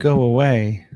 go away.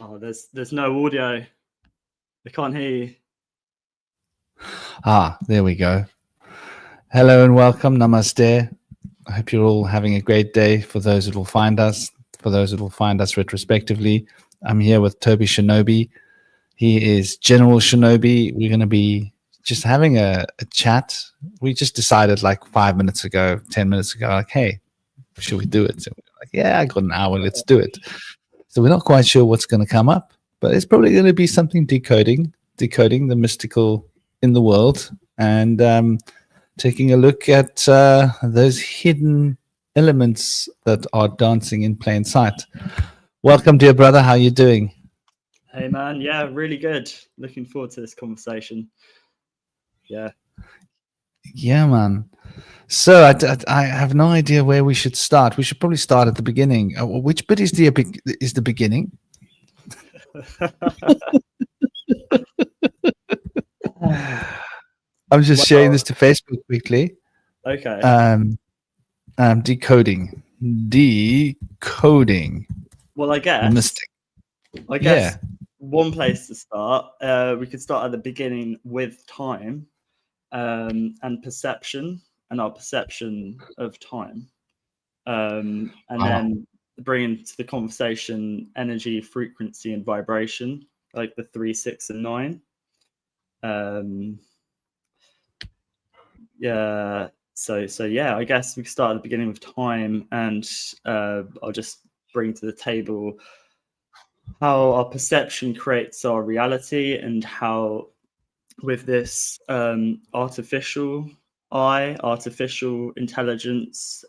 Oh, there's no audio. I can't hear you. There we go. Hello and welcome. Namaste. I hope you're all having a great day. For those that will find us, retrospectively, I'm here with Toby Shinobi. He is General Shinobi. We're going to be just having a chat. We just decided like 5 minutes ago, 10 minutes ago, like, hey, should we do it? So we're like, yeah, I got an hour. Let's do it. So we're not quite sure what's going to come up, but it's probably going to be something decoding the mystical in the world, and taking a look at those hidden elements that are dancing in plain sight. Welcome, dear brother. How are you doing? Hey, man. Yeah, really good. Looking forward to this conversation. Yeah. Yeah, man. So I have no idea where we should start. We should probably start at the beginning. Which bit is the beginning? I'm just sharing this to Facebook quickly. Okay. Decoding. Well, I guess. Mystic. Yeah. One place to start. We could start at the beginning with time, and perception, and our perception of time, and then bring into the conversation energy, frequency, and vibration, like the 3, 6, and 9. Yeah. So yeah, I guess we start at the beginning of time, and I'll just bring to the table how our perception creates our reality, and how with this artificial eye, artificial intelligence,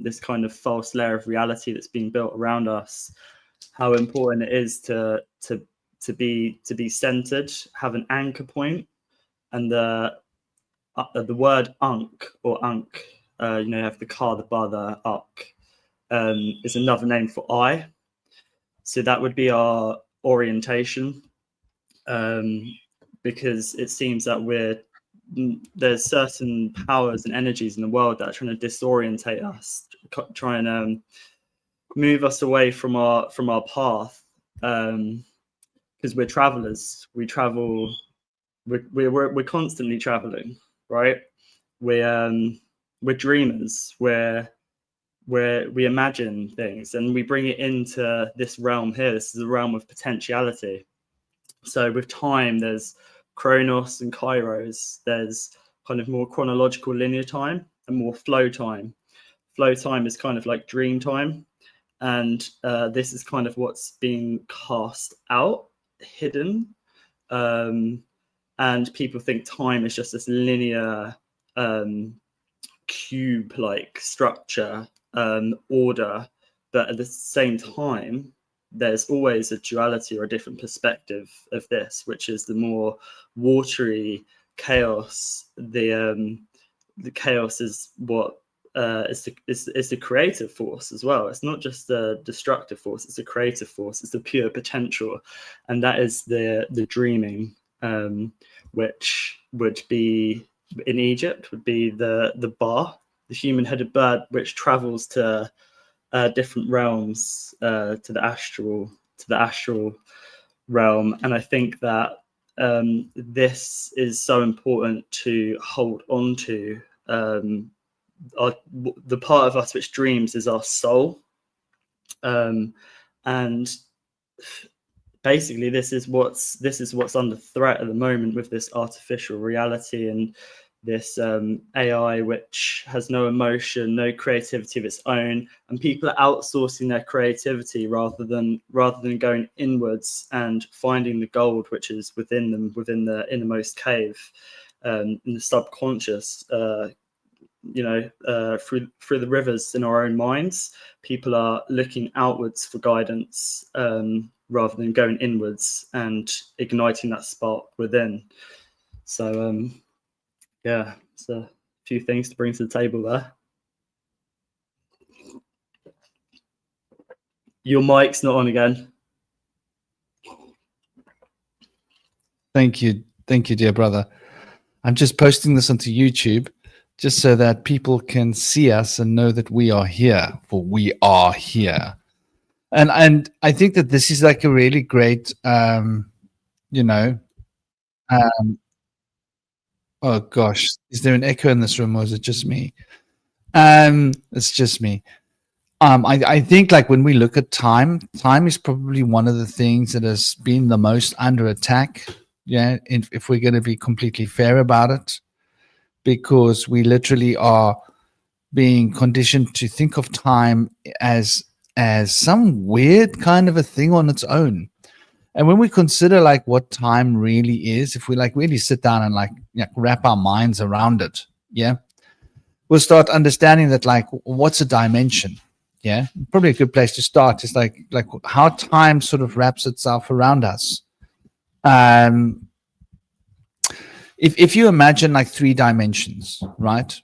this kind of false layer of reality that's being built around us, how important it is to be centered, have an anchor point, and the word unk or unk, you have the car, the bar, the uk, is another name for I. So that would be our orientation, because it seems that there's certain powers and energies in the world that are trying to disorientate us, try and move us away from our path, because we're travelers. We travel. We're constantly traveling, right? We're dreamers. We imagine things and we bring it into this realm here. This is a realm of potentiality. So with time, there's Chronos and Kairos. There's kind of more chronological linear time and more flow time. Flow time is kind of like dream time. And this is kind of what's being cast out, hidden. And people think time is just this linear cube-like structure, order. But at the same time, there's always a duality or a different perspective of this, which is the more watery chaos. The chaos is what is the creative force as well. It's not just the destructive force; it's a creative force. It's the pure potential, and that is the dreaming, which would be in Egypt would be the bar, the human-headed bird, which travels to different realms, to the astral realm. And I think that this is so important to hold on to, the part of us which dreams is our soul, and basically this is what's under threat at the moment with this artificial reality and this AI which has no emotion, no creativity of its own, and people are outsourcing their creativity rather than going inwards and finding the gold which is within them, within the innermost cave, in the subconscious. Through the rivers in our own minds, people are looking outwards for guidance, rather than going inwards and igniting that spark within. So it's a few things to bring to the table there. Your mic's not on again. Thank you, dear brother. I'm just posting this onto YouTube just so that people can see us and know that we are here, for we are here. And I think that this is like a really great, oh gosh, is there an echo in this room, or is it just me? It's just me. I think like when we look at time is probably one of the things that has been the most under attack. Yeah, if we're going to be completely fair about it, because we literally are being conditioned to think of time as some weird kind of a thing on its own. And when we consider like what time really is, if we like really sit down and like wrap our minds around it, yeah, we'll start understanding that like what's a dimension. Yeah, probably a good place to start is like how time sort of wraps itself around us. If you imagine like 3 dimensions, right?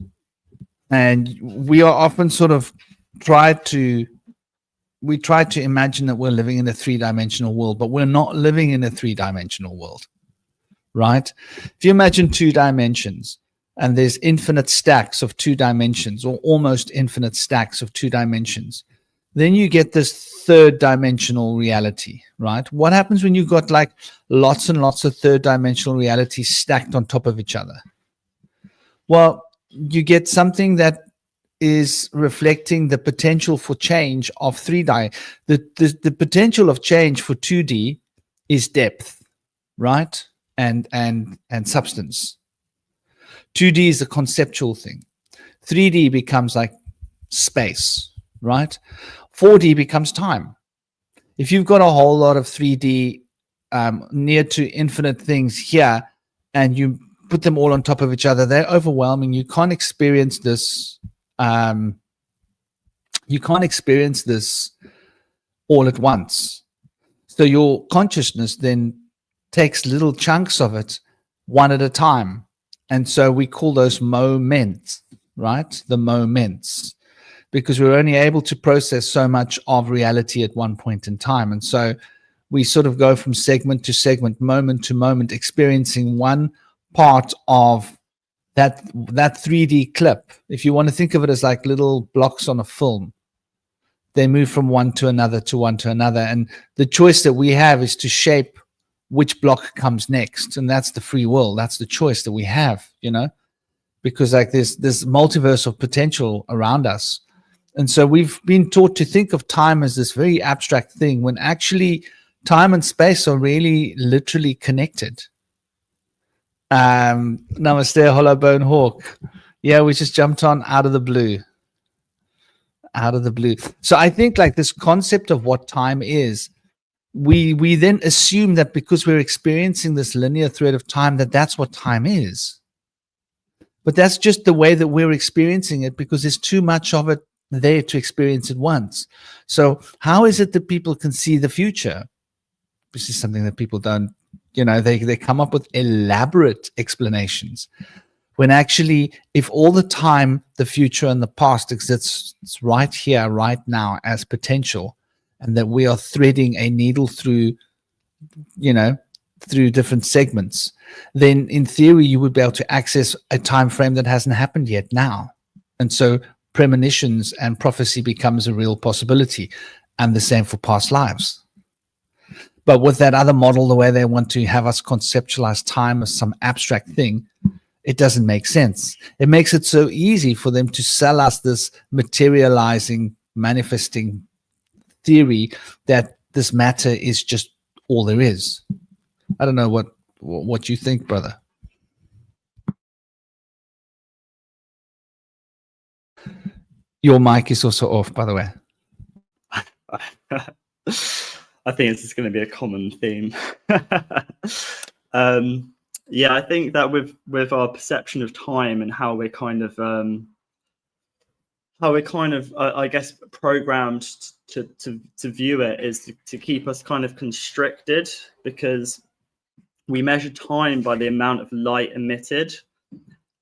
And we are often sort of try to imagine that we're living in a 3-dimensional world, but we're not living in a 3-dimensional world, right? If you imagine 2 dimensions and there's infinite stacks of 2 dimensions, or almost infinite stacks of 2 dimensions, then you get this 3rd-dimensional reality, right? What happens when you've got like lots and lots of 3rd-dimensional realities stacked on top of each other? Well, you get something that is reflecting the potential for change of 3D. The potential of change for 2D is depth, right? And substance. 2D is a conceptual thing. 3D becomes like space, right? 4D becomes time. If you've got a whole lot of 3D near to infinite things here, and you put them all on top of each other, they're overwhelming. You can't experience this. You can't experience this all at once. So your consciousness then takes little chunks of it one at a time. And so we call those moments, right? The moments, because we're only able to process so much of reality at one point in time. And so we sort of go from segment to segment, moment to moment, experiencing one part of that 3D clip. If you want to think of it as like little blocks on a film, they move from one to another to one to another. And the choice that we have is to shape which block comes next. And that's the free will. That's the choice that we have, because like there's this multiverse of potential around us. And so we've been taught to think of time as this very abstract thing, when actually time and space are really literally connected. Namaste, Hollowbone Hawk. Yeah, we just jumped on out of the blue. So I think like this concept of what time is, we then assume that because we're experiencing this linear thread of time, that's what time is. But that's just the way that we're experiencing it, because there's too much of it there to experience at once. So how is it that people can see the future? This is something that people don't, they come up with elaborate explanations, when actually, if all the time the future and the past exists right here, right now as potential, and that we are threading a needle through different segments, then in theory you would be able to access a time frame that hasn't happened yet now. And so premonitions and prophecy becomes a real possibility, and the same for past lives. But with that other model, the way they want to have us conceptualize time as some abstract thing, it doesn't make sense. It makes it so easy for them to sell us this materializing, manifesting theory that this matter is just all there is. I don't know what you think, brother. Your mic is also off, by the way. I think this is going to be a common theme. Yeah, I think that with our perception of time and how we're kind of I guess programmed to view it is to keep us kind of constricted, because we measure time by the amount of light emitted,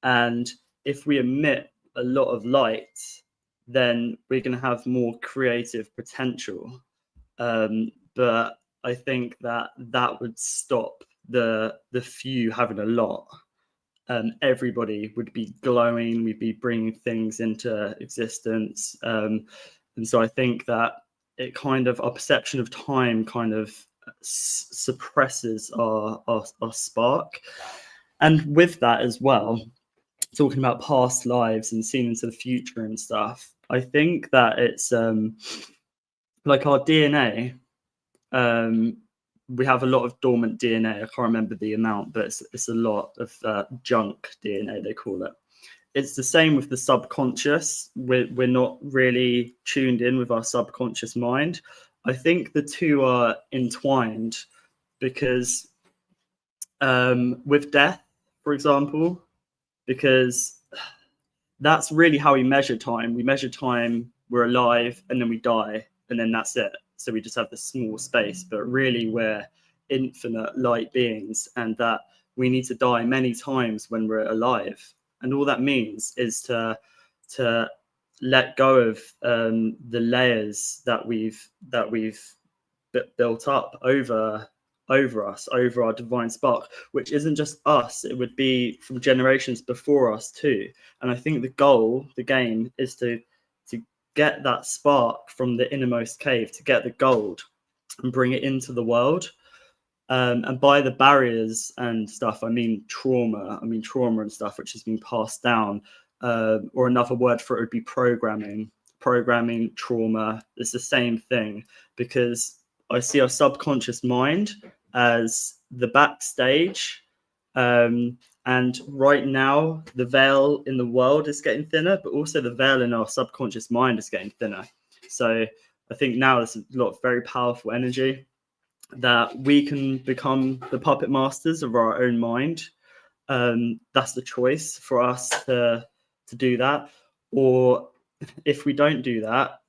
and if we emit a lot of light, then we're going to have more creative potential. But I think that would stop the few having a lot. Everybody would be glowing, we'd be bringing things into existence. And so I think that it kind of, our perception of time kind of suppresses our spark. And with that as well, talking about past lives and seeing into the future and stuff, I think that it's like our DNA. We have a lot of dormant DNA. I can't remember the amount, but it's a lot of junk DNA, they call it. It's the same with the subconscious. We're not really tuned in with our subconscious mind. I think the two are entwined, because with death, for example, because that's really how we measure time. We measure time, we're alive, and then we die, and then that's it. So we just have this small space, but really we're infinite light beings, and that we need to die many times when we're alive. And all that means is to let go of the layers that we've built up over us, over our divine spark, which isn't just us, it would be from generations before us too. And I think the goal, the game, is to get that spark from the innermost cave, to get the gold and bring it into the world. And by the barriers and stuff, I mean trauma and stuff, which has been passed down, or another word for it would be programming, trauma. It's the same thing, because I see our subconscious mind as the backstage. And right now, the veil in the world is getting thinner, but also the veil in our subconscious mind is getting thinner. So I think now there's a lot of very powerful energy that we can become the puppet masters of our own mind. That's the choice for us to do that. Or if we don't do that,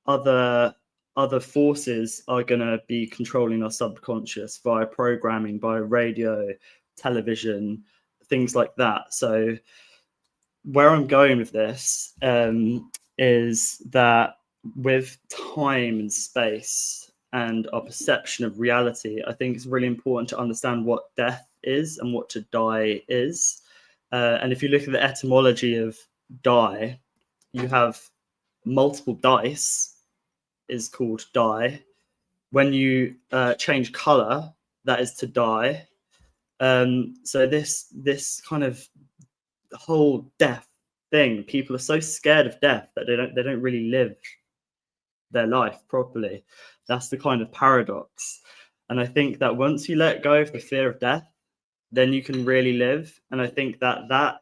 other forces are going to be controlling our subconscious via programming, by radio, television, things like that. So where I'm going with this is that with time and space and our perception of reality, I think it's really important to understand what death is and what to die is. And if you look at the etymology of die, you have multiple dice is called die. When you change color, that is to die. So this kind of whole death thing, people are so scared of death that they don't really live their life properly. That's the kind of paradox. And I think that once you let go of the fear of death, then you can really live. And I think that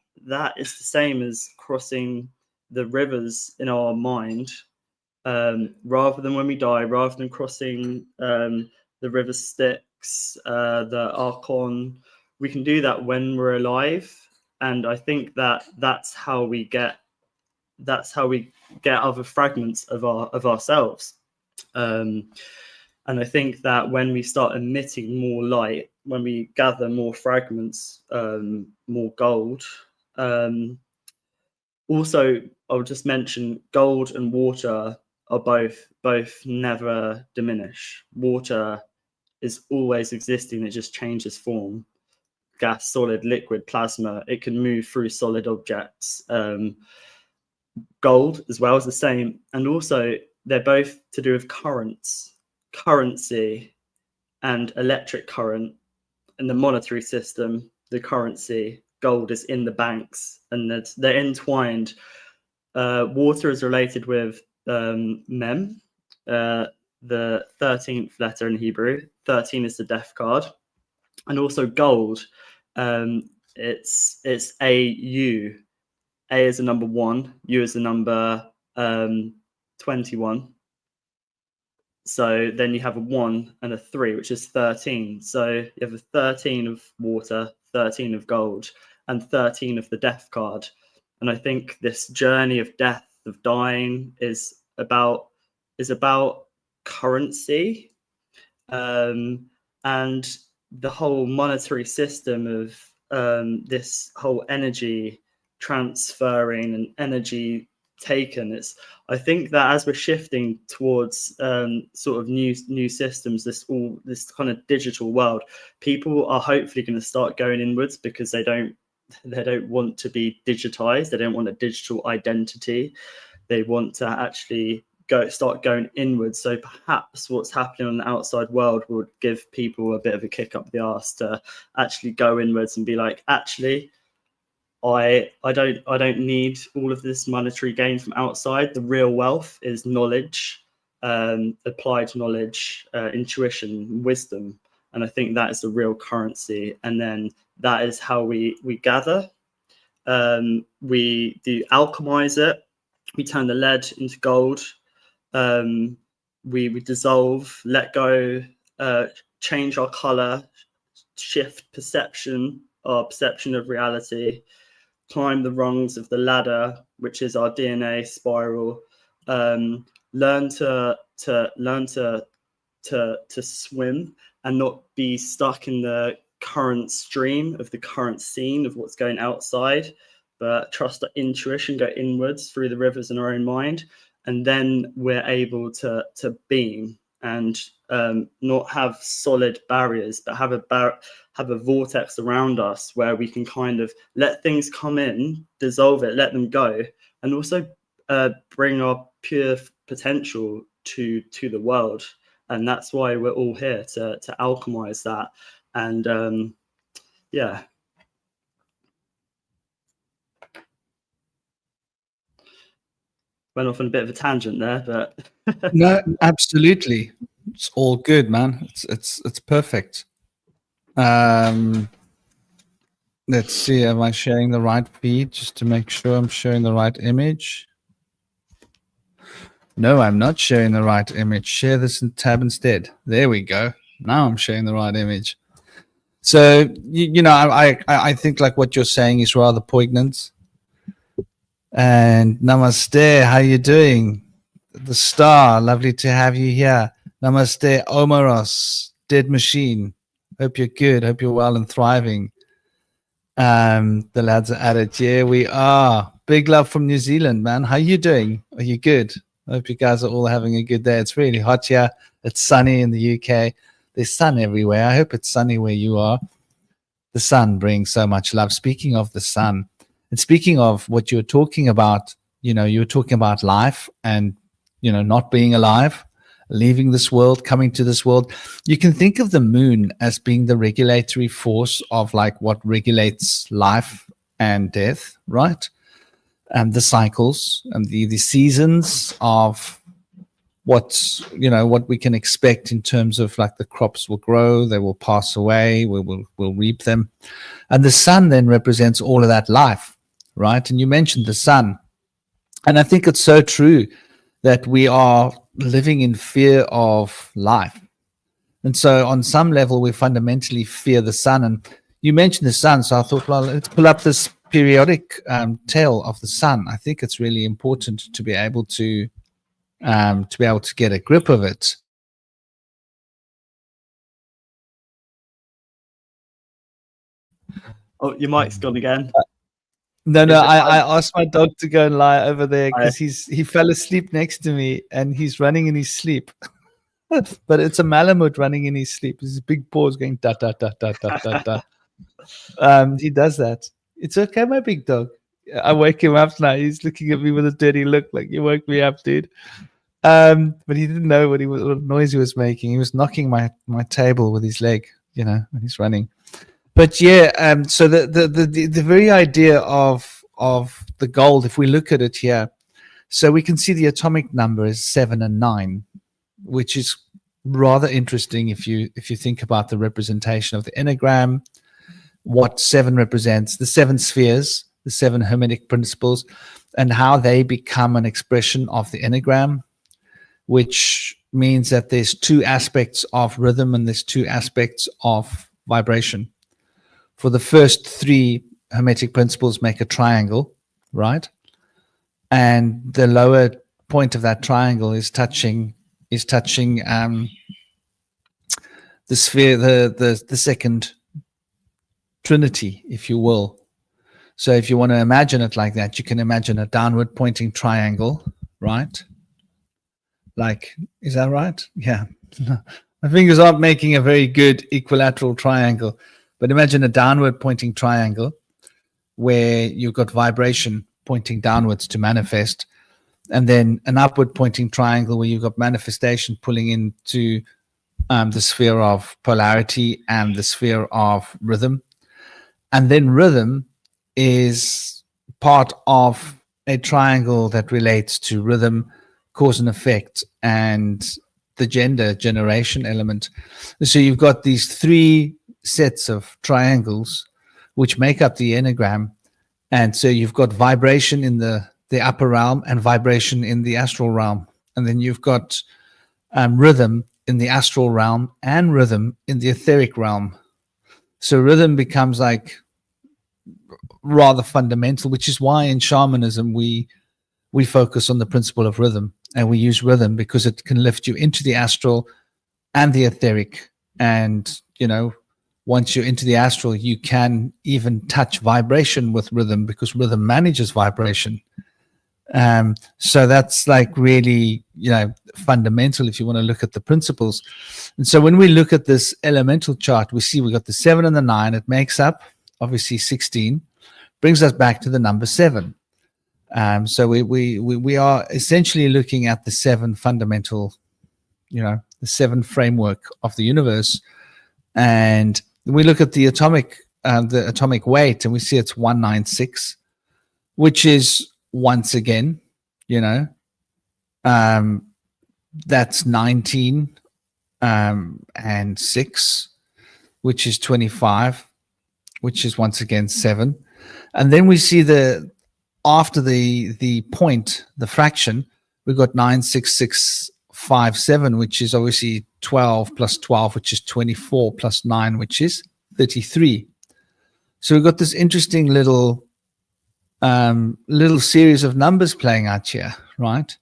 is the same as crossing the rivers in our mind, rather than when we die, rather than crossing the river Styx, the Archon. We can do that when we're alive. And I think that's how we get other fragments of ourselves. And I think that when we start emitting more light, when we gather more fragments, more gold. Also, I'll just mention gold and water are both never diminish. Water is always existing, it just changes form. Gas, solid, liquid, plasma, it can move through solid objects. Gold as well is the same. And also they're both to do with currents, currency and electric current, and the monetary system, the currency, gold is in the banks, and that they're entwined. Water is related with Mem, the 13th letter in Hebrew. 13 is the death card, and also gold. It's AU. A is the number 1, U is the number 21. So then you have a 1 and a 3, which is 13. So you have a 13 of water, 13 of gold, and 13 of the death card. And I think this journey of death, of dying, is about currency, and the whole monetary system of this whole energy transferring and energy taken. I think that as we're shifting towards sort of new systems, this kind of digital world, people are hopefully going to start going inwards, because they don't want to be digitized. They don't want a digital identity. They want to actually start going inwards. So perhaps what's happening on the outside world would give people a bit of a kick up the arse to actually go inwards and be like, actually, I don't need all of this monetary gain from outside. The real wealth is knowledge, applied knowledge, intuition, wisdom, and I think that is the real currency. And then that is how we gather. We do alchemize it. We turn the lead into gold. We dissolve, let go, change our color, shift our perception of reality, climb the rungs of the ladder, which is our DNA spiral. Learn to swim and not be stuck in the current stream of the current scene of what's going outside, but trust our intuition, go inwards through the rivers in our own mind, and then we're able to beam and not have solid barriers, but have a vortex around us where we can kind of let things come in, dissolve it, let them go, and also bring our pure potential to the world. And that's why we're all here, to alchemize that. And yeah. Went off on a bit of a tangent there, but no, absolutely, it's all good, man. It's perfect. Let's see, am I sharing the right feed just to make sure I'm sharing the right image? No, I'm not sharing the right image. Share this in tab instead. There we go. Now I'm sharing the right image. So you know, I think like what you're saying is rather poignant. And namaste, how you doing? The Star, lovely to have you here. Namaste, Omaros, Dead Machine. Hope you're good. Hope you're well and thriving. The lads are at it. Yeah, we are. Big love from New Zealand, man. How you doing? Are you good? I hope you guys are all having a good day. It's really hot here. It's sunny in the UK. There's sun everywhere. I hope it's sunny where you are. The sun brings so much love. Speaking of the sun, and speaking of what you were talking about, you know, you were talking about life and, you know, not being alive, leaving this world, coming to this world. You can think of the moon as being the regulatory force of like what regulates life and death, right? And the cycles and the seasons of what, you know, what we can expect in terms of like the crops will grow, they will pass away, we'll reap them. And the sun then represents all of that life, right? And you mentioned the sun. And I think it's so true that we are living in fear of life. And so on some level, we fundamentally fear the sun. And you mentioned the sun, so I thought, well, let's pull up this periodic tale of the sun. I think it's really important to be able to get a grip of it. Oh, your mic's gone again. No, I asked my dog to go and lie over there because he fell asleep next to me and he's running in his sleep. But it's a Malamute running in his sleep. His big paws going da da da da da da da. He does that. It's okay, my big dog. I wake him up now. He's looking at me with a dirty look, like you woke me up, dude. But he didn't know what noise he was making. He was knocking my table with his leg, you know, when he's running. But yeah, so the very idea of the gold, if we look at it here, so we can see the atomic number is 7 and 9, which is rather interesting if you think about the representation of the enneagram, what 7 represents, the 7 spheres, the 7 hermetic principles, and how they become an expression of the enneagram, which means that there's 2 aspects of rhythm and there's 2 aspects of vibration. For the first 3 hermetic principles make a triangle, right? And the lower point of that triangle is touching the sphere, the second trinity, if you will. So if you want to imagine it like that, you can imagine a downward pointing triangle, right? Like, is that right? Yeah. My fingers aren't making a very good equilateral triangle, but imagine a downward pointing triangle where you've got vibration pointing downwards to manifest, and then an upward pointing triangle where you've got manifestation pulling into the sphere of polarity and the sphere of rhythm. And then rhythm is part of a triangle that relates to rhythm, cause and effect, and the gender generation element. So you've got these 3 sets of triangles which make up the enneagram. And so you've got vibration in the upper realm and vibration in the astral realm. And then you've got rhythm in the astral realm and rhythm in the etheric realm. So rhythm becomes like rather fundamental, which is why in shamanism we focus on the principle of rhythm, and we use rhythm because it can lift you into the astral and the etheric. And once you're into the astral, you can even touch vibration with rhythm because rhythm manages vibration. So that's like really fundamental if you want to look at the principles. And so when we look at this elemental chart, we see we got the 7 and the 9. It makes up obviously 16, brings us back to the number 7. So we are essentially looking at the 7 fundamental, the 7 framework of the universe. And we look at the atomic weight, and we see it's 196, which is once again, that's 19 and 6, which is 25, which is once again 7. And then we see after the point, the fraction, we've got 96657, which is obviously 12 plus 12, which is 24, plus 9, which is 33. So we've got this interesting little series of numbers playing out here, right?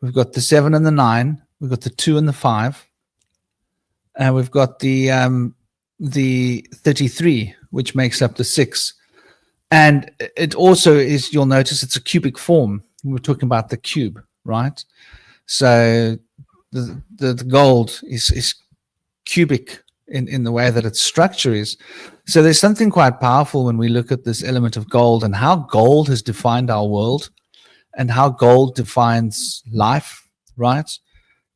We've got the 7 and the 9, we've got the 2 and the 5, and we've got the 33, which makes up the 6. And it also is, you'll notice it's a cubic form. We were talking about the cube, right? So the gold is cubic in the way that its structure is. So there's something quite powerful when we look at this element of gold and how gold has defined our world and how gold defines life, right?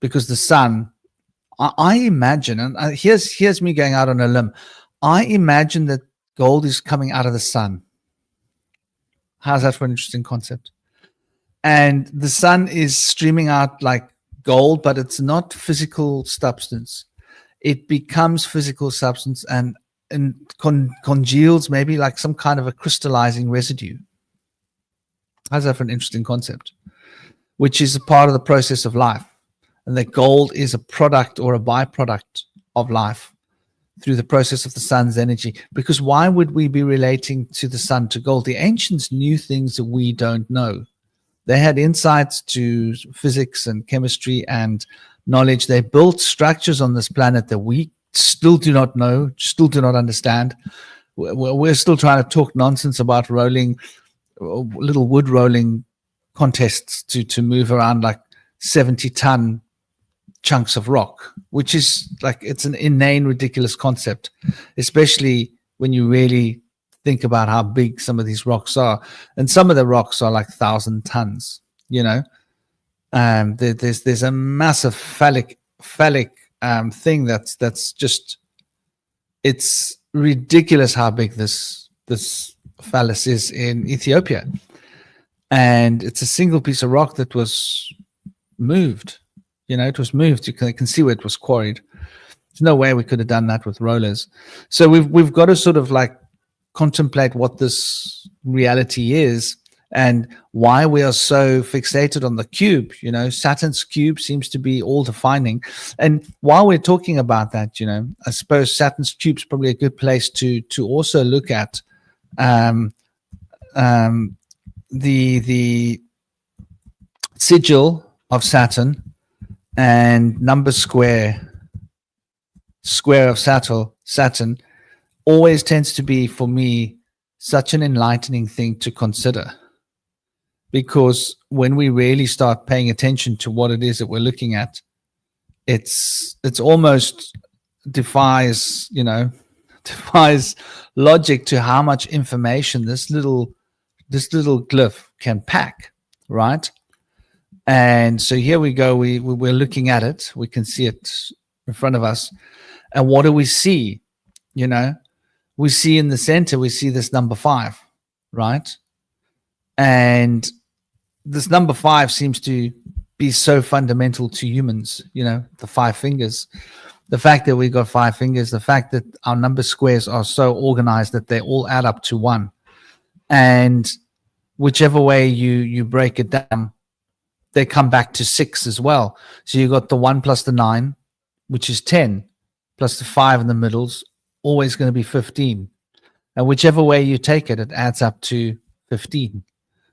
Because the sun, I imagine, and here's me going out on a limb, I imagine that gold is coming out of the sun. How's that for an interesting concept? And the sun is streaming out like gold, but it's not physical substance. It becomes physical substance and congeals, maybe like some kind of a crystallizing residue. How's that for an interesting concept? Which is a part of the process of life. And that gold is a product or a byproduct of life through the process of the sun's energy. Because why would we be relating to the sun, to gold? The ancients knew things that we don't know. They had insights to physics and chemistry and knowledge. They built structures on this planet that we still do not know, still do not understand. We're still trying to talk nonsense about rolling little wood rolling contests to move around like 70-ton chunks of rock, which is like, it's an inane, ridiculous concept, especially when you really think about how big some of these rocks are. And some of the rocks are like 1,000 tons, there's a massive phallic thing that's just, it's ridiculous how big this phallus is in Ethiopia, and it's a single piece of rock that was moved. It was moved. You can see where it was quarried. There's no way we could have done that with rollers. So we've got to sort of like contemplate what this reality is and why we are so fixated on the cube. Saturn's cube seems to be all defining. And while we're talking about that, I suppose Saturn's cube is probably a good place to also look at the sigil of Saturn and number square of Saturn always tends to be, for me, such an enlightening thing to consider. Because when we really start paying attention to what it is that we're looking at, it's almost defies logic to how much information this little glyph can pack, right? And so here we go. We're looking at it. We can see it in front of us. And what do we see? We see in the center, we see this number 5, right? And this number 5 seems to be so fundamental to humans, the 5 fingers. The fact that we got 5 fingers, the fact that our number squares are so organized that they all add up to 1. And whichever way you break it down, they come back to 6 as well. So you got the 1 plus the 9, which is 10, plus the 5 in the middle's always going to be 15. And whichever way you take it, it adds up to 15.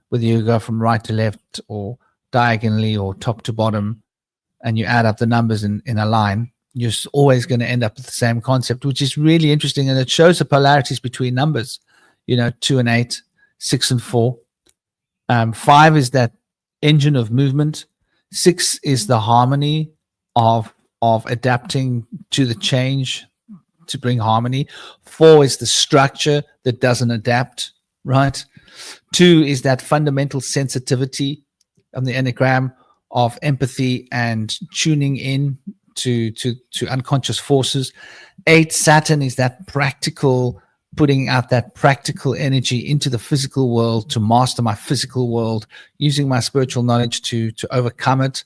Whether you go from right to left or diagonally or top to bottom, and you add up the numbers in a line, you're always going to end up with the same concept, which is really interesting. And it shows the polarities between numbers, 2 and 8, 6 and 4. 5 is that engine of movement. 6 is the harmony of adapting to the change to bring harmony. 4 is the structure that doesn't adapt, right? 2 is that fundamental sensitivity on the enneagram of empathy and tuning in to unconscious forces. 8, Saturn, is that practical, putting out that practical energy into the physical world to master my physical world, using my spiritual knowledge to overcome it.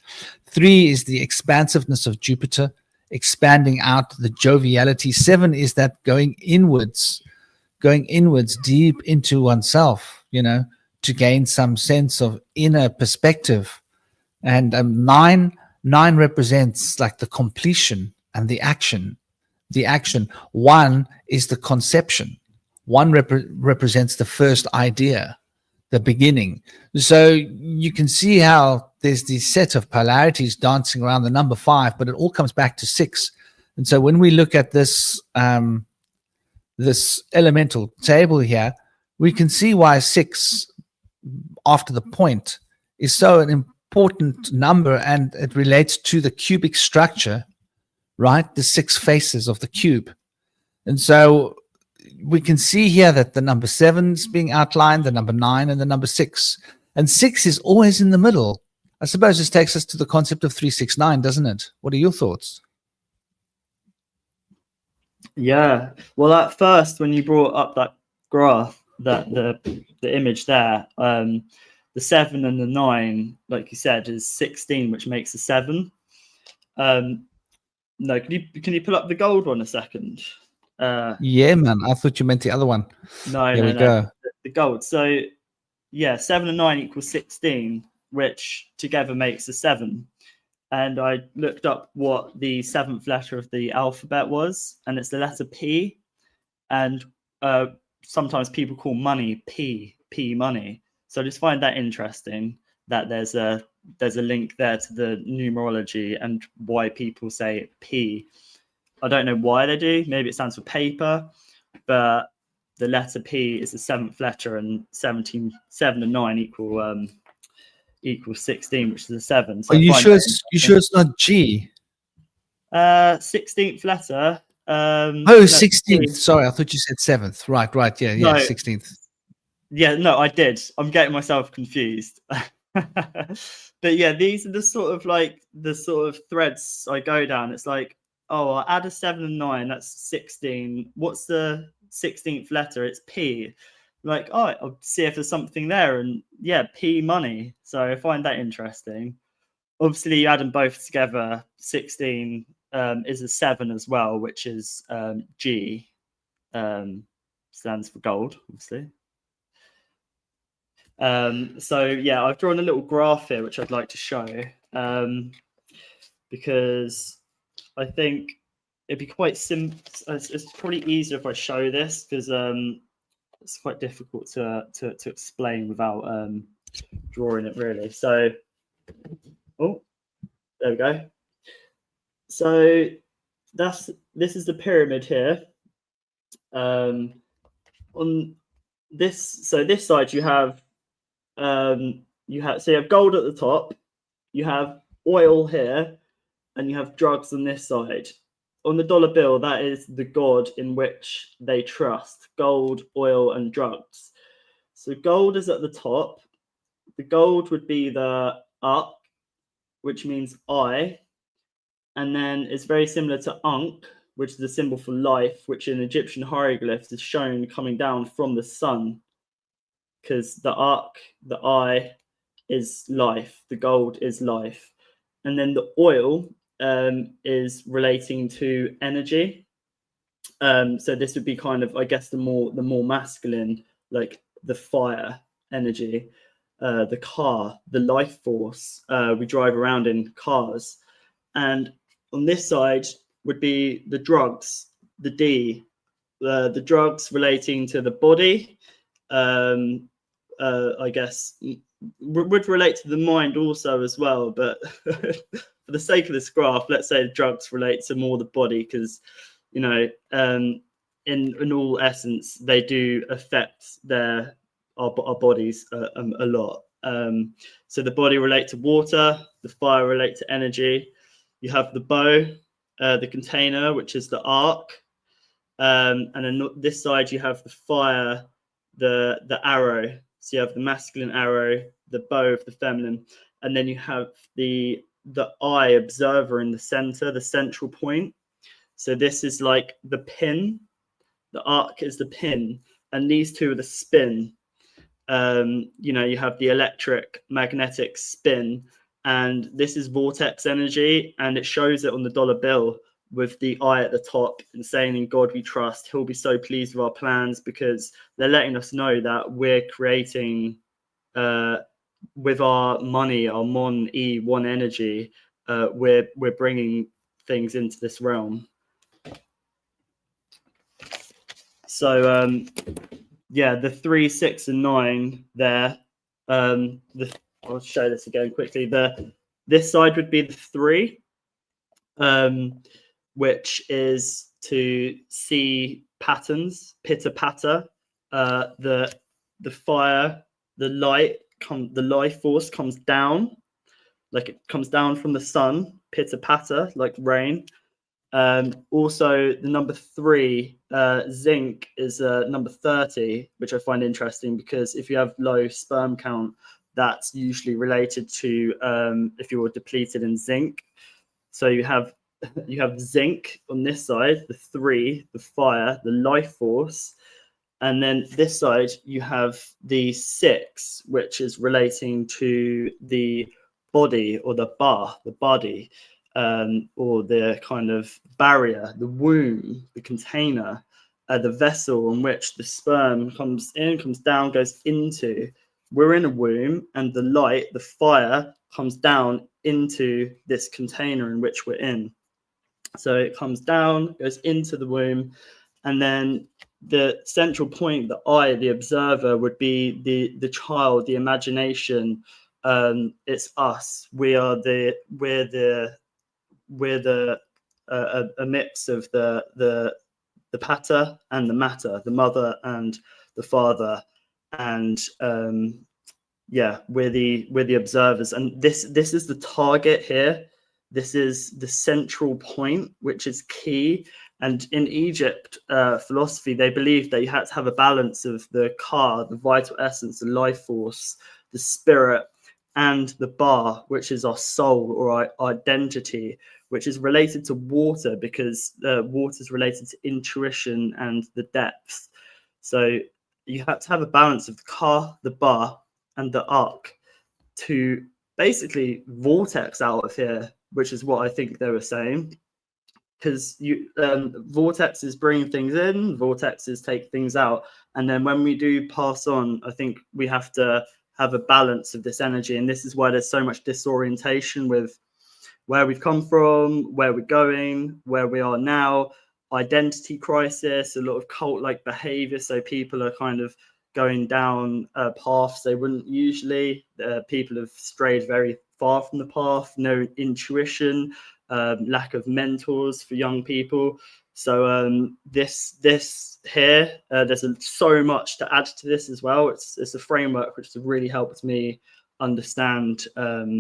3 is the expansiveness of Jupiter, expanding out the joviality. 7 is that going inwards deep into oneself, to gain some sense of inner perspective. And 9 represents like the completion and the action. 1 is the conception. 1 represents the first idea, the beginning. So you can see how there's this set of polarities dancing around the number 5, but it all comes back to 6. And so when we look at this this elemental table here, we can see why 6 after the point is so an important number, and it relates to the cubic structure, right? The 6 faces of the cube. And so we can see here that the number 7 is being outlined, the number 9 and the number 6. And 6 is always in the middle. I suppose this takes us to the concept of 369, doesn't it? What are your thoughts? Yeah. Well, at first, when you brought up that graph, that the image there, the 7 and the 9, like you said, is 16, which makes a 7. No, can you pull up the gold one a second? Yeah, man. I thought you meant the other one. No, Here no, we no. go. The gold. So, yeah, 7 and 9 equals 16, which together makes a 7. And I looked up what the 7th letter of the alphabet was, and it's the letter P. And sometimes people call money P money. So I just find that interesting that there's a link there to the numerology and why people say P. I don't know why they do. Maybe it stands for paper, but the letter P is the 7th letter, and 7 and 9 equals 16, which is a 7. So Are you sure it's not G? 16th letter. Oh, no, 16th. Sorry, I thought you said 7th. Right. Yeah, No. 16th. Yeah, no, I did. I'm getting myself confused. But yeah, these are the sort of threads I go down. It's like Oh, I'll add a 7 and 9. That's 16. What's the 16th letter? It's P. Like, oh, I'll see if there's something there. And yeah, P money. So I find that interesting. Obviously, you add them both together. 16 is a 7 as well, which is G. Stands for gold, obviously. So yeah, I've drawn a little graph here, which I'd like to show, because I think it'd be quite simple. It's probably easier if I show this, because it's quite difficult to explain without drawing it really. So, oh, there we go. So this is the pyramid here. On this side you have you have gold at the top, you have oil here, and you have drugs on this side. On the dollar bill, that is the god in which they trust: gold, oil, and drugs. So gold is at the top. The gold would be the Ak, which means I, and then it's very similar to Ankh, which is the symbol for life, which in Egyptian hieroglyphs is shown coming down from the sun, because the Ak, the I, is life, the gold is life. And then the oil is relating to energy. So this would be kind of, I guess, the more masculine, like the fire energy, the car, the life force. We drive around in cars. And on this side would be the drugs, the D, the drugs relating to the body. I guess would relate to the mind also as well, but for the sake of this graph, let's say drugs relate to more the body, because you know, in all essence, they do affect our bodies a lot. So the body relate to water, the fire relate to energy. You have the bow, the container, which is the arc, and on this side you have the fire, the arrow. So you have the masculine arrow, the bow of the feminine, and then you have the eye observer in the center, the central point. So this is like the pin. The arc is the pin, and these two are the spin. You know, you have the electric magnetic spin, and this is vortex energy, and it shows it on the dollar bill with the eye at the top and saying, "In God we trust, he'll be so pleased with our plans," because they're letting us know that we're creating with our money, our Mon E one energy, we're bringing things into this realm. So yeah, the 3, 6, and 9 there. I'll show this again quickly. This side would be the 3, which is to see patterns, pitter patter. The fire, the light, the life force comes down, like it comes down from the sun, pitter patter, like rain. Also, the number 3, zinc, is number 30, which I find interesting, because if you have low sperm count, that's usually related to if you're depleted in zinc. So you have zinc on this side, the 3, the fire, the life force, and then this side you have the 6, which is relating to the body, or the body. Or the kind of barrier, the womb, the container, the vessel in which the sperm comes in, comes down, goes into. We're in a womb, and the light, the fire, comes down into this container in which we're in. So it comes down, goes into the womb, and then the central point, the eye, the observer, would be the child, the imagination. It's us. We're a mix of the pater and the matter, the mother and the father, and yeah, we're the observers. And this is the target here. This is the central point, which is key. And in Egypt philosophy, they believed that you had to have a balance of the ka, the vital essence, the life force, the spirit, and the ba, which is our soul or our identity, which is related to water because water is related to intuition and the depth. So you have to have a balance of the ka, the ba, and the ak to basically vortex out of here, which is what I think they were saying. Because you vortex is bringing things in, vortexes take things out, and then when we do pass on, I think we have to have a balance of this energy, and this is why there's so much disorientation with where we've come from, where we're going, where we are now, identity crisis, a lot of cult-like behavior. So people are kind of going down paths they wouldn't usually. People have strayed very far from the path, no intuition, lack of mentors for young people. So this here, there's so much to add to this as well. It's a framework which has really helped me understand where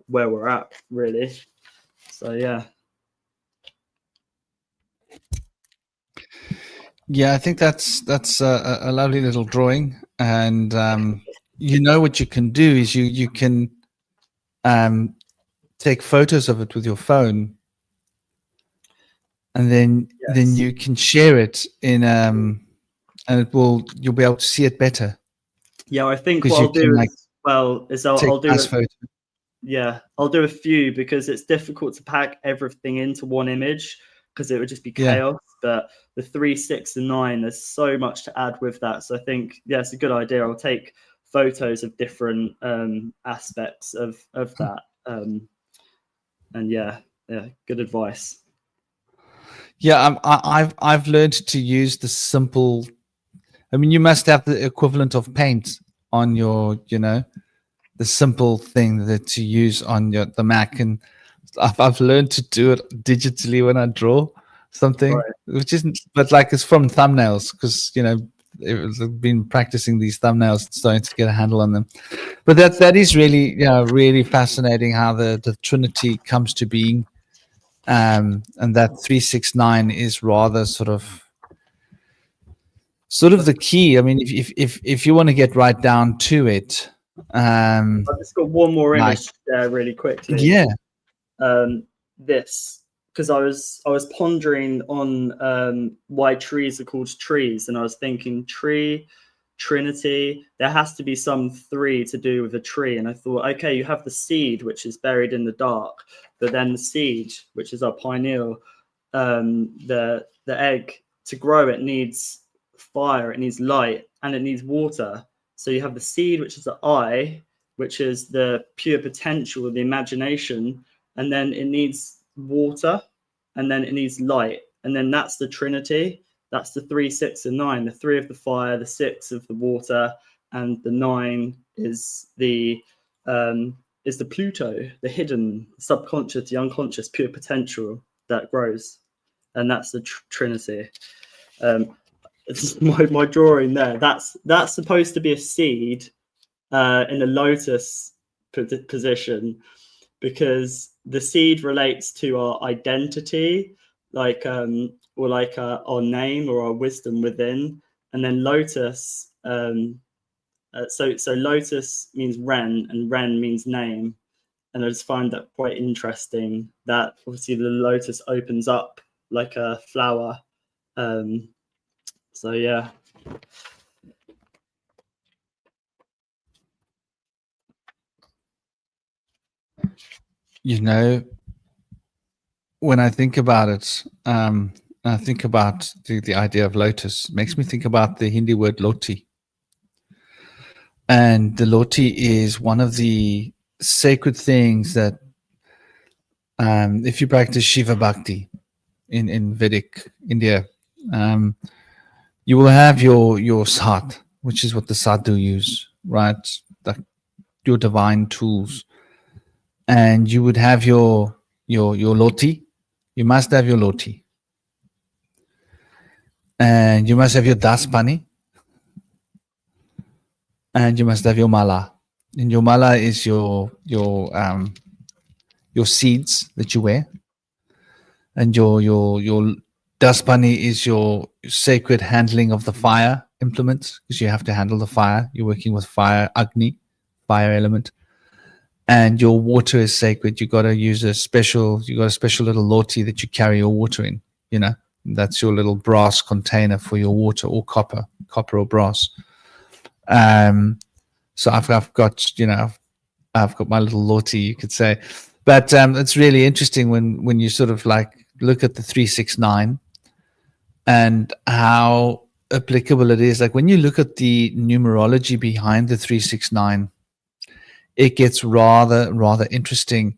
we're at, really. So yeah. Yeah, I think that's a lovely little drawing, and you know what you can do is you can take photos of it with your phone, and then you can share it in and you'll be able to see it better. Yeah, I think what I'll do is I'll do a photo. Yeah, I'll do a few because it's difficult to pack everything into one image because it would just be chaos. But the 3, 6, and 9, there's so much to add with that. So I think, yeah, it's a good idea. I'll take photos of different aspects of that. And yeah, good advice. Yeah, I've learned to use the simple. I mean, you must have the equivalent of paint on your, the simple thing that to use on the Mac, and I've learned to do it digitally when I draw something, which isn't, but like it's from thumbnails because I've been practicing these thumbnails, starting to get a handle on them. But that is really really fascinating how the Trinity comes to being, and that 369 is rather sort of the key. I mean, if you want to get right down to it. I've just got one more image there really quickly. Yeah. This, because I was pondering on why trees are called trees, and I was thinking tree, Trinity, there has to be some 3 to do with a tree. And I thought, okay, you have the seed, which is buried in the dark, but then the seed, which is our pineal, the egg, to grow it needs fire, it needs light, and it needs water. So you have the seed, which is the I, which is the pure potential, the imagination, and then it needs water, and then it needs light, and then that's the Trinity. That's the 3, 6, and 9. The 3 of the fire, the 6 of the water, and the 9 is the Pluto, the hidden, subconscious, the unconscious, pure potential that grows, and that's the Trinity. It's my drawing there. That's supposed to be a seed in a lotus position, because the seed relates to our identity, like or like our name or our wisdom within, and then lotus. So lotus means Ren, and Ren means name, and I just find that quite interesting. That obviously the lotus opens up like a flower. So yeah. When I think about it, I think about the idea of lotus. It makes me think about the Hindi word loti. And the loti is one of the sacred things that, if you practice Shiva Bhakti in Vedic India, you will have your sat, which is what the sadhu use, right? Your divine tools. And you would have your loti. You must have your loti. And you must have your daspani. And you must have your mala. And your mala is your seeds that you wear. And your daspani is your sacred handling of the fire. implement because you have to handle the fire. You're working with fire, Agni, fire element. And your water is sacred. You got to use a special little loti that you carry your water in, you know. That's your little brass container for your water, or copper or brass. So I've got, you know, I've got my little loti, you could say. But it's really interesting when you sort of like look at the 369 and how applicable it is. Like when you look at the numerology behind the 369, it gets rather interesting.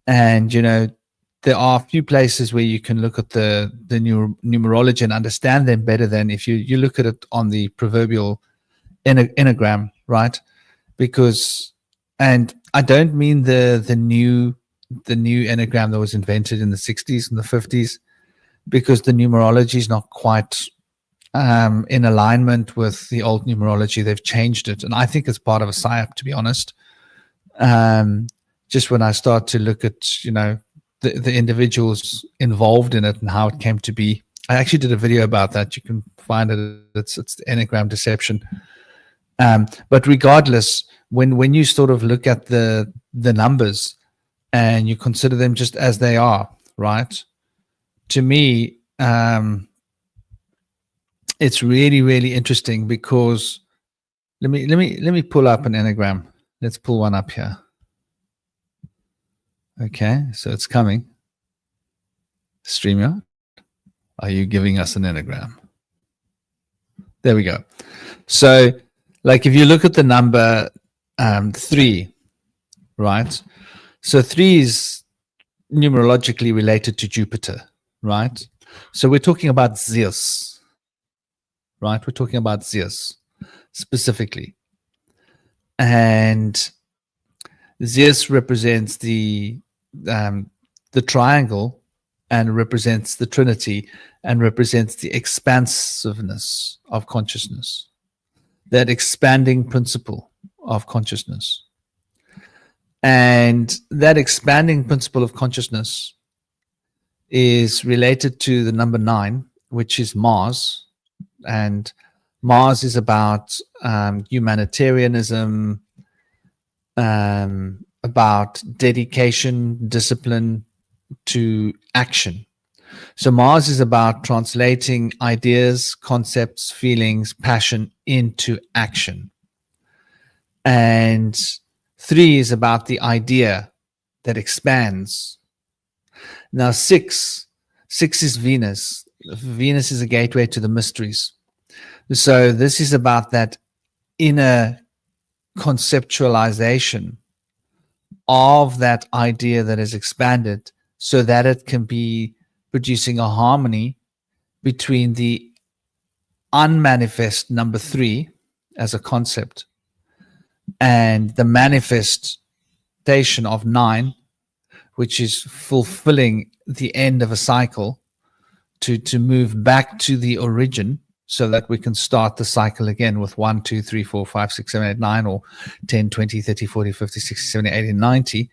And, you know, there are a few places where you can look at the numerology and understand them better than if you look at it on the proverbial enneagram, right? Because, and I don't mean the new enneagram that was invented in the 60s and the 50s, because the numerology is not quite in alignment with the old numerology. They've changed it, and I think it's part of a psyop, to be honest. Just when I start to look at, you know, the individuals involved in it and how it came to be. I actually did a video about that. You can find it. It's the enneagram deception. But regardless, when you sort of look at the numbers and you consider them just as they are, right? To me, it's really interesting because let me pull up an enneagram. Let's pull one up here. Okay, so it's coming. StreamYard, are you giving us an enneagram? There we go. So, like if you look at the number 3, right? So 3 is numerologically related to Jupiter, right? So we're talking about Zeus, right? We're talking about Zeus specifically. And Zeus represents the triangle and represents the Trinity and represents the expansiveness of consciousness, that expanding principle of consciousness. And that expanding principle of consciousness is related to the number 9, which is Mars. And Mars is about humanitarianism, about dedication, discipline to action. So Mars is about translating ideas, concepts, feelings, passion into action. And 3 is about the idea that expands. Now 6 is Venus. Venus is a gateway to the mysteries. So this is about that inner conceptualization of that idea that is expanded so that it can be producing a harmony between the unmanifest number 3 as a concept and the manifestation of 9, which is fulfilling the end of a cycle to move back to the origin so that we can start the cycle again with 1, 2, 3, 4, 5, 6, 7, 8, 9, or 10, 20, 30, 40, 50, 60, 70, 80, 90.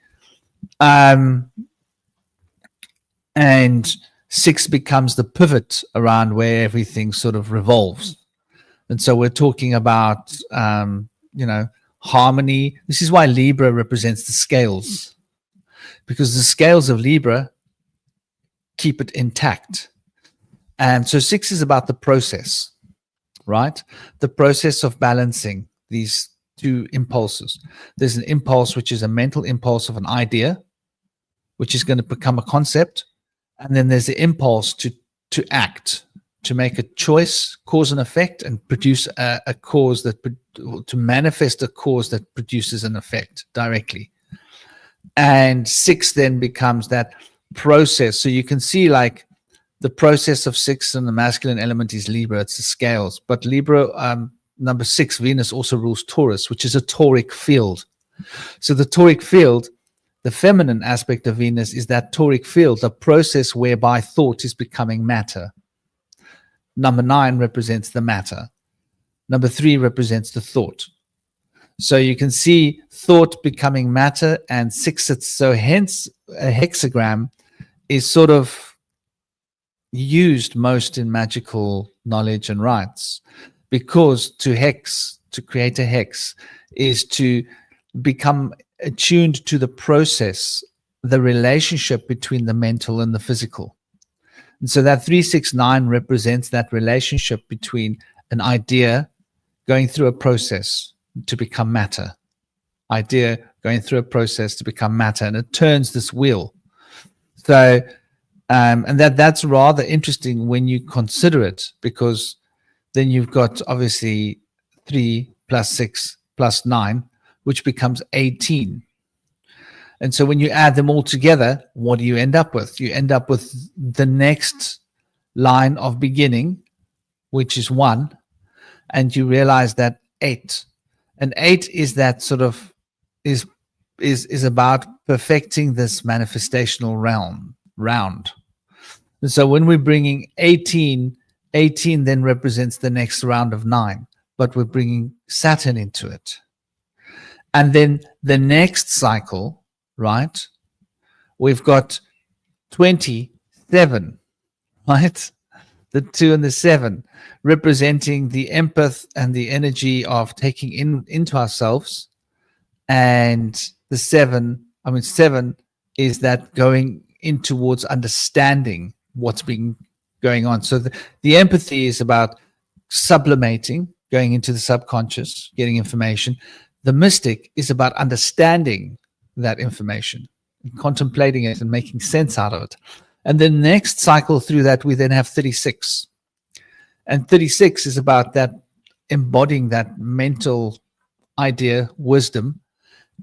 And 6 becomes the pivot around where everything sort of revolves. And so we're talking about, you know, harmony. This is why Libra represents the scales, because the scales of Libra keep it intact. And so 6 is about the process, right? The process of balancing these two impulses. There's an impulse, which is a mental impulse of an idea, which is going to become a concept. And then there's the impulse to act, to make a choice, cause and effect, and produce a cause to manifest a cause that produces an effect directly. And 6 then becomes that process. So you can see like the process of 6 and the masculine element is Libra. It's the scales. But Libra, number 6, Venus also rules Taurus, which is a tauric field. So the tauric field, the feminine aspect of Venus, is that tauric field, the process whereby thought is becoming matter. Number 9 represents the matter. Number 3 represents the thought. So you can see thought becoming matter and 6. So hence a hexagram is sort of used most in magical knowledge and rites, because to create a hex is to become attuned to the process, the relationship between the mental and the physical. And so that 369 represents that relationship between an idea going through a process to become matter, idea going through a process to become matter, and it turns this wheel. So, and that's rather interesting when you consider it, because then you've got obviously 3 plus 6 plus 9, which becomes 18. And so when you add them all together, what do you end up with? You end up with the next line of beginning, which is 1, and you realize that 8. And 8 is that sort of is about perfecting this manifestational round. And so when we're bringing 18 then represents the next round of 9, but we're bringing Saturn into it. And then the next cycle, right? We've got 27, right? The 2 and the 7 representing the empath and the energy of taking into ourselves. And the 7 is that going in towards understanding what's been going on. So the empathy is about sublimating, going into the subconscious, getting information. The mystic is about understanding that information, contemplating it and making sense out of it. And the next cycle through that, we then have 36. And 36 is about that embodying that mental idea, wisdom,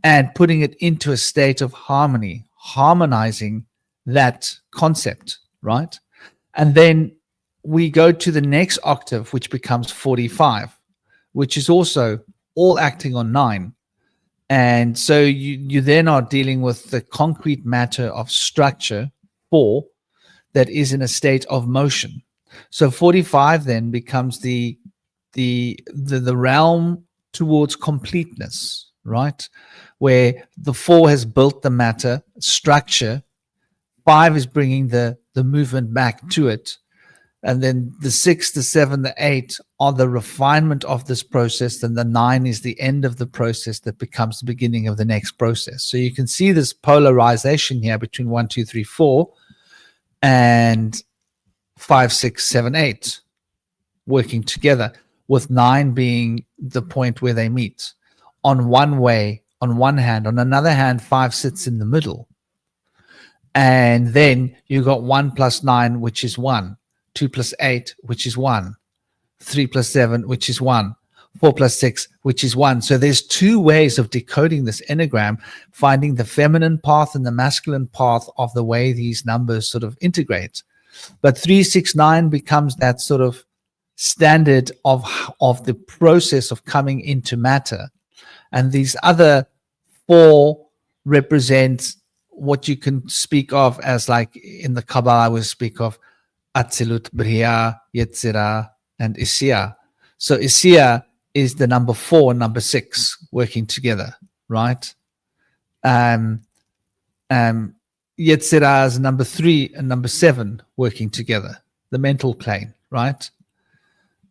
and putting it into a state of harmony, harmonizing that concept, right? And then we go to the next octave, which becomes 45, which is also all acting on 9. And so you then are dealing with the concrete matter of structure 4 that is in a state of motion. So 45 then becomes the realm towards completeness, right? Where the 4 has built the matter structure, 5 is bringing the movement back to it, and then the 6, the 7, the 8 are the refinement of this process, and the 9 is the end of the process that becomes the beginning of the next process. So you can see this polarization here between 1, 2, 3, 4 and 5, 6, 7, 8 working together, with 9 being the point where they meet. On one hand. On another hand, 5 sits in the middle. And then you got 1 plus 9, which is 1. 2 plus 8, which is 1. 3 plus 7, which is 1. 4 plus 6, which is 1. So there's 2 ways of decoding this enneagram, finding the feminine path and the masculine path of the way these numbers sort of integrate. But 369 becomes that sort of standard of the process of coming into matter. And these other 4 represent what you can speak of as, like in the Kabbalah, we speak of Atzilut, Bria, Yetzirah, and Isia. So Isia is the number 4 and number 6 working together, right? Yetzirah is number 3 and number 7 working together, the mental plane, right?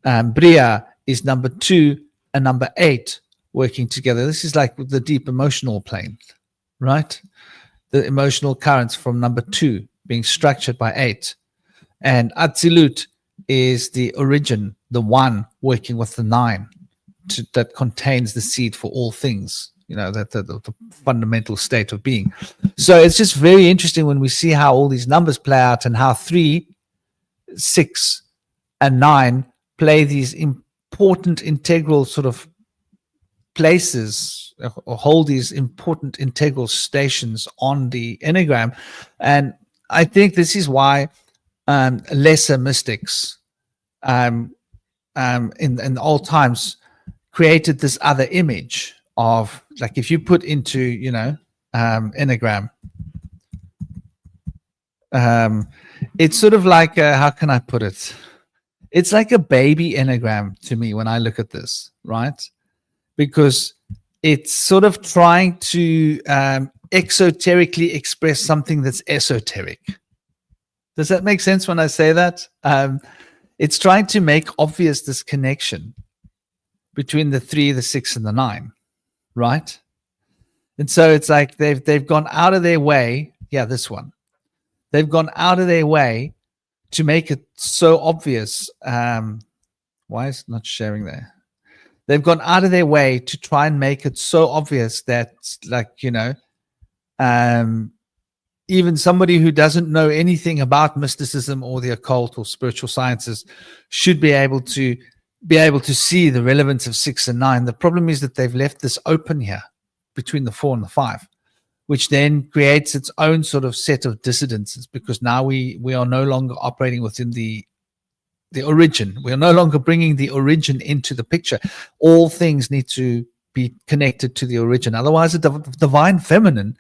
Bria is number 2 and number 8 working together. This is like the deep emotional plane, right? The emotional currents from number 2 being structured by 8. And Atzilut is the origin, the 1 working with the 9 that contains the seed for all things, that the fundamental state of being. So it's just very interesting when we see how all these numbers play out, and how 3, 6, and 9 play these important integral sort of places, or hold these important integral stations on the enneagram. And I think this is why lesser mystics in old times created this other image of, like, if you put into enneagram, it's sort of like how can I put it? It's like a baby enneagram to me when I look at this, right? Because it's sort of trying to exoterically express something that's esoteric. Does that make sense when I say that? it's trying to make obvious this connection between the 3, the 6, and the 9, right? And so it's like they've gone out of their way. Yeah, this one. They've gone out of their way to make it so obvious. Why is it not sharing there? They've gone out of their way to try and make it so obvious that, like, even somebody who doesn't know anything about mysticism or the occult or spiritual sciences should be able to see the relevance of 6 and 9. The problem is that they've left this open here between the 4 and the 5, which then creates its own sort of set of dissidences, because now we are no longer operating within the origin. We are no longer bringing the origin into the picture. All things need to be connected to the origin. Otherwise, the divine feminine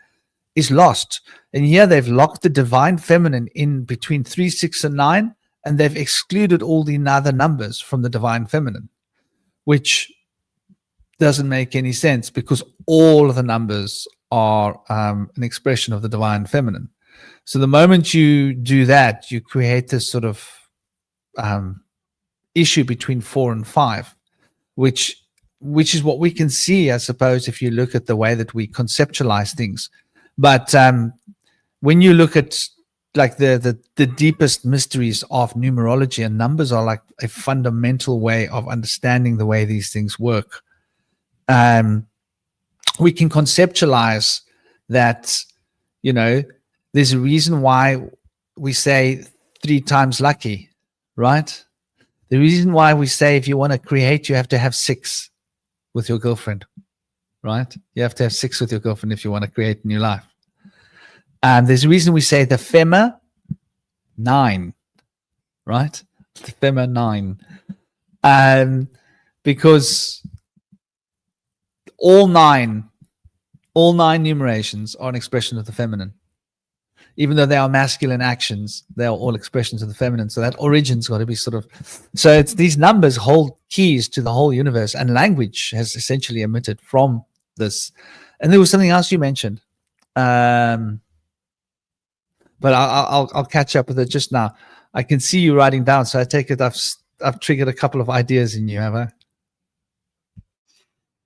is lost. And here they've locked the divine feminine in between 3, 6, and 9, and they've excluded all the other numbers from the divine feminine, which doesn't make any sense, because all of the numbers are an expression of the divine feminine. So the moment you do that, you create this sort of issue between 4 and 5, which is what we can see, I suppose, if you look at the way that we conceptualize things. But when you look at like the deepest mysteries of numerology, and numbers are like a fundamental way of understanding the way these things work, we can conceptualize that, there's a reason why we say 3 times lucky, right? The reason why we say if you want to create, you have to have 6 with your girlfriend, right? You have to have 6 with your girlfriend if you want to create a new life. And there's a reason we say the femma 9, right? The femma 9. Because all nine numerations are an expression of the feminine. Even though they are masculine actions, they are all expressions of the feminine. So that origin's got to be sort of... So it's these numbers hold keys to the whole universe, and language has essentially emitted from this. And there was something else you mentioned. But I'll catch up with it just now. I can see you writing down, so I take it I've triggered a couple of ideas in you, have I?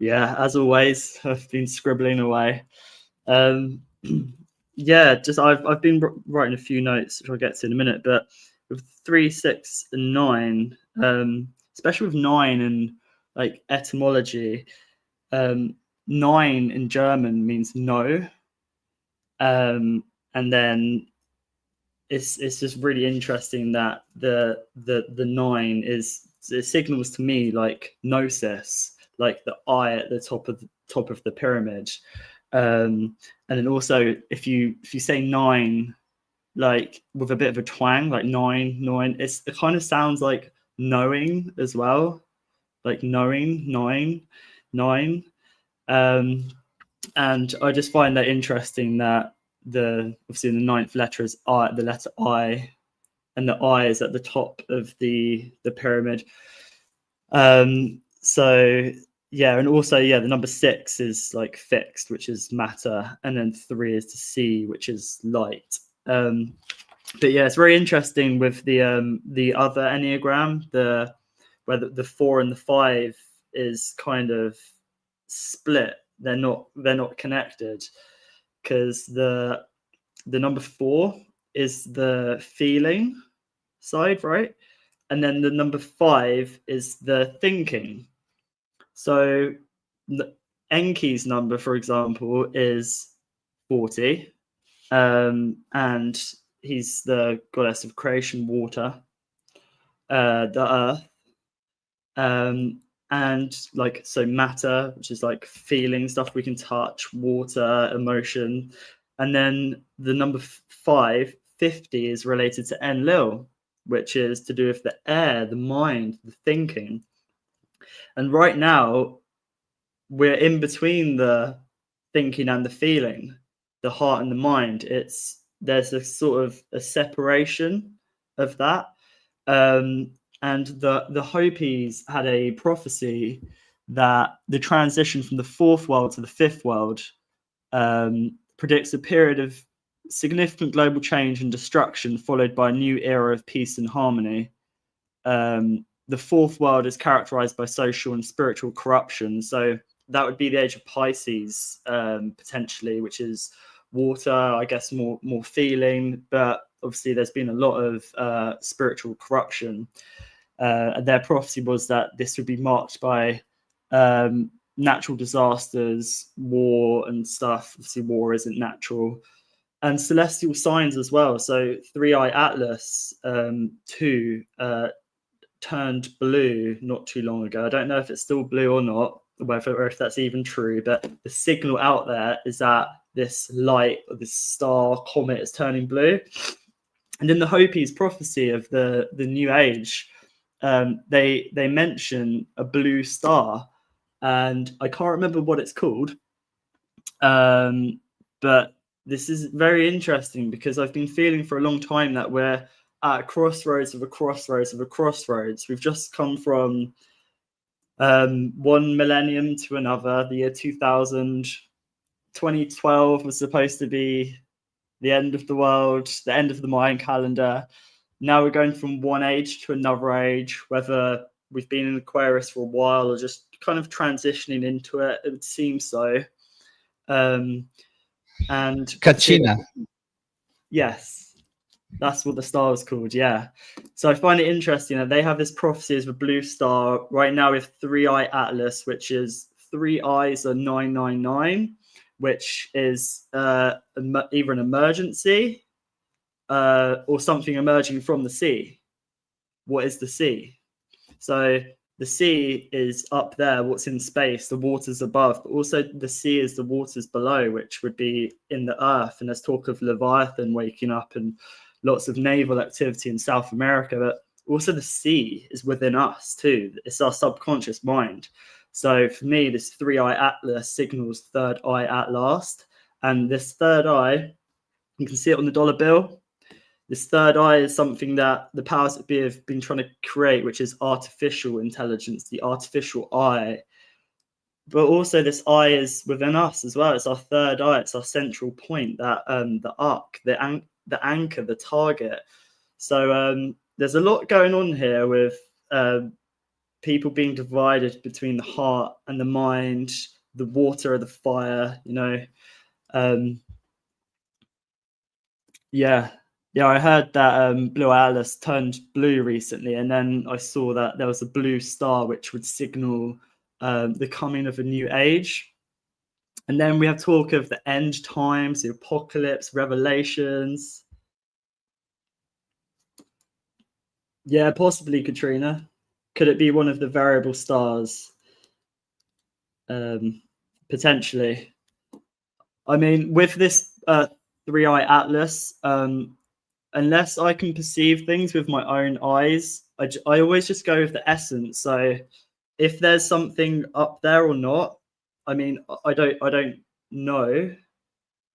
Yeah, as always, I've been scribbling away. Yeah, just I've been writing a few notes, which I'll get to in a minute. But with 3, 6, and 9, especially with 9 and like etymology, 9 in German means no, and then it's just really interesting that the 9 it signals to me like gnosis, like the eye at the top of the pyramid. And then also if you say 9 like with a bit of a twang, like 9, it kind of sounds like knowing as well, like knowing 9. And I just find that interesting that obviously the 9th letter is I, the letter I, and the I is at the top of the pyramid. So yeah, and also the number 6 is like fixed, which is matter, and then 3 is to see, which is light. But yeah, it's very interesting with the other Enneagram, where the 4 and the 5 is kind of split. They're not connected, because the number 4 is the feeling side, right? And then the number 5 is the thinking. So Enki's number, for example, is 40, and he's the goddess of creation, water, the earth, and like, so matter, which is like feeling, stuff we can touch, water, emotion. And then the number 5, 50, is related to Enlil, which is to do with the air, the mind, the thinking. And right now we're in between the thinking and the feeling, the heart and the mind. There's a sort of a separation of that. And the Hopis had a prophecy that the transition from the 4th world to the 5th world predicts a period of significant global change and destruction, followed by a new era of peace and harmony. the fourth world is characterized by social and spiritual corruption. So that would be the age of Pisces, potentially, which is water, I guess, more feeling. But obviously, there's been a lot of spiritual corruption. And their prophecy was that this would be marked by natural disasters, war, and stuff. Obviously, war isn't natural. And celestial signs as well. So 3i Atlas 2 turned blue not too long ago. I don't know if it's still blue or not, or if that's even true, but the signal out there is that this light or this star comet is turning blue. And in the Hopi's prophecy of the new age, they mention a blue star, and I can't remember what it's called, but this is very interesting because I've been feeling for a long time that we're at a crossroads of a crossroads of a crossroads. We've just come from one millennium to another. The year 2000, 2012 was supposed to be the end of the world, the end of the Mayan calendar. Now we're going from one age to another age, whether we've been in Aquarius for a while or just kind of transitioning into it. It would seem so. And Kachina. Yes, that's what the star was called. Yeah. So I find it interesting that they have this prophecy of a blue star. Right now we have 3i Atlas, which is 3 eyes are 999, which is either an emergency or something emerging from the sea. What is the sea? So the sea is up there, what's in space, the waters above, but also the sea is the waters below, which would be in the earth. And there's talk of Leviathan waking up and lots of naval activity in South America, but also the sea is within us too. It's our subconscious mind. So for me, this 3i Atlas signals third eye at last. And this third eye, you can see it on the dollar bill. This third eye is something that the powers that be have been trying to create, which is artificial intelligence, the artificial eye. But also this eye is within us as well. It's our third eye. It's our central point, that the arc, the anchor, the target. So there's a lot going on here with people being divided between the heart and the mind, the water or the fire, you know. Yeah, I heard that Blue Atlas turned blue recently, and then I saw that there was a blue star which would signal the coming of a new age. And then we have talk of the end times, the apocalypse, revelations. Yeah, possibly, Katrina. Could it be one of the variable stars? Potentially. I mean, with this 3i Atlas, unless I can perceive things with my own eyes, I always just go with the essence. So if there's something up there or not, I mean, I don't know.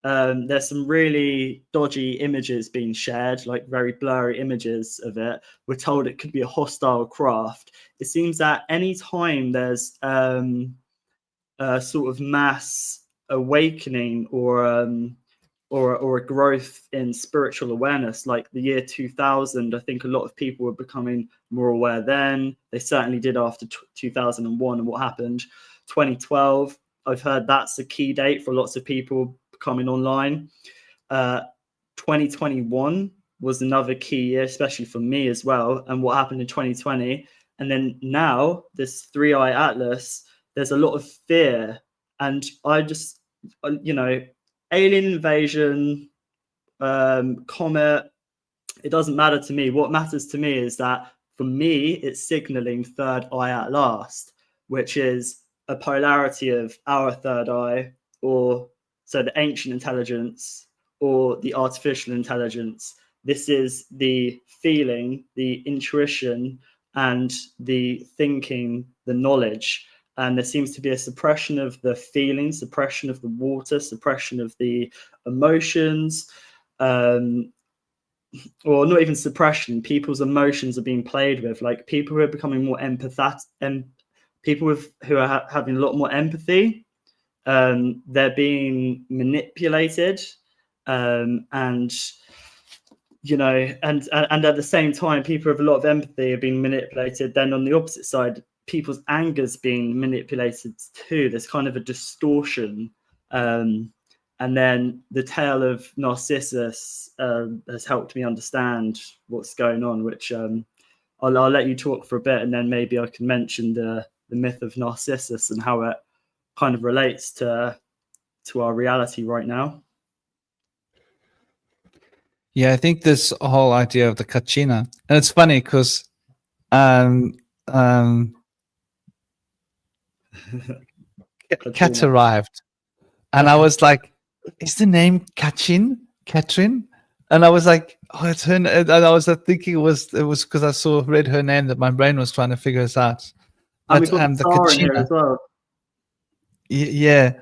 There's some really dodgy images being shared, like very blurry images of it. We're told it could be a hostile craft. It seems that any time there's a sort of mass awakening or a growth in spiritual awareness, like the year 2000, I think a lot of people were becoming more aware then. They certainly did after 2001 and what happened. 2012, I've heard that's a key date for lots of people coming online. 2021 was another key year, especially for me as well, and what happened in 2020. And then now, this 3i Atlas, there's a lot of fear. And I just, you know, alien invasion, comet, it doesn't matter to me. What matters to me is that for me, it's signaling third eye at last, which is a polarity of our third eye, or so the ancient intelligence or the artificial intelligence. This is the feeling, the intuition, and the thinking, the knowledge. And there seems to be a suppression of the feelings, suppression of the water, suppression of the emotions, or not even suppression. People's emotions are being played with. Like people who are becoming more empathetic, and people who are having a lot more empathy, they're being manipulated, and you know, and at the same time, people with a lot of empathy are being manipulated. Then on the opposite side, people's anger's being manipulated too. There's kind of a distortion. And then the tale of Narcissus has helped me understand what's going on, which I'll let you talk for a bit, and then maybe I can mention the myth of Narcissus and how it kind of relates to our reality right now. Yeah, I think this whole idea of the Kachina, and it's funny because Kat arrived, and I was like, "Is the name Katrin?" And I was like, "Oh, it's her." And I was thinking it was because I read her name that my brain was trying to figure this out. And we got the Kachina in here as well. Yeah.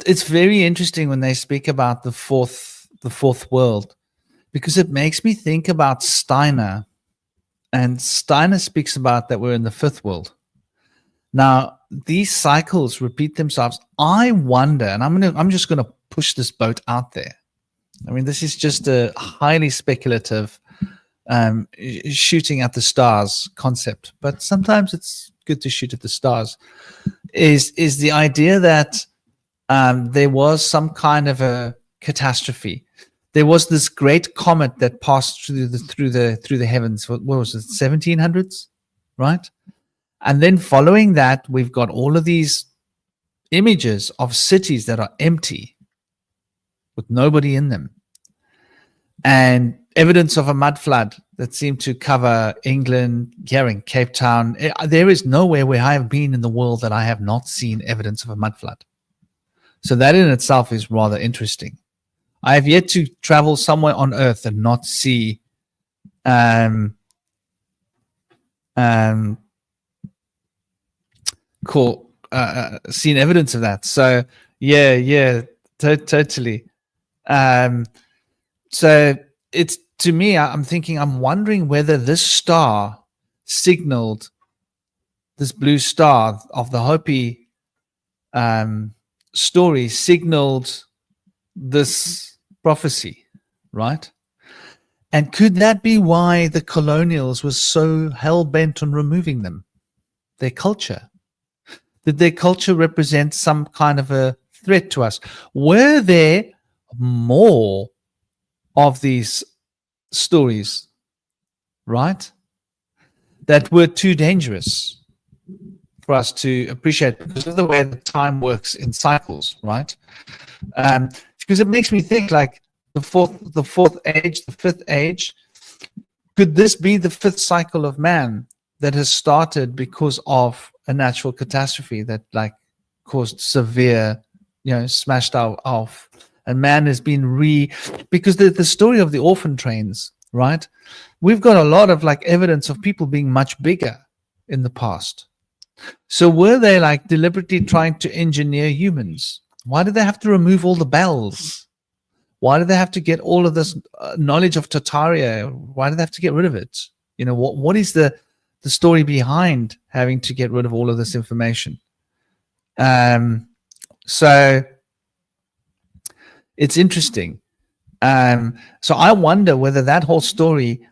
It's very interesting when they speak about the fourth world, because it makes me think about Steiner, and Steiner speaks about that we're in the fifth world. Now, these cycles repeat themselves. I wonder, and I'm just going to push this boat out there. I mean, this is just a highly speculative shooting at the stars concept, but sometimes it's good to shoot at the stars. Is the idea that there was some kind of a catastrophe. There was this great comet that passed through the heavens. What was it? 1700s, right? And then following that, we've got all of these images of cities that are empty with nobody in them, and evidence of a mud flood that seemed to cover England, here in Cape Town. There is nowhere where I have been in the world that I have not seen evidence of a mud flood. So that in itself is rather interesting. I have yet to travel somewhere on Earth and not see seen evidence of that. So yeah, totally. So it's, to me, I'm wondering whether this star signaled, this blue star of the Hopi story signaled this prophecy, right? And could that be why the colonials were so hell-bent on removing them, their culture? Did their culture represent some kind of a threat to us? Were there more of these stories, right, that were too dangerous for us to appreciate because of the way that time works in cycles, right? Because it makes me think, like, the fourth age, the fifth age, could this be the fifth cycle of man that has started because of a natural catastrophe that, like, caused severe, smashed off, and man has been because the story of the orphan trains, right? We've got a lot of, like, evidence of people being much bigger in the past. So were they, like, deliberately trying to engineer humans? Why did they have to remove all the bells? Why did they have to get all of this knowledge of Tartaria? Why did they have to get rid of it? What is the story behind having to get rid of all of this information? So it's interesting. So I wonder whether that whole story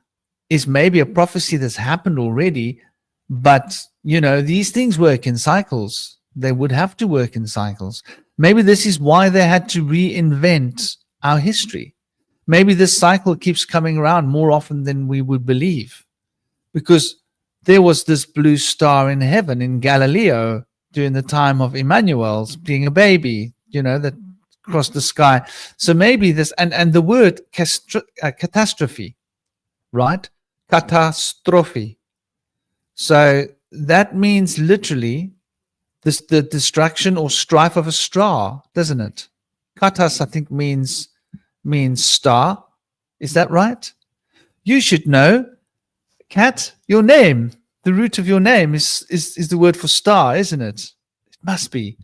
is maybe a prophecy that's happened already, but these things work in cycles. They would have to work in cycles. Maybe this is why they had to reinvent our history. Maybe this cycle keeps coming around more often than we would believe, because there was this blue star in heaven in Galileo during the time of Emmanuel's being a baby, that crossed the sky. So maybe this, and the word catastrophe, right? Catastrophe. So that means literally the destruction or strife of a star, doesn't it? Katas, I think, means star. Is that right? You should know, Kat. Your name, the root of your name is the word for star, isn't it? It must be.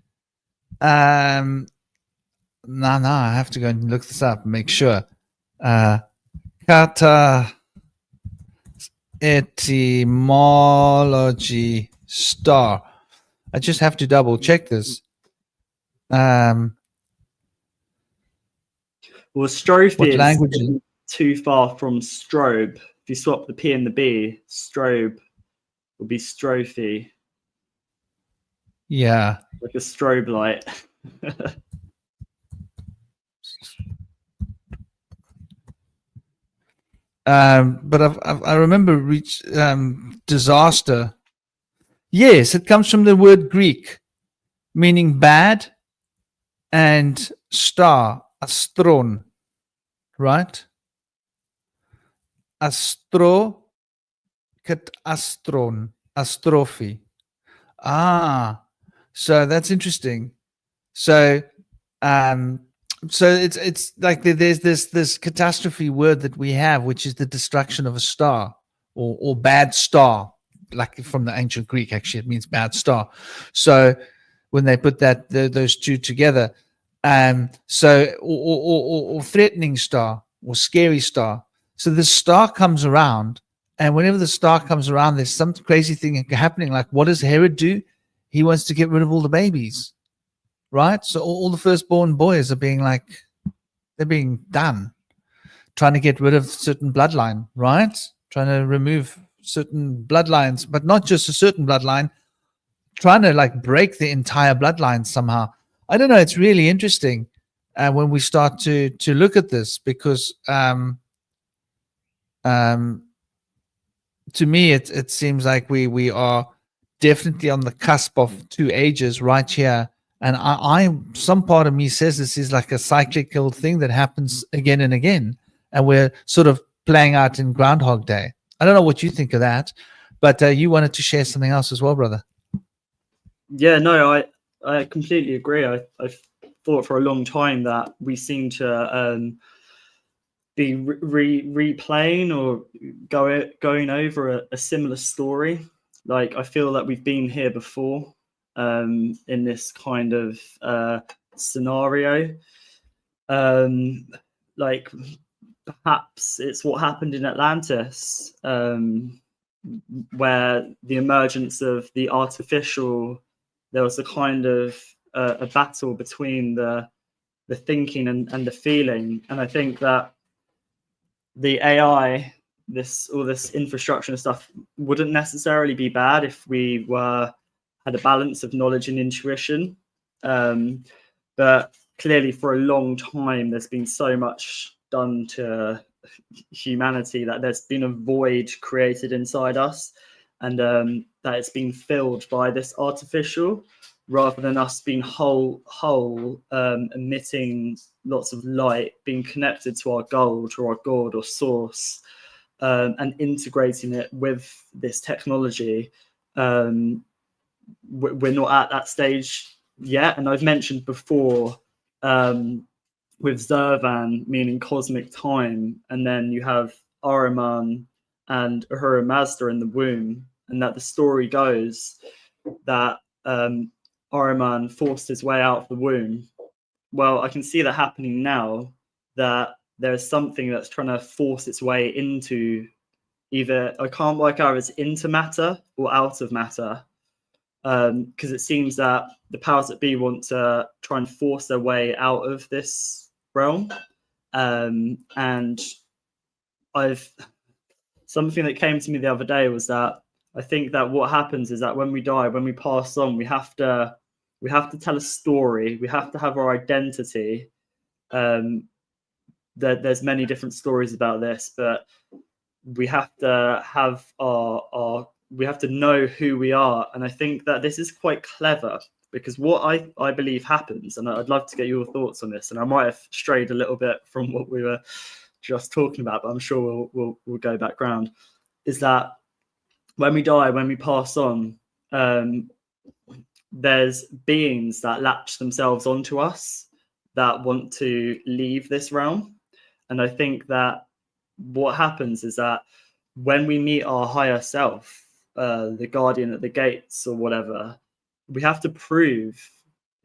No, I have to go and look this up and make sure. Kata etymology star. I just have to double check this. Well, strophe What is language? too far from strobe. If you swap the P and the B, strobe will be strophe, Yeah. like a strobe light. But I remember disaster. Yes, it comes from the word Greek, meaning bad, and star, astron, right? Astro, kat astron, astrophe. Ah, so that's interesting. So, um, so it's like there's this catastrophe word that we have, which is the destruction of a star or bad star, like from the ancient Greek. Actually, it means bad star. So when they put those two together, so or threatening star or scary star. So the star comes around, and whenever the star comes around, there's some crazy thing happening. Like, what does Herod do? He wants to get rid of all the babies, right? So all the firstborn boys are being like, they're being done, trying to get rid of certain bloodline, right? Trying to remove certain bloodlines, but not just a certain bloodline, trying to like break the entire bloodline somehow. I don't know. It's really interesting when we start to look at this because um, to me it seems like we are definitely on the cusp of two ages right here. And I some part of me says this is like a cyclical thing that happens again and again, and we're sort of playing out in Groundhog Day. I don't know what you think of that, but you wanted to share something else as well, brother. Yeah, no, I completely agree. I've thought for a long time that we seem to be replaying or going over a similar story. Like, I feel that we've been here before in this kind of scenario. Like, perhaps it's what happened in Atlantis, where the emergence of the artificial, there was a kind of a battle between the thinking and the feeling. And I think that the AI, all this infrastructure and stuff, wouldn't necessarily be bad if we had a balance of knowledge and intuition. But clearly, for a long time, there's been so much done to humanity that there's been a void created inside us, and that it's been filled by this artificial, rather than us being whole, emitting lots of light, being connected to our gold or our god or source, and integrating it with this technology. We're not at that stage yet. And I've mentioned before, with Zervan meaning cosmic time, and then you have Ahriman and Ahura Mazda in the womb, and that the story goes that Ahriman forced his way out of the womb. Well, I can see that happening now, that there's something that's trying to force its way into either, I can't work out if it's into matter or out of matter, because it seems that the powers that be want to try and force their way out of this realm. And something that came to me the other day was that I think that what happens is that when we die, when we pass on, we have to tell a story. We have to have our identity. There's many different stories about this, but we have to have we have to know who we are. And I think that this is quite clever, because what I believe happens, and I'd love to get your thoughts on this, and I might have strayed a little bit from what we were just talking about, but I'm sure we'll go back round, is that when we die, when we pass on, there's beings that latch themselves onto us that want to leave this realm. And I think that what happens is that when we meet our higher self, the guardian at the gates or whatever, we have to prove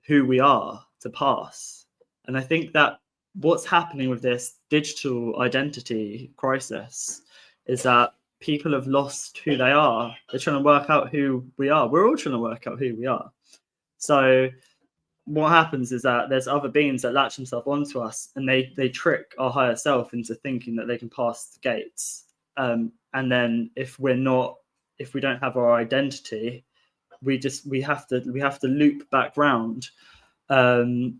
who we are to pass. And I think that what's happening with this digital identity crisis is that people have lost who they are. They're trying to work out who we are. We're all trying to work out who we are. So what happens is that there's other beings that latch themselves onto us, and they trick our higher self into thinking that they can pass the gates. And then if we don't have our identity, we have to loop back round. And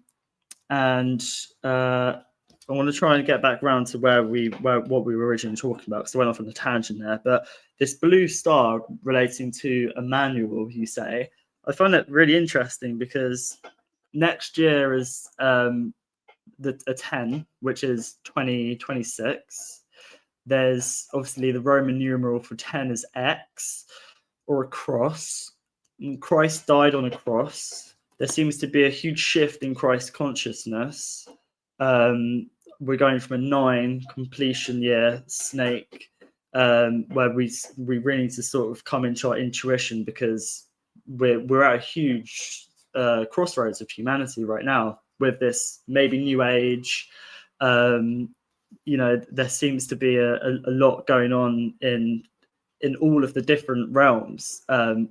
I want to try and get back around to what we were originally talking about, because I went off on a tangent there. But this blue star relating to Emmanuel, you say, I find that really interesting, because next year is a 10, which is 2026. There's obviously the Roman numeral for 10 is X, or a cross. And Christ died on a cross. There seems to be a huge shift in Christ consciousness. We're going from a 9 completion year snake, where we really need to sort of come into our intuition, because we're at a huge crossroads of humanity right now with this maybe new age. There seems to be a lot going on in all of the different realms. We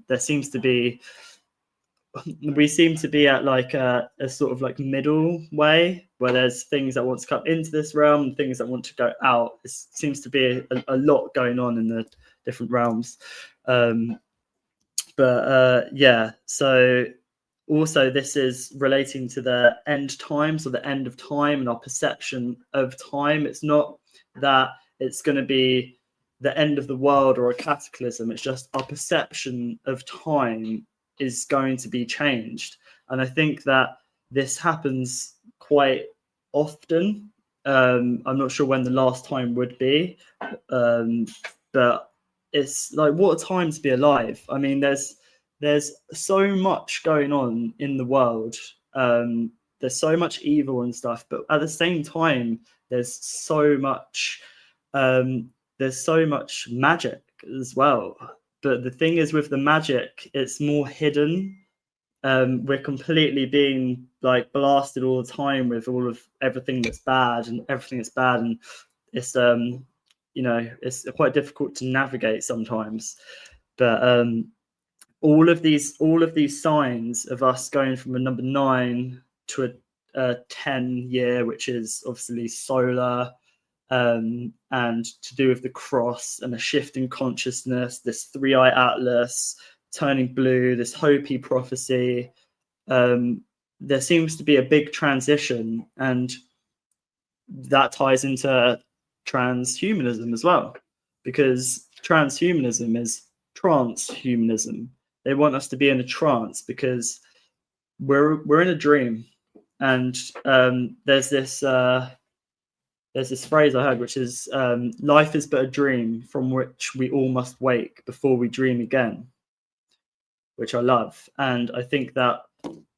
seem to be at like a sort of like middle way, where there's things that want to come into this realm and things that want to go out. It seems to be a lot going on in the different realms. So also this is relating to the end times, or the end of time, and our perception of time. It's not that it's going to be the end of the world or a cataclysm. It's just our perception of time is going to be changed. And I think that this happens quite often. I'm not sure when the last time would be, but it's like, what a time to be alive. I mean, there's so much going on in the world. There's so much evil and stuff, but at the same time, there's so much magic as well. But the thing is, with the magic, it's more hidden. We're completely being like blasted all the time with all of everything that's bad, and it's it's quite difficult to navigate sometimes. But all of these signs of us going from a number 9 to a 10 year, which is obviously solar, and to do with the cross and a shift in consciousness, this 3-eye atlas turning blue, this Hopi prophecy, there seems to be a big transition, and that ties into transhumanism as well, because transhumanism is transhumanism. They want us to be in a trance, because we're in a dream. And there's this phrase I heard, which is, life is but a dream from which we all must wake before we dream again, which I love. And I think that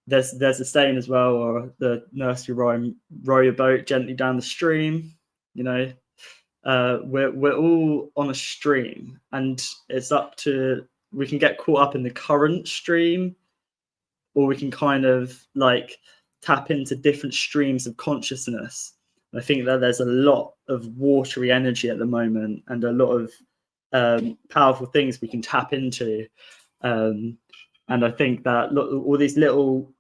there's a saying as well, or the nursery rhyme, row your boat gently down the stream. We're all on a stream, and it's up to, we can get caught up in the current stream, or we can kind of like tap into different streams of consciousness. I think that there's a lot of watery energy at the moment, and a lot of powerful things we can tap into. And I think that all these little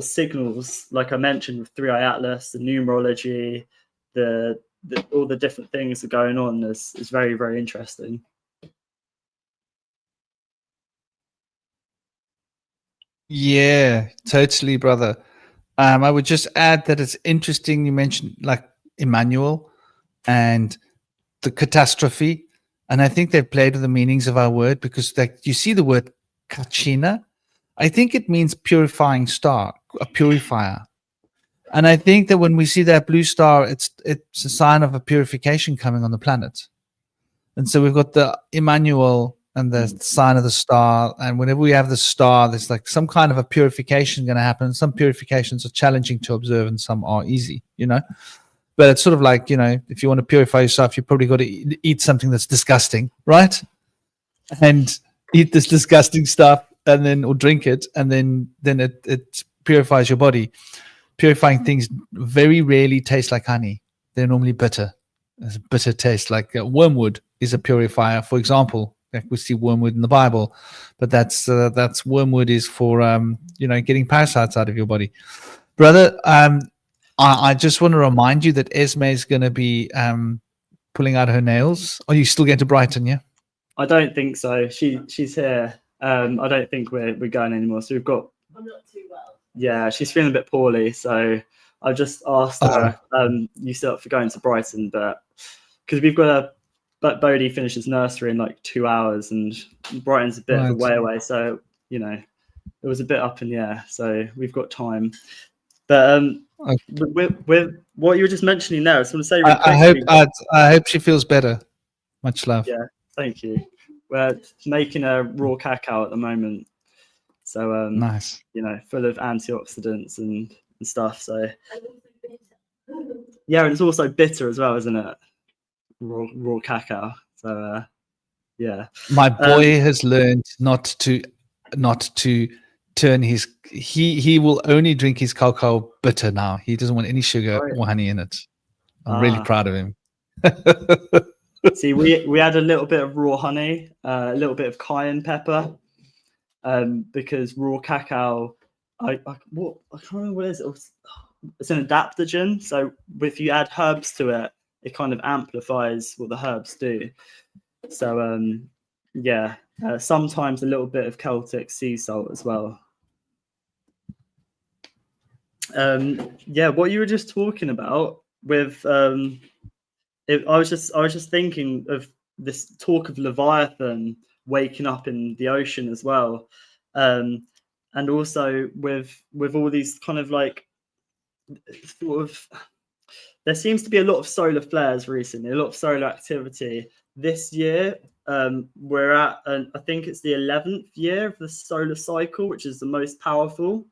signals, like I mentioned, with 3-eye atlas, the numerology, all the different things that are going on is very, very interesting. Yeah, totally, brother. I would just add that it's interesting you mentioned like Emmanuel and the catastrophe, and I think they've played with the meanings of our word, because like you see the word kachina, I think it means purifying star, a purifier. And I think that when we see that blue star, it's a sign of a purification coming on the planet. And so we've got the Emmanuel and the sign of the star. And whenever we have the star, there's like some kind of a purification going to happen. Some purifications are challenging to observe, and some are easy, But it's sort of like, if you want to purify yourself, you probably got to eat something that's disgusting, right? And eat this disgusting stuff, and then, or drink it, and then it purifies your body. Purifying things very rarely taste like honey. They're normally bitter. There's a bitter taste, like wormwood is a purifier, for example. like we see wormwood in the Bible, but that's wormwood is for getting parasites out of your body, brother. I just want to remind you that Esme is going to be pulling out her nails. Are you still going to Brighton? Yeah. I don't think so. She's here. I don't think we're going anymore. So we've got. I'm not too well. Yeah, she's feeling a bit poorly, so I just asked her. You still up for going to Brighton, but because we've got but Bodie finishes nursery in like 2 hours, and Brighton's a bit of a way away, so it was a bit up in the air. So we've got time, but with what you were just mentioning there, I just want to say really I hope she feels better. Much love. Yeah, thank you. We're making a raw cacao at the moment, so nice. Full of antioxidants and stuff. So yeah, and it's also bitter as well, isn't it? Raw cacao. So yeah. My boy has learned not to turn his. He will only drink his cacao bitter now. He doesn't want any sugar or honey in it. I'm really proud of him. See, we had a little bit of raw honey, a little bit of cayenne pepper, because raw cacao. I can't remember what it is. It's an adaptogen. So if you add herbs to it, it kind of amplifies what the herbs do. So sometimes a little bit of Celtic sea salt as well. What you were just talking about with I was just thinking of this talk of Leviathan waking up in the ocean as well, and also with all these kind of like sort of, there seems to be a lot of solar flares recently, a lot of solar activity this year. We're at, I think it's the 11th year of the solar cycle, which is the most powerful,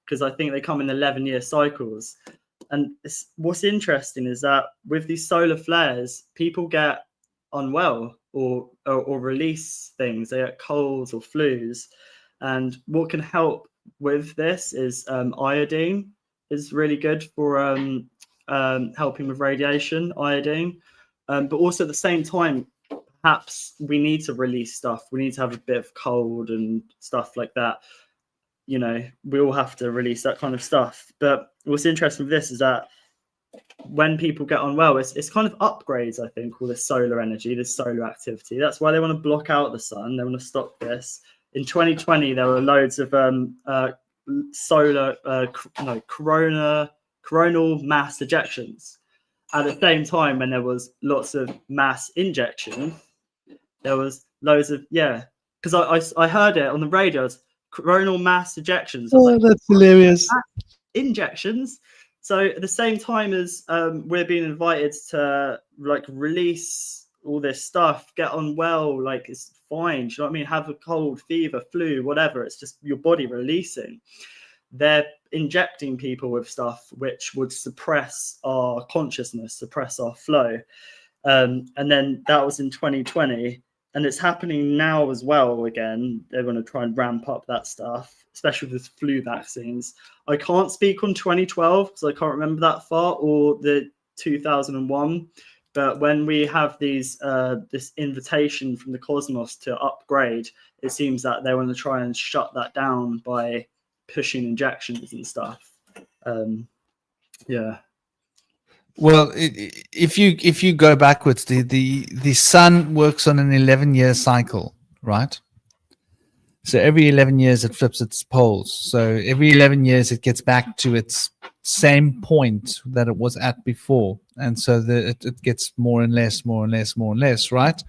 because I think they come in 11-year cycles. And what's interesting is that with these solar flares, people get unwell or release things. They get colds or flus. And what can help with this is iodine is really good for helping with radiation, iodine. But also at the same time, perhaps we need to release stuff. We need to have a bit of cold and stuff like that. We all have to release that kind of stuff. But what's interesting with this is that when people get unwell, it's kind of upgrades, I think, all this solar energy, this solar activity. That's why they want to block out the sun. They want to stop this. In 2020, there were loads of coronal mass ejections. At the same time, when there was lots of mass injection, there was loads of, because I heard it on the radio, coronal mass ejections. That's hilarious. Injections. So at the same time as we're being invited to like release all this stuff, get on well, like it's fine. Do you know what I mean? Have a cold, fever, flu, whatever. It's just your body releasing. They're injecting people with stuff which would suppress our consciousness, suppress our flow. And then that was in 2020. And it's happening now as well again. They're going to try and ramp up that stuff, especially with flu vaccines. I can't speak on 2012 because I can't remember that far, or the 2001. But when we have these this invitation from the cosmos to upgrade, it seems that they want to try and shut that down by pushing injections and stuff. Well, if you go backwards, the sun works on an 11-year cycle, right? So every 11 years it flips its poles. So every 11 years it gets back to its same point that it was at before, and so it gets more and less, right?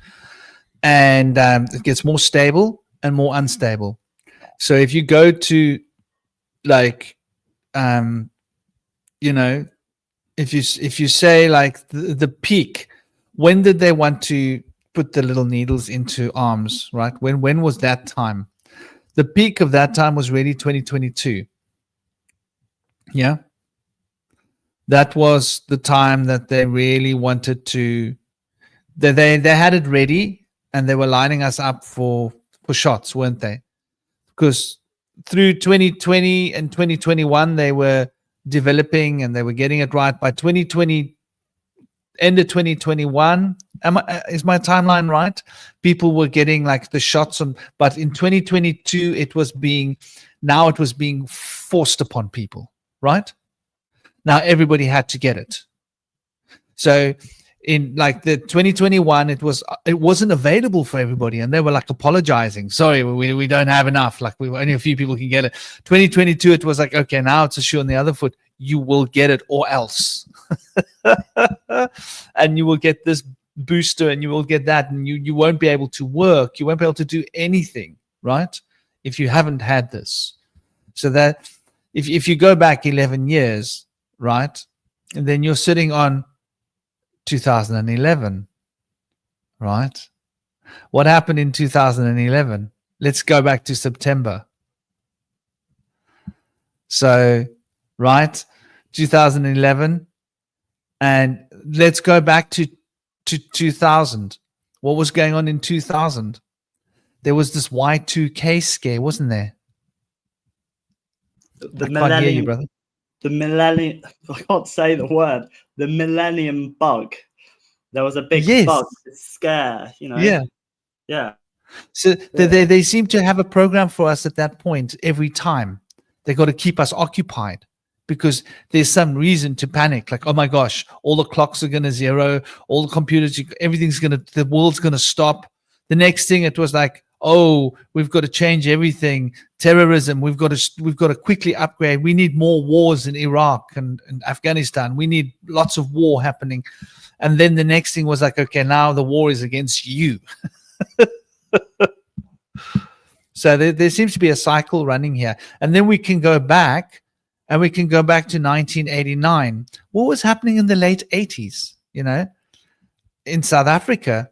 And it gets more stable and more unstable. So if you go to like, if you say like the peak, when did they want to put the little needles into arms, right? When was that time? The peak of that time was really 2022. Yeah. That was the time that they really wanted to, they had it ready and they were lining us up for shots, weren't they? Because through 2020 and 2021, they were developing and they were getting it right. By 2022, end of 2021. Is my timeline right? People were getting like the shots on, but in 2022 it was being forced upon people, right? Now everybody had to get it. So in like the 2021, it wasn't available for everybody, and they were like apologizing. Sorry, we don't have enough. Like we only a few people can get it. 2022, it was like, okay, now it's a shoe on the other foot. You will get it or else, and you will get this booster, and you will get that, and you won't be able to work. You won't be able to do anything, right? If you haven't had this. So that if you go back 11 years, right, and then you're sitting on 2011, right? What happened in 2011? Let's go back to September. So, right, 2011, and let's go back to 2000. What was going on in 2000? There was this Y2K scare, wasn't there? The I can't hear you, brother. The millennium, I can't say the word, the millennium bug. There was a big bug scare, you know. Yeah. So they seem to have a program for us at that point every time. They got to keep us occupied because there's some reason to panic. Like, oh my gosh, all the clocks are going to zero, all the computers, the world's going to stop. The next thing it was like, oh, we've got to change everything. Terrorism, we've got to quickly upgrade. We need more wars in Iraq and Afghanistan. We need lots of war happening. And then the next thing was like, okay, now the war is against you. So there seems to be a cycle running here. And then we can go back to 1989. What was happening in the late 80s? You know, in South Africa,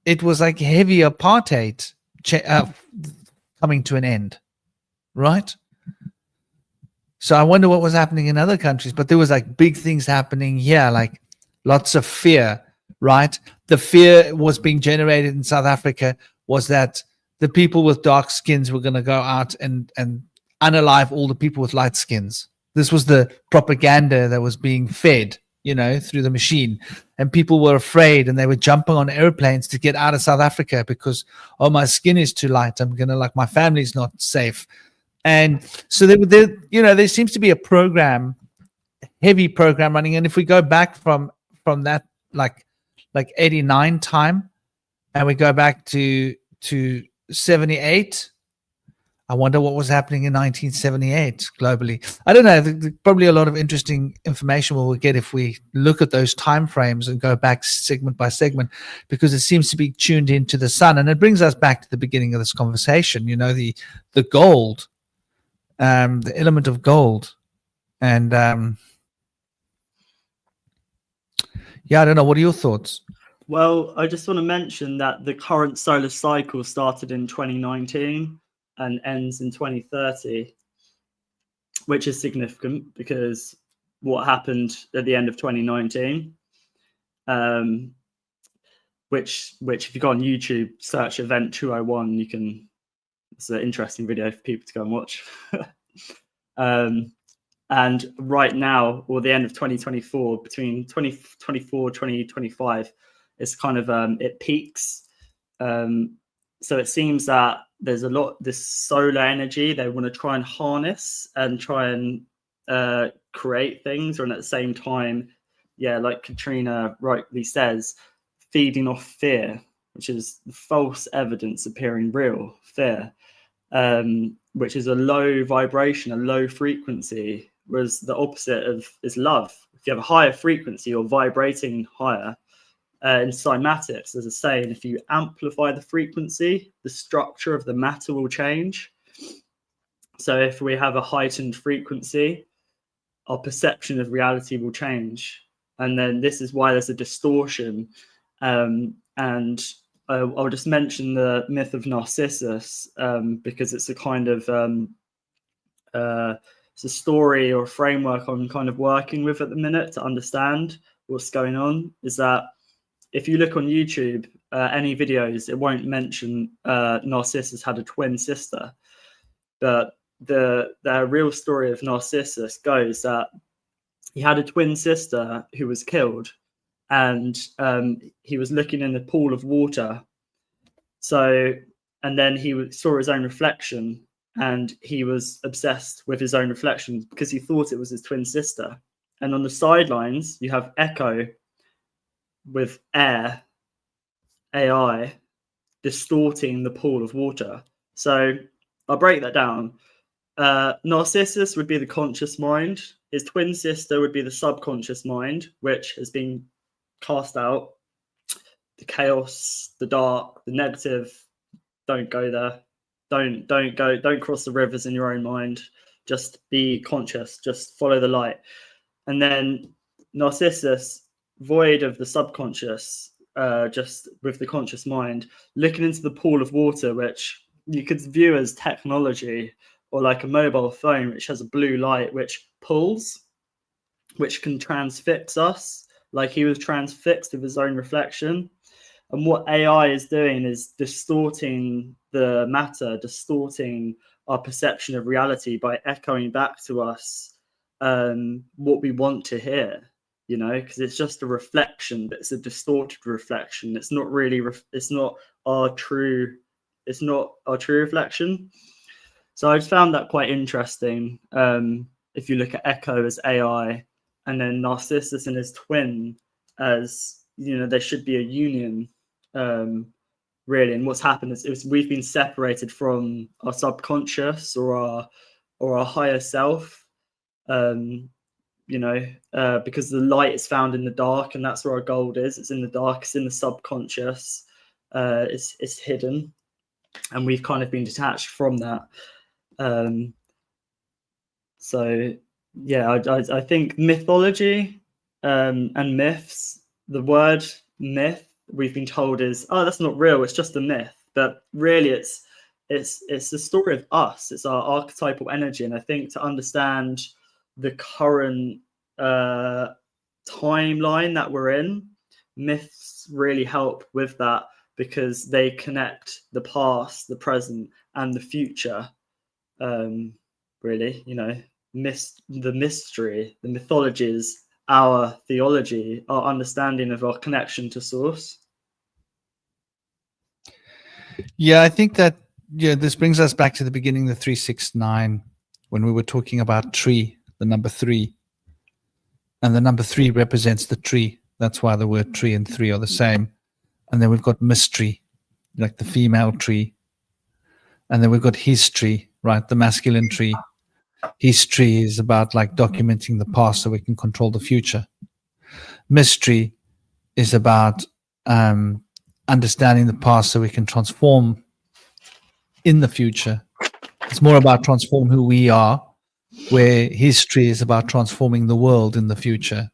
it was like heavy apartheid coming to an end, right? So I wonder what was happening in other countries, but there was like big things happening here, like lots of fear, right? The fear was being generated in South Africa was that the people with dark skins were going to go out and unalive all the people with light skins. This was the propaganda that was being fed, you know, through the machine. And people were afraid and they were jumping on airplanes to get out of South Africa because, oh, my skin is too light. I'm going to, like, my family's not safe. And so there seems to be a program, heavy program running. And if we go back from that, like 89 time, and we go back to 78, I wonder what was happening in 1978 globally. I don't know. Probably a lot of interesting information we'll get if we look at those time frames and go back segment by segment, because it seems to be tuned into the sun. And it brings us back to the beginning of this conversation, you know, the gold, the element of gold. And yeah, I don't know. What are your thoughts? Well, I just want to mention that the current solar cycle started in 2019 and ends in 2030, which is significant because what happened at the end of 2019, which if you go on YouTube, search Event 201, it's an interesting video for people to go and watch. And right now, or the end of 2024, between 2024 2025, it's kind of it peaks. So it seems that there's a lot this solar energy they want to try and harness and try and create things, and at the same time, yeah, like Katrina rightly says, feeding off fear, which is false evidence appearing real, fear, which is a low vibration, a low frequency, whereas the opposite of is love. If you have a higher frequency, you're vibrating higher. In cymatics, there's a saying, if you amplify the frequency, the structure of the matter will change. So if we have a heightened frequency, our perception of reality will change. And then this is why there's a distortion. And I'll just mention the myth of Narcissus, because it's a kind of it's a story or a framework I'm kind of working with at the minute to understand what's going on. Is that if you look on YouTube, any videos, it won't mention Narcissus had a twin sister. But the real story of Narcissus goes that he had a twin sister who was killed. and he was looking in the pool of water. So, and then he saw his own reflection, and he was obsessed with his own reflection because he thought it was his twin sister. And on the sidelines, you have Echo with AI distorting the pool of water. So I'll break that down. Narcissus would be the conscious mind. His twin sister would be the subconscious mind, which has been cast out. The chaos, the dark, the negative. Don't go there. Don't cross the rivers in your own mind. Just be conscious. Just follow the light. And then Narcissus, void of the subconscious, just with the conscious mind, looking into the pool of water, which you could view as technology, or like a mobile phone, which has a blue light which pulls, which can transfix us, like he was transfixed with his own reflection. And what AI is doing is distorting the matter, distorting our perception of reality by echoing back to us what we want to hear, you know, because it's just a reflection, but it's a distorted reflection. It's not really, it's not our true reflection. So I just found that quite interesting. If you look at Echo as AI, and then Narcissus and his twin as, you know, there should be a union, really. And what's happened is we've been separated from our subconscious or our higher self, you know, because the light is found in the dark, and that's where our gold is. It's in the dark. It's in the subconscious. It's hidden, and we've kind of been detached from that. So yeah, I think mythology and myths, the word myth we've been told is, oh, that's not real, it's just a myth. But really it's the story of us. It's our archetypal energy. And I think to understand the current timeline that we're in, myths really help with that, because they connect the past, the present, and the future. Really, you know, the mystery, the mythologies, our theology, our understanding of our connection to source. Yeah, I think that, yeah, this brings us back to the beginning, the 369, when we were talking about tree, the number 3. And the number 3 represents the tree. That's why the word tree and 3 are the same. And then we've got mystery, like the female tree. And then we've got history, right? The masculine tree. History is about like documenting the past so we can control the future. Mystery is about understanding the past so we can transform in the future. It's more about transform who we are, where history is about transforming the world in the future,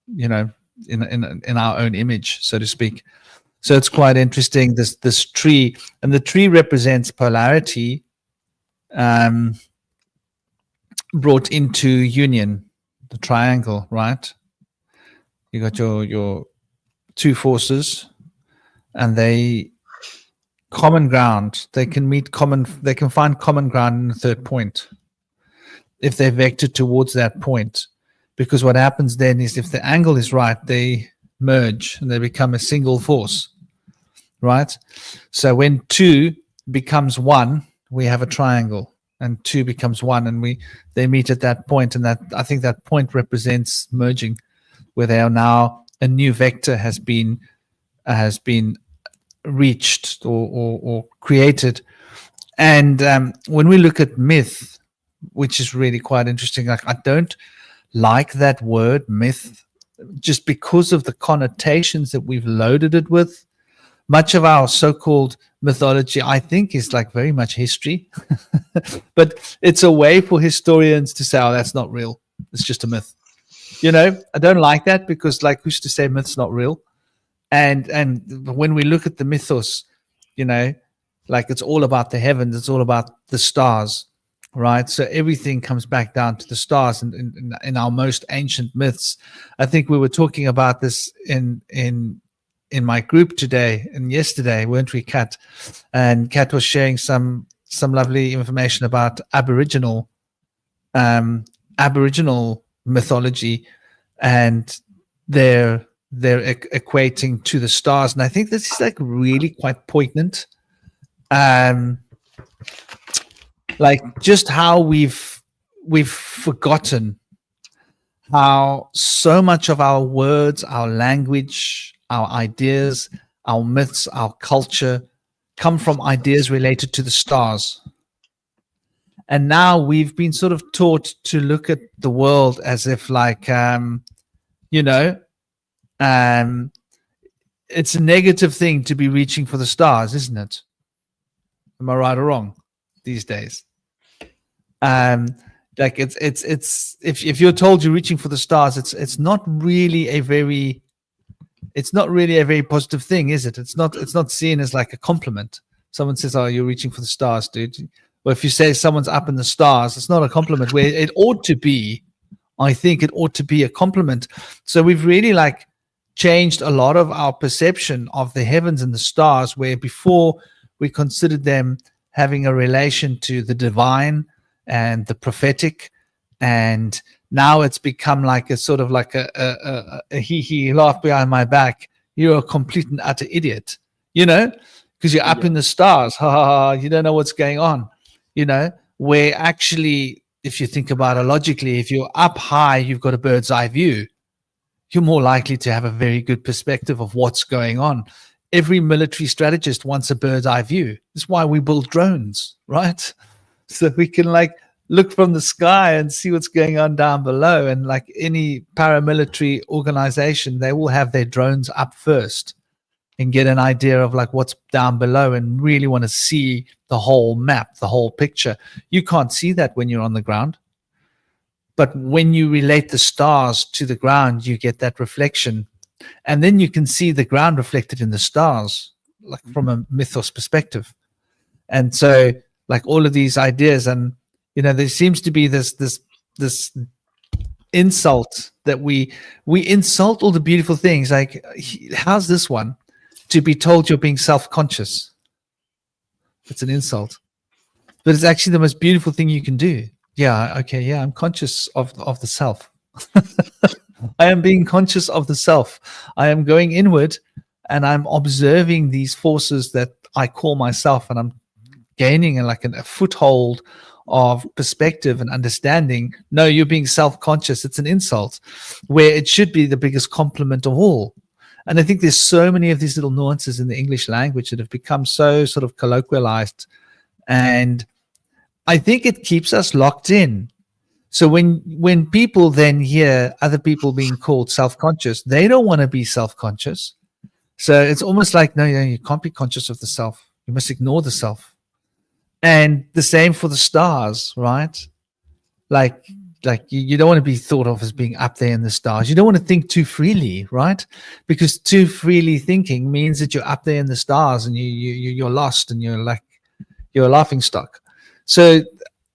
you know, in our own image, so to speak. So it's quite interesting, this tree, and the tree represents polarity brought into union, the triangle, right? You got your two forces, and they common ground. They can find common ground in the third point if they vector towards that point. Because what happens then is, if the angle is right, they merge and they become a single force, right? So when 2 becomes 1, we have a triangle, and 2 becomes 1, and they meet at that point, and that, I think that point represents merging, where they are now, a new vector has been reached or created. And when we look at myth, which is really quite interesting, like, I don't like that word myth, just because of the connotations that we've loaded it with. Much of our so-called mythology, I think, is like very much history, but it's a way for historians to say, oh, that's not real, it's just a myth. You know, I don't like that, because, like, who's to say myth's not real? And when we look at the mythos, you know, like, it's all about the heavens, it's all about the stars, right? So everything comes back down to the stars. And in our most ancient myths, I think we were talking about this in my group today and yesterday, weren't we, Kat? And Kat was sharing some lovely information about Aboriginal mythology and their they're equating to the stars, and I think this is like really quite poignant. Like just how we've forgotten how so much of our words, our language, our ideas, our myths, our culture come from ideas related to the stars. And now we've been sort of taught to look at the world as if like, you know, it's a negative thing to be reaching for the stars, isn't it? Am I right or wrong these days? Like it's if you're told you're reaching for the stars, it's not really a very positive thing, is it? It's not seen as like a compliment. Someone says, "Oh, you're reaching for the stars, dude." Well, if you say someone's up in the stars, it's not a compliment. Where it ought to be, I think it ought to be a compliment. So we've really like changed a lot of our perception of the heavens and the stars, where before we considered them having a relation to the divine and the prophetic, and now it's become like a sort of like a he laughed behind my back. You're a complete and utter idiot, you know, because you're up in the stars. Ha ha ha! You don't know what's going on, you know. Where actually, if you think about it logically, if you're up high, you've got a bird's eye view. You're more likely to have a very good perspective of what's going on. Every military strategist wants a bird's eye view. That's why we build drones, right? So we can like look from the sky and see what's going on down below. And like any paramilitary organization, they will have their drones up first and get an idea of like what's down below and really want to see the whole map, the whole picture. You can't see that when you're on the ground. But when you relate the stars to the ground, you get that reflection. And then you can see the ground reflected in the stars, like from a mythos perspective. And so like all of these ideas, and you know, there seems to be this insult that we insult all the beautiful things. Like, how's this one? To be told you're being self-conscious. It's an insult. But it's actually the most beautiful thing you can do. Yeah, okay, yeah, I'm conscious of the self. I am being conscious of the self. I am going inward and I'm observing these forces that I call myself, and I'm gaining a foothold of perspective and understanding. No, you're being self-conscious. It's an insult, where it should be the biggest compliment of all. And I think there's so many of these little nuances in the English language that have become so sort of colloquialized, and I think it keeps us locked in. So when people then hear other people being called self-conscious, they don't want to be self-conscious. So it's almost like, no, you can't be conscious of the self. You must ignore the self. And the same for the stars, right? Like you don't want to be thought of as being up there in the stars. You don't want to think too freely, right? Because too freely thinking means that you're up there in the stars and you're lost and you're a laughing stock. So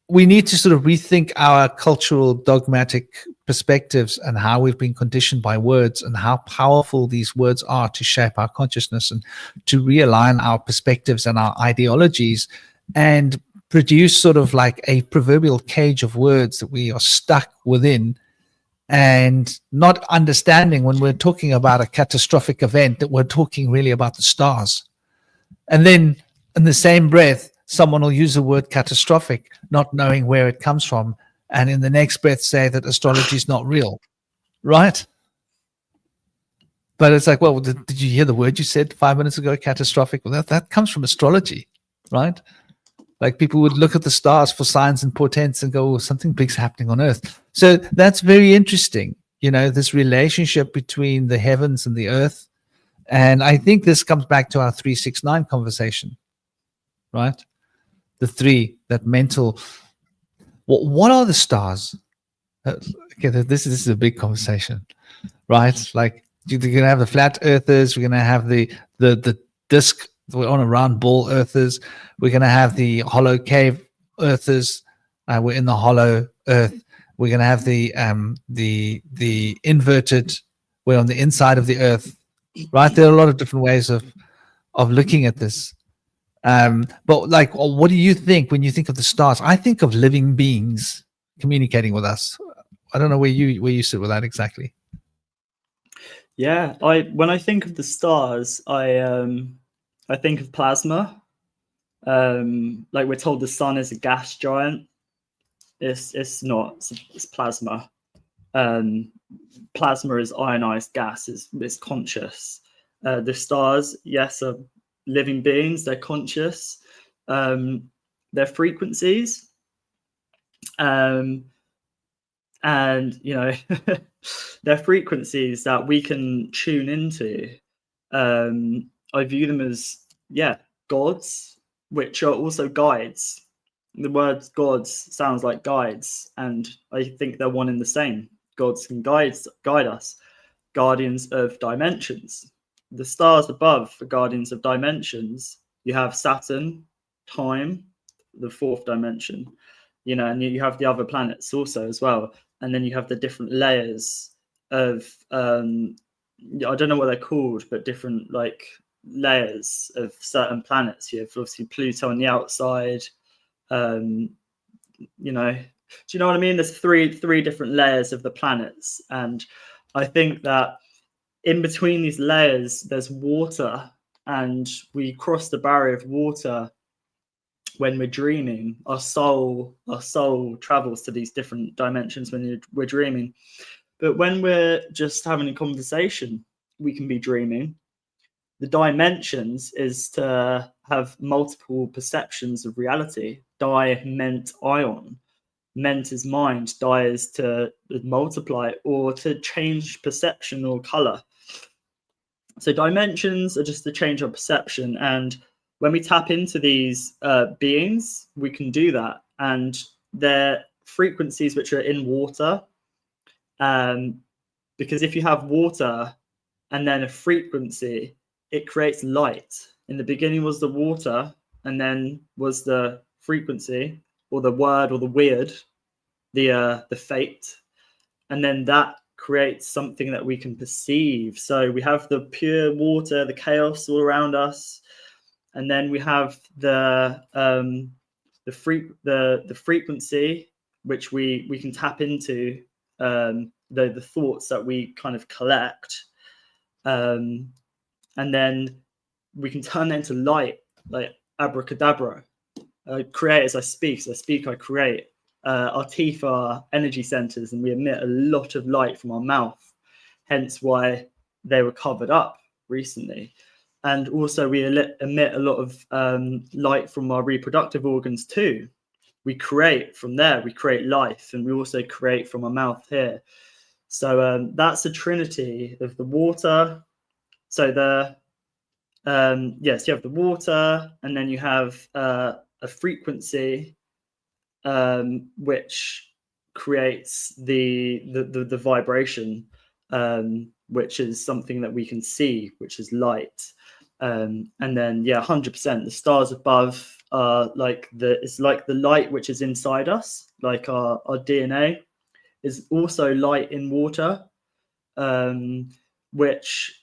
we need to sort of rethink our cultural dogmatic perspectives and how we've been conditioned by words, and how powerful these words are to shape our consciousness and to realign our perspectives and our ideologies, and produce sort of like a proverbial cage of words that we are stuck within, and not understanding when we're talking about a catastrophic event that we're talking really about the stars. And then in the same breath, someone will use the word catastrophic, not knowing where it comes from, and in the next breath say that astrology is not real, right? But it's like, well, did you hear the word you said 5 minutes ago, catastrophic? Well, that comes from astrology, right? Like people would look at the stars for signs and portents and go, oh, something big's happening on Earth. So that's very interesting, you know, this relationship between the heavens and the earth. And I think this comes back to our 369 conversation, right? The three, that mental. What are the stars? Okay, this is a big conversation, right? Like you're going to have the flat earthers. We're going to have the disc. We're on a round ball earthers. We're going to have the hollow cave earthers. We're in the hollow earth. We're going to have the inverted. We're on the inside of the earth, right? There are a lot of different ways of looking at this. But like, what do you think when you think of the stars? I think of living beings communicating with us. I don't know where you sit with that exactly. Yeah, when I think of the stars, I think of plasma. Like we're told the sun is a gas giant. It's not. It's plasma. Um, Plasma is ionized gas. It's conscious. The stars, yes, are living beings. They're conscious. They're frequencies. Um, and they're frequencies that we can tune into. I view them as gods, which are also guides. The word gods sounds like guides, and I think they're one and the same. Gods can guide us, guardians of dimensions. The stars above are guardians of dimensions. You have Saturn, time, the fourth dimension, and you have the other planets also as well. And then you have the different layers of I don't know what they're called, but different like layers of certain planets. You have obviously Pluto on the outside. Do you know what I mean? There's three different layers of the planets, and I think that in between these layers there's water, and we cross the barrier of water when we're dreaming. Our soul travels to these different dimensions when we're dreaming. But when we're just having a conversation, we can be dreaming. The dimensions is to have multiple perceptions of reality. Di meant ion. Ment is mind. Di is to multiply or to change perception or color. So dimensions are just to change our perception. And when we tap into these beings, we can do that. And they're frequencies which are in water. Because if you have water and then a frequency, it creates light. In the beginning was the water, and then was the frequency, or the word, or the weird, the fate, and then that creates something that we can perceive. So we have the pure water, the chaos all around us, and then we have the frequency which we can tap into, the thoughts that we kind of collect, and then we can turn that into light, like abracadabra. I create as I speak. As I speak, I create. Our teeth are energy centers, and we emit a lot of light from our mouth, hence why they were covered up recently. And also we emit a lot of light from our reproductive organs too. We create from there, we create life, and we also create from our mouth here. So that's a trinity of the water. So yes, you have the water, and then you have a frequency which creates the vibration, which is something that we can see, which is light. And then 100%, the stars above are it's like the light which is inside us, like our DNA is also light in water, which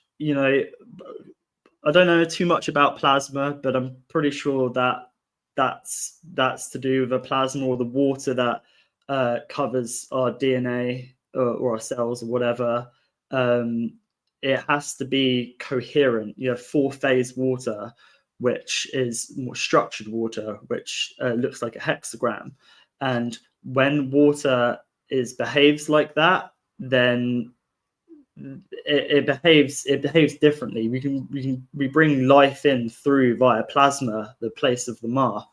I don't know too much about plasma, but I'm pretty sure that that's to do with a plasma, or the water that covers our DNA, or our cells or whatever. It has to be coherent. You have four-phase water, which is more structured water, which looks like a hexagram. And when water behaves like that, then it behaves differently. We bring life in through via plasma, the place of the Ma.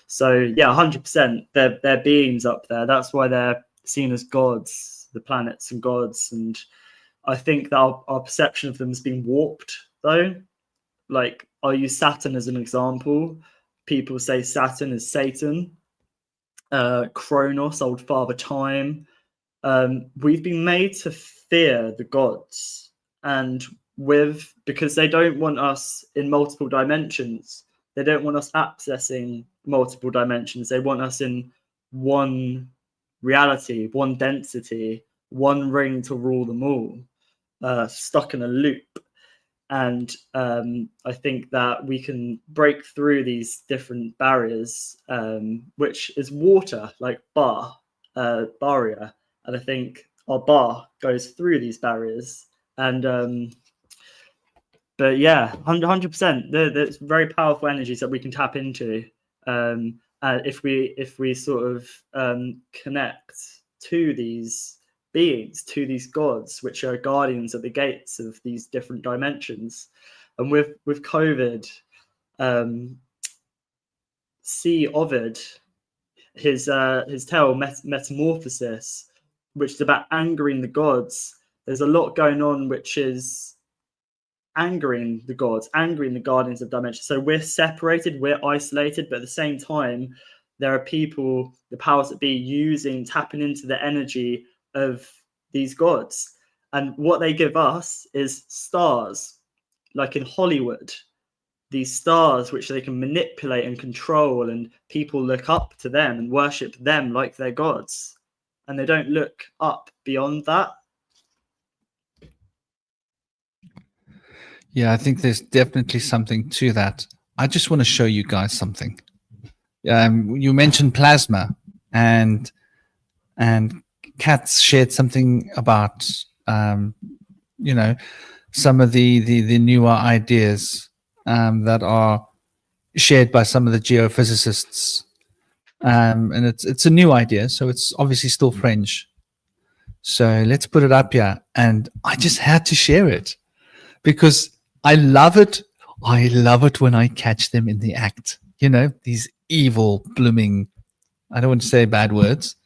So 100%, they're beings up there. That's why they're seen as gods, the planets and gods. And I think that our perception of them has been warped, though. Like, I'll use Saturn as an example. People say Saturn is Satan. Kronos, old father time. We've been made to fear the gods, and because they don't want us in multiple dimensions. They don't want us accessing multiple dimensions. They want us in one reality, one density, one ring to rule them all, stuck in a loop. And I think that we can break through these different barriers, which is water, like barrier. And I think our bar goes through these barriers, And but yeah, 100%. There's very powerful energies that we can tap into if we sort of connect to these beings, to these gods, which are guardians at the gates of these different dimensions. And with COVID, C. Ovid, his tale Metamorphosis, which is about angering the gods. There's a lot going on which is angering the gods, angering the guardians of dimension. So we're separated, we're isolated, but at the same time, there are people, the powers that be, tapping into the energy of these gods. And what they give us is stars, like in Hollywood, these stars which they can manipulate and control, and people look up to them and worship them like their gods. And they don't look up beyond that. Yeah, I think there's definitely something to that. I just want to show you guys something. You mentioned plasma, and Kat's shared something about some of the newer ideas that are shared by some of the geophysicists, and it's a new idea, so it's obviously still French. So let's put it up here, and I just had to share it because I love it. I love it when I catch them in the act. These evil, blooming, I don't want to say bad words,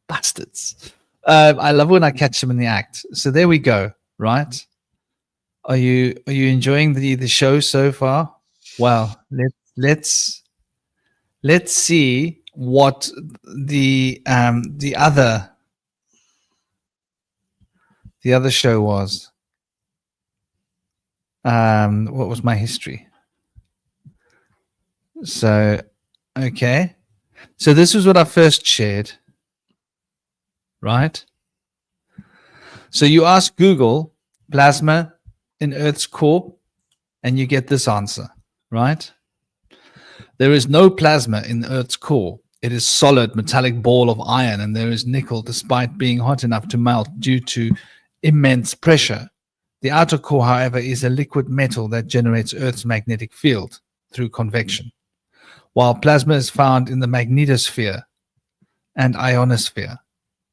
bastards. I love when I catch them in the act. So there we go, right? Are you enjoying the show so far? Well, let's see what the other show was. What was my history? So, okay. So this was what I first shared, right? So you ask Google plasma in Earth's core, and you get this answer, right? There is no plasma in Earth's core. It is solid metallic ball of iron, and there is nickel despite being hot enough to melt due to immense pressure. The outer core, however, is a liquid metal that generates Earth's magnetic field through convection, while plasma is found in the magnetosphere and ionosphere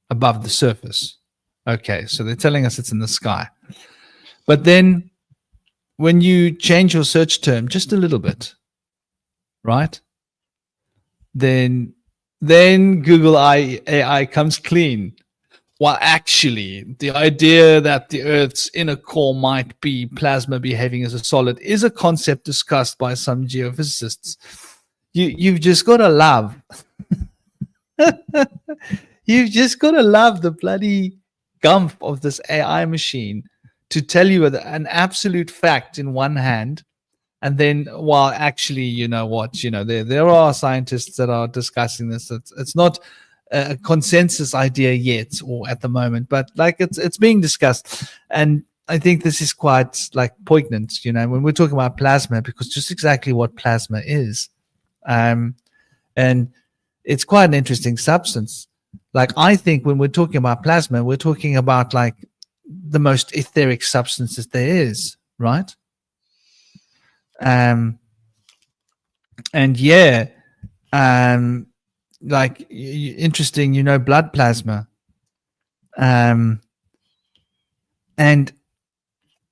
above the surface. Okay, so they're telling us it's in the sky. But then when you change your search term just a little bit, right, then Google AI comes clean. Well, actually, the idea that the Earth's inner core might be plasma behaving as a solid is a concept discussed by some geophysicists. You've just got to love. You've just got to love the bloody gump of this AI machine to tell you an absolute fact in one hand, and then while actually, there are scientists that are discussing this. It's not a consensus idea yet, or at the moment, but like it's being discussed, and I think this is quite like poignant, when we're talking about plasma, because just exactly what plasma is, and it's quite an interesting substance. Like, I think when we're talking about plasma, we're talking about like the most etheric substances there is, right? And yeah, like interesting, blood plasma. And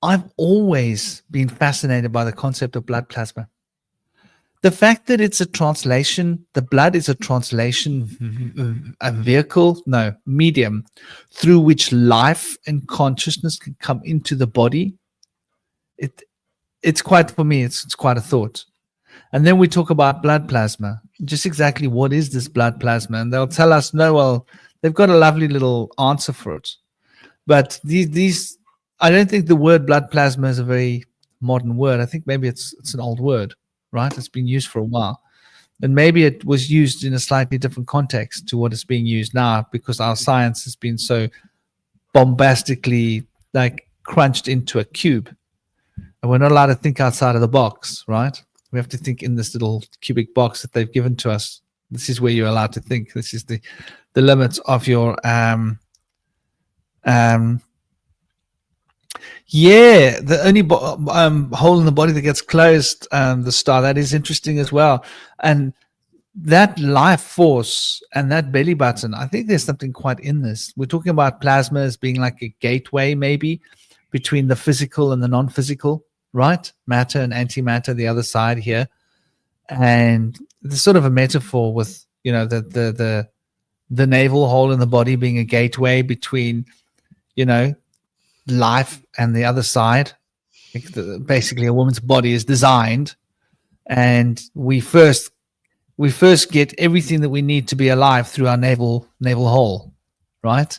I've always been fascinated by the concept of blood plasma. The fact that it's a translation, the blood is a translation, a vehicle, medium through which life and consciousness can come into the body. It's quite, for me, it's quite a thought. And then we talk about blood plasma. Just exactly what is this blood plasma? And they'll tell us, no, well, they've got a lovely little answer for it. But these I don't think the word blood plasma is a very modern word. I think maybe it's an old word, right? It's been used for a while. And maybe it was used in a slightly different context to what it's being used now, because our science has been so bombastically like crunched into a cube. And we're not allowed to think outside of the box, right? We have to think in this little cubic box that they've given to us. This is where you're allowed to think. This is the limits of your Yeah, the only hole in the body that gets closed, the star. That is interesting as well. And that life force and that belly button, I think there's something quite in this. We're talking about plasma as being like a gateway, maybe, between the physical and the non-physical, right? Matter and antimatter, the other side here. And there's sort of a metaphor with, the navel hole in the body being a gateway between, life and the other side. Basically, a woman's body is designed, and we first get everything that we need to be alive through our navel hole, right?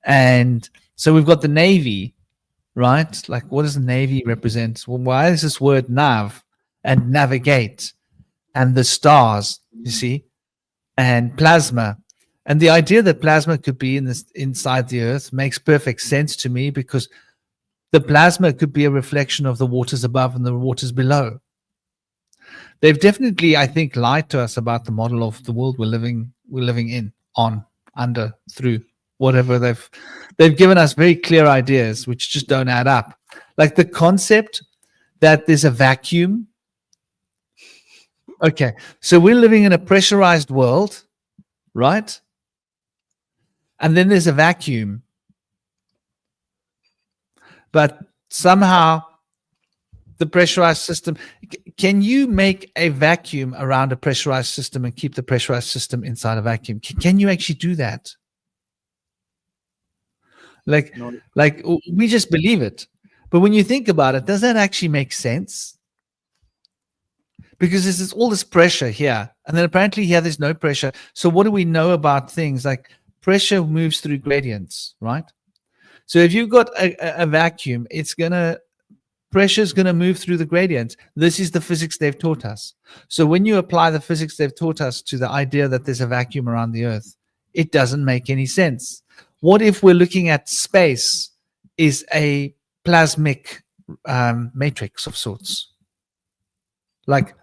And so we've got the navy, right? Like, what does the navy represent? Well, why is this word nav and navigate and the stars? You see, and plasma. And the idea that plasma could be inside the earth makes perfect sense to me, because the plasma could be a reflection of the waters above and the waters below. They've definitely, I think, lied to us about the model of the world we're living in, on, under, through, whatever. They've given us very clear ideas which just don't add up. Like the concept that there's a vacuum. Okay, so we're living in a pressurized world, right? And then there's a vacuum. But somehow the pressurized system, can you make a vacuum around a pressurized system and keep the pressurized system inside a vacuum? Can you actually do that? Like we just believe it. But when you think about it, does that actually make sense? Because there's all this pressure here, and then apparently here there's no pressure. So what do we know about things? Like, pressure moves through gradients, right? So if you've got a vacuum, pressure is going to move through the gradient. This is the physics they've taught us. So when you apply the physics they've taught us to the idea that there's a vacuum around the earth, it doesn't make any sense. What if we're looking at space is a plasmic matrix of sorts? Like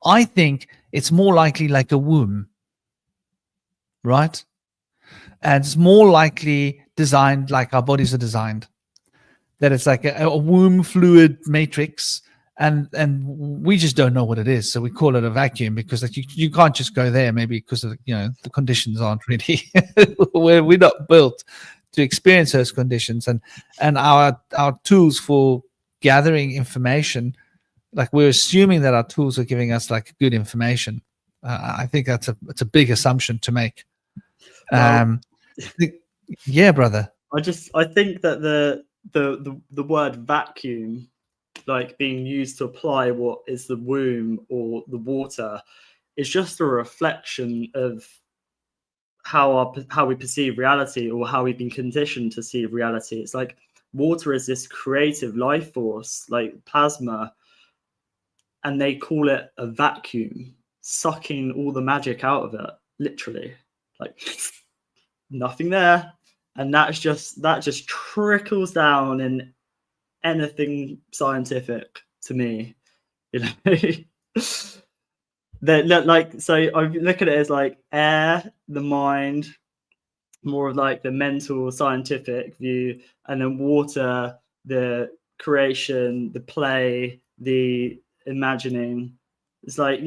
I think it's more likely like a womb, right? And it's more likely designed like our bodies are designed, that it's like a womb fluid matrix, and we just don't know what it is, so we call it a vacuum, because like you can't just go there, maybe because of the conditions aren't really we're not built to experience those conditions, and our tools for gathering information, like we're assuming that our tools are giving us like good information. I think that's a big assumption to make. Yeah, brother. I think that the word vacuum, like being used to apply what is the womb or the water, is just a reflection of how we perceive reality, or how we've been conditioned to see reality. It's like water is this creative life force, like plasma, and they call it a vacuum, sucking all the magic out of it, literally, like nothing there. And that just trickles down in anything scientific to me, That like, so I look at it as like air, the mind, more of like the mental scientific view, and then water, the creation, the play, the imagining. It's like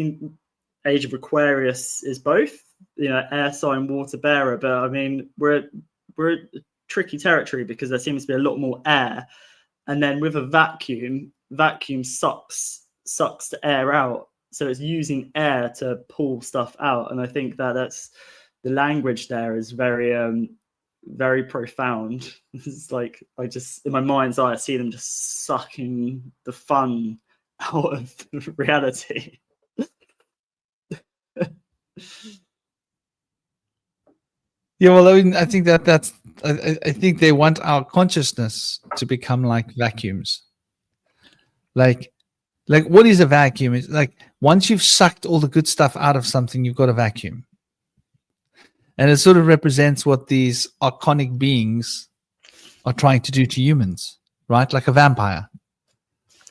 Age of Aquarius is both, air sign, water bearer, but I mean we're tricky territory, because there seems to be a lot more air, and then with a vacuum sucks the air out, so it's using air to pull stuff out. And I think that's the language there is very very profound. It's like, I just, in my mind's eye, I see them just sucking the fun out of reality. Yeah, well, I think I think they want our consciousness to become like vacuums. Like what is a vacuum? It's like, once you've sucked all the good stuff out of something, you've got a vacuum. And it sort of represents what these archonic beings are trying to do to humans, right? Like a vampire.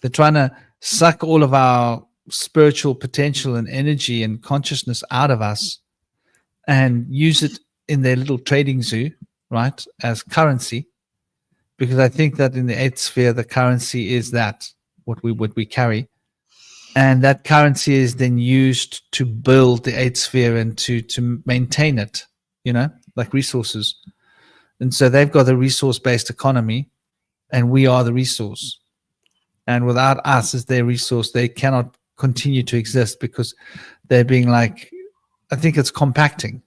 They're trying to suck all of our spiritual potential and energy and consciousness out of us and use it in their little trading zoo, right, as currency, because I think that in the eighth sphere, the currency is that what we carry, and that currency is then used to build the eighth sphere and to maintain it. Like resources, and so they've got a resource-based economy, and we are the resource. And without us as their resource, they cannot continue to exist because they're being like, I think it's compacting,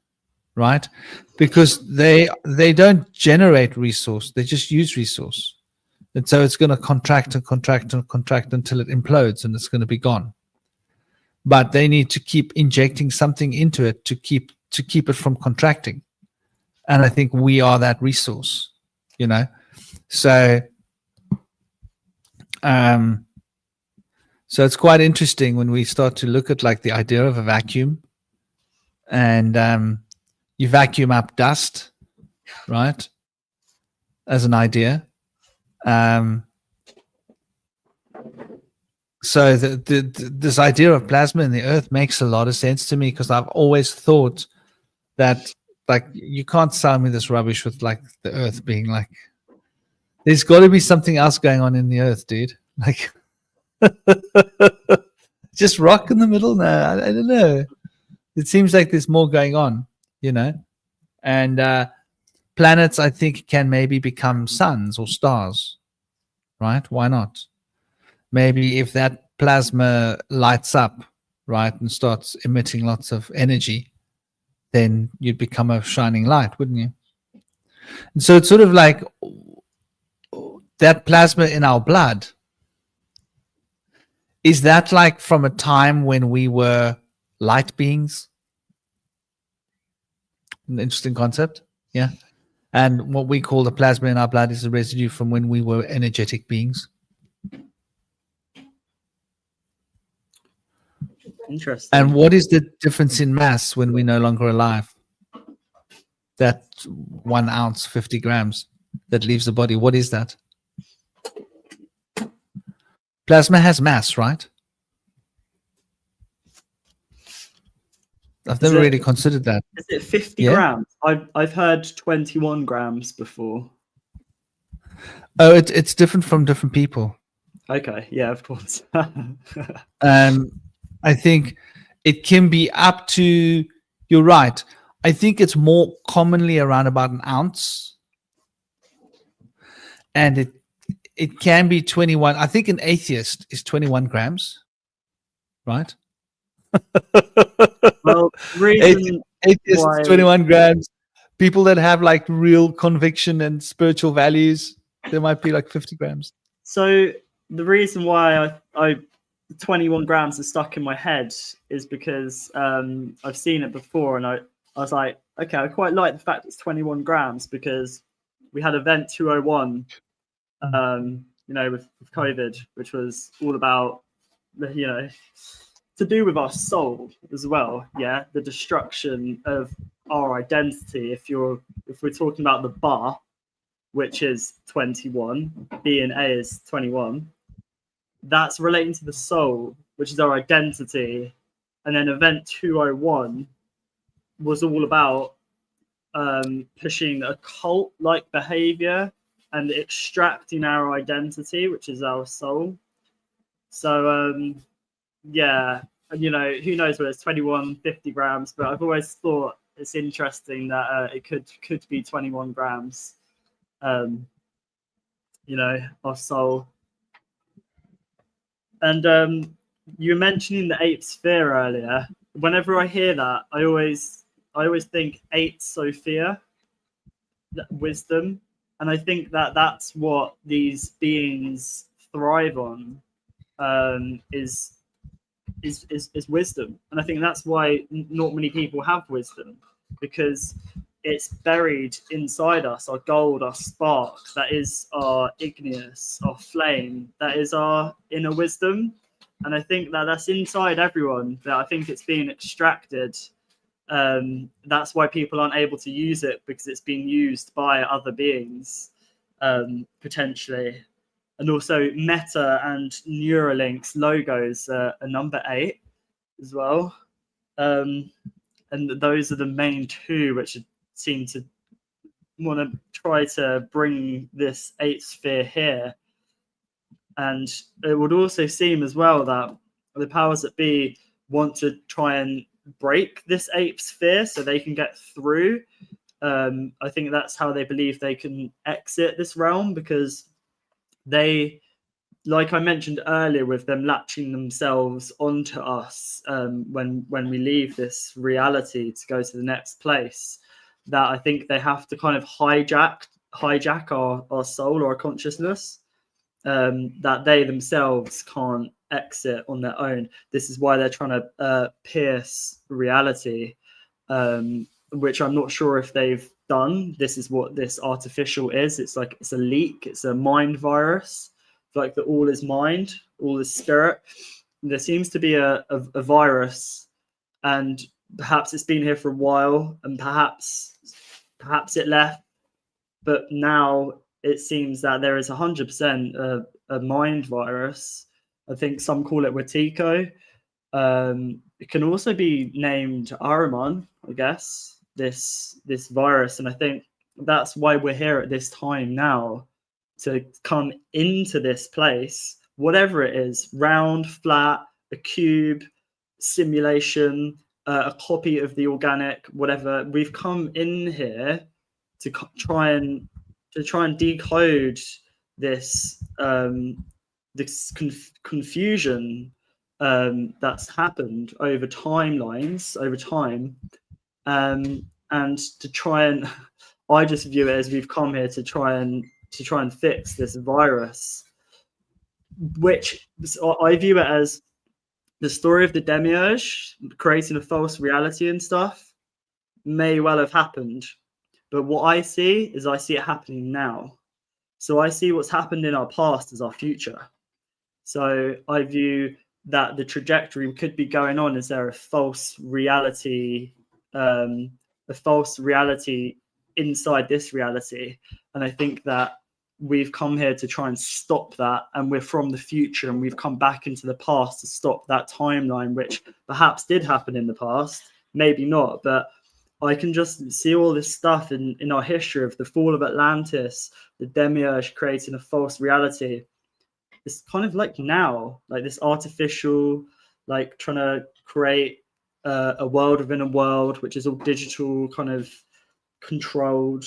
right? Because they don't generate resource, they just use resource. And so it's going to contract and contract and contract until it implodes and it's going to be gone. But they need to keep injecting something into it to keep it from contracting. And I think we are that resource, So so it's quite interesting when we start to look at like the idea of a vacuum, and you vacuum up dust, right? As an idea. So this idea of plasma in the earth makes a lot of sense to me, because I've always thought that, like, you can't sell me this rubbish with like the earth being like, there's got to be something else going on in the earth, dude. Like, just rock in the middle now. I don't know. It seems like there's more going on, and planets, I think, can maybe become suns or stars, right? Why not? Maybe if that plasma lights up, right, and starts emitting lots of energy, then you'd become a shining light, wouldn't you? And so it's sort of like that plasma in our blood. Is that like from a time when we were light beings? An interesting concept, yeah. And what we call the plasma in our blood is a residue from when we were energetic beings. Interesting. And what is the difference in mass when we're no longer alive? That 1 ounce, 50 grams that leaves the body, what is that? Plasma has mass, right? I've never really considered that. Is it 50 grams? I've heard 21 grams before. Oh, it's different from different people. Okay, yeah, of course. I think it can be up to, you're right. I think it's more commonly around about 1 ounce. And it can be 21. I think an atheist is 21 grams, right? Well, reason atheist is 21 grams. People that have like real conviction and spiritual values, there might be like 50 grams. So the reason why I 21 grams is stuck in my head is because I've seen it before, and I was like, okay, I quite like the fact it's 21 grams, because we had event 201, with COVID, which was all about to do with our soul as well. Yeah, the destruction of our identity. If we're talking about the bar, which is 21, B and A is 21. That's relating to the soul, which is our identity. And then event 201 was all about pushing a cult-like behavior and extracting our identity, which is our soul. So, who knows whether it's 21, 50 grams, but I've always thought it's interesting that it could be 21 grams, our soul. And you were mentioning the eighth sphere earlier. Whenever I hear that, I always think eight Sophia, wisdom, and I think that that's what these beings thrive on, is wisdom. And I think that's why not many people have wisdom, because it's buried inside us, our gold, our spark, that is our igneous, our flame, that is our inner wisdom. And I think that that's inside everyone, that I think it's being extracted. That's why people aren't able to use it, because it's being used by other beings, potentially. And also Meta and Neuralink's logos are number 8 as well. And those are the main two which seem to want to try to bring this eighth sphere here. And it would also seem as well that the powers that be want to try and break this eighth sphere so they can get through. I think that's how they believe they can exit this realm, because they, like I mentioned earlier, with them latching themselves onto us when we leave this reality to go to the next place, that I think they have to kind of hijack our soul or our consciousness, that they themselves can't exit on their own. This is why they're trying to pierce reality, which I'm not sure if they've done. This is what this artificial is. It's like, it's a leak. It's a mind virus. Like, the all is mind, all is spirit. There seems to be a virus, and perhaps it's been here for a while, and perhaps it left, but now it seems that there is 100% a mind virus. I think some call it Watiko. It can also be named Ahriman, I guess, this virus. And I think that's why we're here at this time now, to come into this place, whatever it is, round, flat, a cube, simulation, a copy of the organic, whatever. We've come in here to try and decode this confusion that's happened over timelines, over time, and to try and I just view it as we've come here to try and fix this virus, which I view it as the story of the demiurge creating a false reality and stuff may well have happened. But what I see it happening now. So I see what's happened in our past as our future. So I view that the trajectory could be going on. Is there a false reality inside this reality? And I think that we've come here to try and stop that, and we're from the future, and we've come back into the past to stop that timeline, which perhaps did happen in the past, maybe not, but I can just see all this stuff in our history of the fall of Atlantis, the demiurge creating a false reality. It's kind of like now, like this artificial, like trying to create a world within a world, which is all digital, kind of controlled,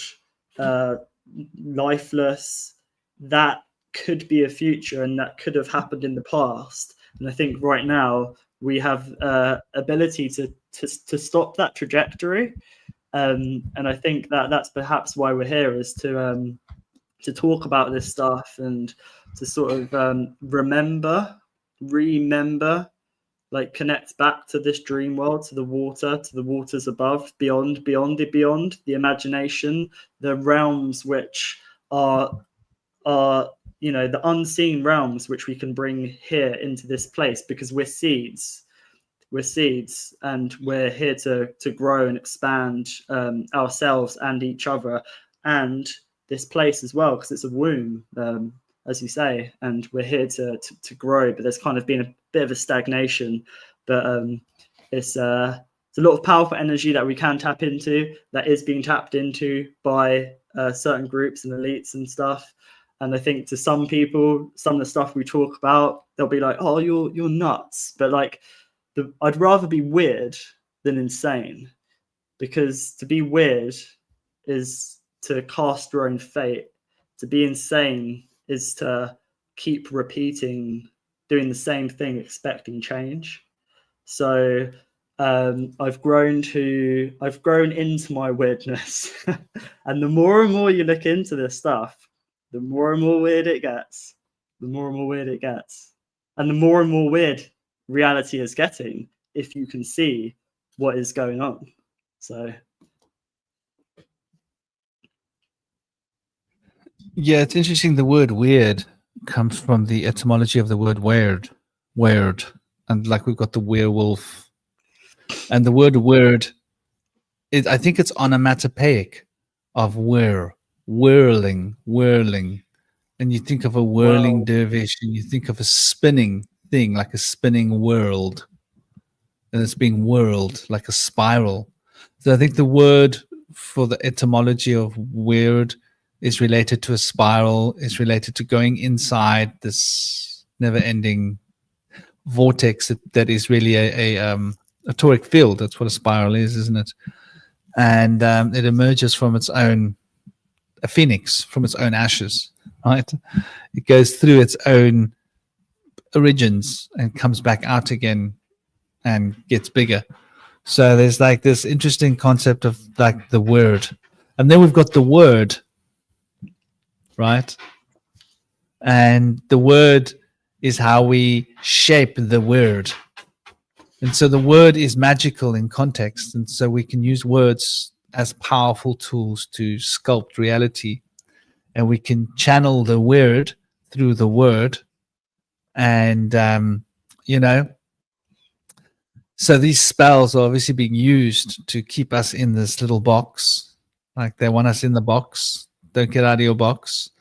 lifeless. That could be a future, and that could have happened in the past. And I think right now we have ability to stop that trajectory. And I think that that's perhaps why we're here, is to talk about this stuff and to sort of remember, like connect back to this dream world, to the waters above, beyond, the imagination, the realms which are the unseen realms which we can bring here into this place, because we're seeds, and we're here to grow and expand ourselves and each other and this place as well, because it's a womb, as you say, and we're here to grow. But there's kind of been a bit of a stagnation, but it's a lot of powerful energy that we can tap into, that is being tapped into by certain groups and elites and stuff. And I think to some people, some of the stuff we talk about, they'll be like, "Oh, you're nuts." But like, I'd rather be weird than insane, because to be weird is to cast your own fate. To be insane is to keep repeating, doing the same thing, expecting change. So I've grown into my weirdness, and the more and more you look into this stuff, the more and more weird it gets. And the more and more weird reality is getting, if you can see what is going on. So yeah, it's interesting. The word weird comes from the etymology of the word weird, and like we've got the werewolf, and the word weird, I think it's onomatopoeic of whirling, and you think of a whirling dervish, and you think of a spinning thing, like a spinning world, and it's being whirled like a spiral. So I think the word for the etymology of weird is related to a spiral, is related to going inside this never-ending vortex that is really a toric field. That's what a spiral is, isn't it? And it emerges from its own, a phoenix from its own ashes, right? It goes through its own origins and comes back out again and gets bigger. So there's like this interesting concept of like the word, and then we've got the word, right? And the word is how we shape the word. And so the word is magical in context. And so we can use words as powerful tools to sculpt reality. And we can channel the word through the word. And, so these spells are obviously being used to keep us in this little box. Like they want us in the box. Don't get out of your box.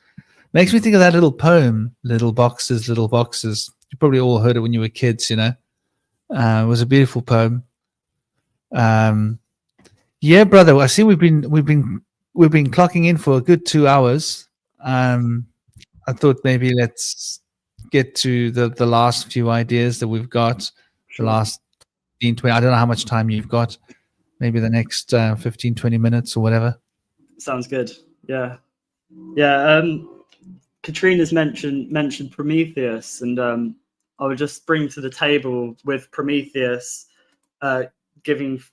Makes me think of that little poem, Little Boxes, Little Boxes. You probably all heard it when you were kids, It was a beautiful poem. Yeah, brother. I see we've been clocking in for a good 2 hours. I thought maybe let's get to the last few ideas that we've got. Sure. The last 15, 20. I don't know how much time you've got. Maybe the next 15, 20 minutes or whatever. Sounds good. Yeah. Katrina's mentioned Prometheus, and I would just bring to the table with Prometheus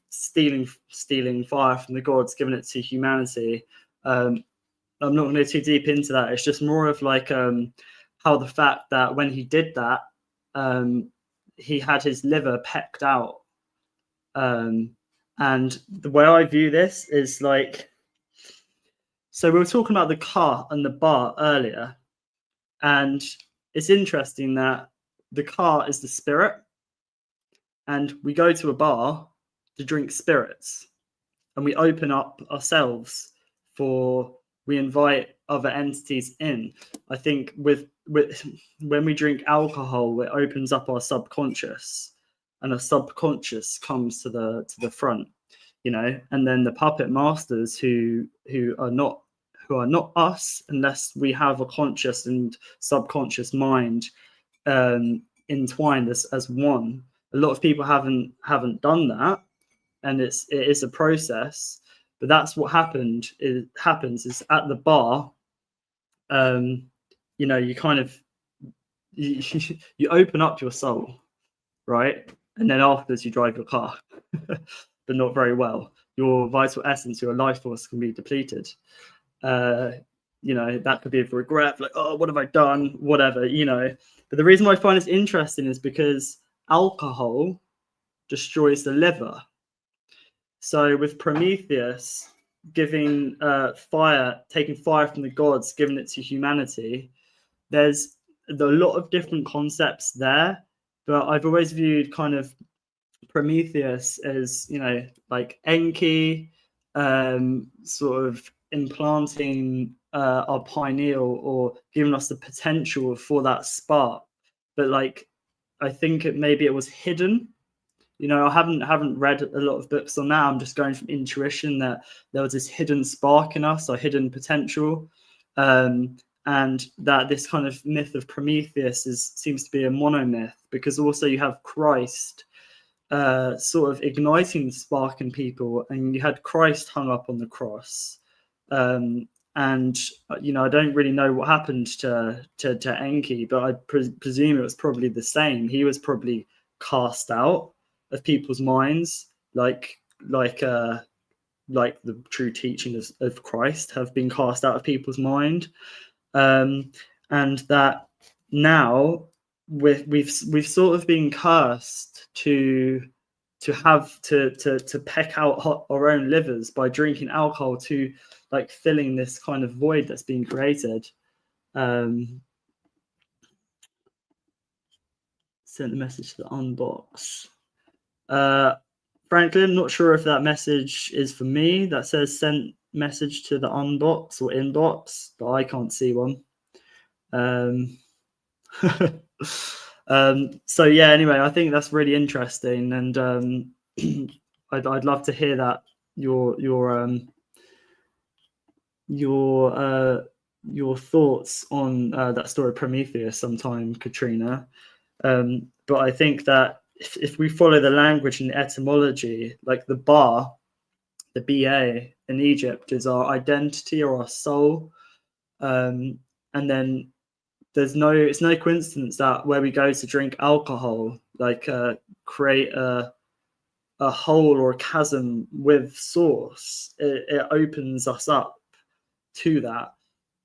stealing fire from the gods, giving it to humanity. I'm not going to go too deep into that. It's just more of like how the fact that when he did that, he had his liver pecked out. And the way I view this is like, so we were talking about the car and the bar earlier, and it's interesting that the car is the spirit, and we go to a bar to drink spirits, and we open up ourselves we invite other entities in. I think with when we drink alcohol, it opens up our subconscious, and a subconscious comes to the front, and then the puppet masters who are not us, unless we have a conscious and subconscious mind entwined as one. A lot of people haven't done that, and it is a process. But that's what happens is at the bar, you kind of you open up your soul, right? And then afterwards you drive your car, but not very well. Your vital essence, your life force can be depleted. That could be of regret, like, oh, what have I done? Whatever, But the reason why I find this interesting is because alcohol destroys the liver. So with Prometheus taking fire from the gods, giving it to humanity, there's a lot of different concepts there. But I've always viewed kind of Prometheus as, like Enki, sort of implanting our pineal or giving us the potential for that spark. But like, I think maybe it was hidden. I haven't read a lot of books on that. I'm just going from intuition that there was this hidden spark in us, or hidden potential, and that this kind of myth of Prometheus seems to be a monomyth, because also you have Christ sort of igniting the spark in people, and you had Christ hung up on the cross. And I don't really know what happened to Enki, but I presume it was probably the same. He was probably cast out of people's minds, like the true teaching of Christ have been cast out of people's mind, and that now we've sort of been cursed to have to peck out our own livers by drinking alcohol, to like filling this kind of void that's being created. Sent the message to the unbox. Frankly, I'm not sure if that message is for me. That says sent message to the unbox or inbox, but I can't see one. So yeah, anyway, I think that's really interesting, and I'd love to hear that your your thoughts on that story of Prometheus sometime, Katrina. But I think that if we follow the language and the etymology, like the ba, the ba in Egypt is our identity or our soul, and then it's no coincidence that where we go to drink alcohol, like create a hole or a chasm with source, it opens us up to that.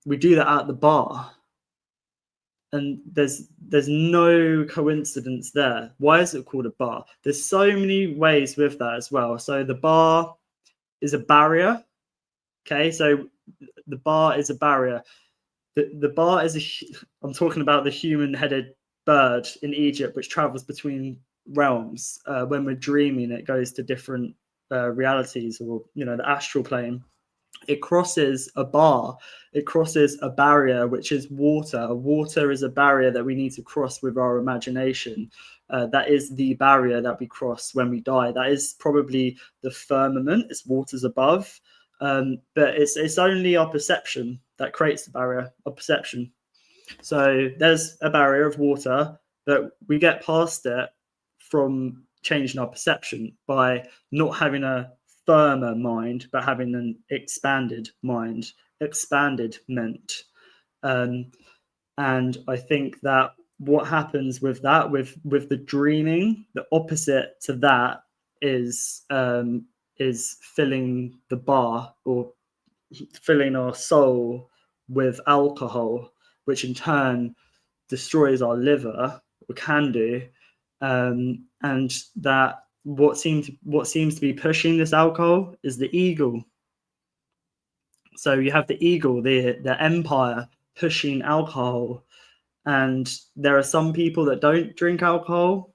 We do that at the bar, and there's no coincidence there. Why is it called a bar? There's so many ways with that as well. So the bar is a barrier. Okay, so the bar is a barrier. The bar is I'm talking about the human-headed bird in Egypt, which travels between realms. When we're dreaming, it goes to different realities, or the astral plane. It crosses a bar. It crosses a barrier, which is water. Water is a barrier that we need to cross with our imagination. That is the barrier that we cross when we die. That is probably the firmament. It's waters above. But it's only our perception that creates the barrier of perception. So there's a barrier of water, but we get past it from changing our perception by not having a firmer mind, but having an expanded mind, expandedment. And I think that what happens with that, with the dreaming, the opposite to that is filling the bar, or filling our soul with alcohol, which in turn destroys our liver, or can do. And that what seems to be pushing this alcohol is the ego. So you have the ego, the empire, pushing alcohol, and there are some people that don't drink alcohol.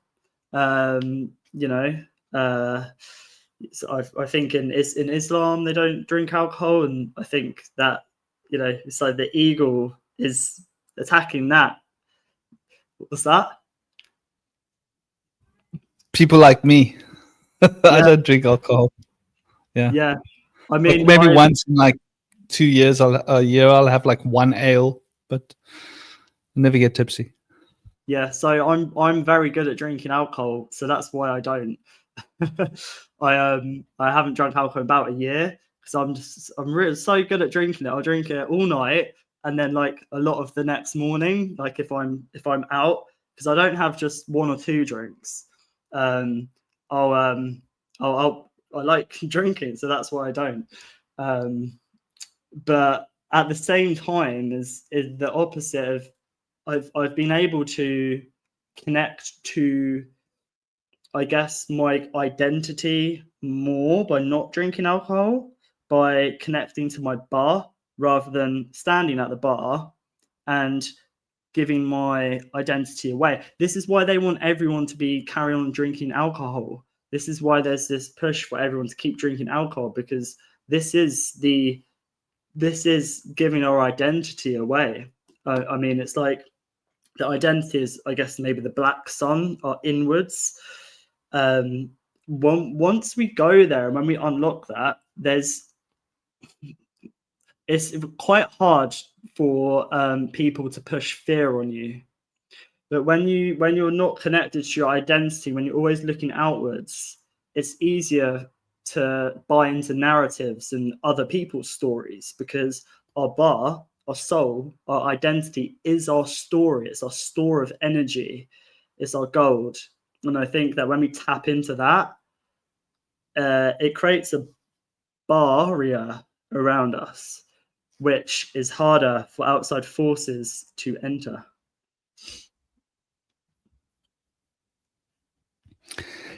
So I think in Islam they don't drink alcohol, and I think that it's like the ego is attacking that. What's that? People like me. I don't drink alcohol. Yeah. I mean, like maybe once in like 2 years, a year, I'll have like one ale, but I'll never get tipsy. Yeah, so I'm very good at drinking alcohol, so that's why I don't. I haven't drunk alcohol in about a year because I'm really so good at drinking it. I'll drink it all night, and then like a lot of the next morning, like if I'm out, because I don't have just one or two drinks. I like drinking, so that's why I don't. But at the same time, is the opposite of I've been able to connect to, I guess, my identity more by not drinking alcohol, by connecting to my bar rather than standing at the bar and giving my identity away. This is why they want everyone to be carry on drinking alcohol. This is why there's this push for everyone to keep drinking alcohol, because this is giving our identity away. I mean, it's like the identity is, I guess, maybe the black sun, or inwards. Once we go there and when we unlock that, it's quite hard for people to push fear on you. But when you're not connected to your identity, when you're always looking outwards, it's easier to buy into narratives and other people's stories, because our soul, our identity is our story. It's our store of energy. It's our gold. And I think that when we tap into that, it creates a barrier around us, which is harder for outside forces to enter.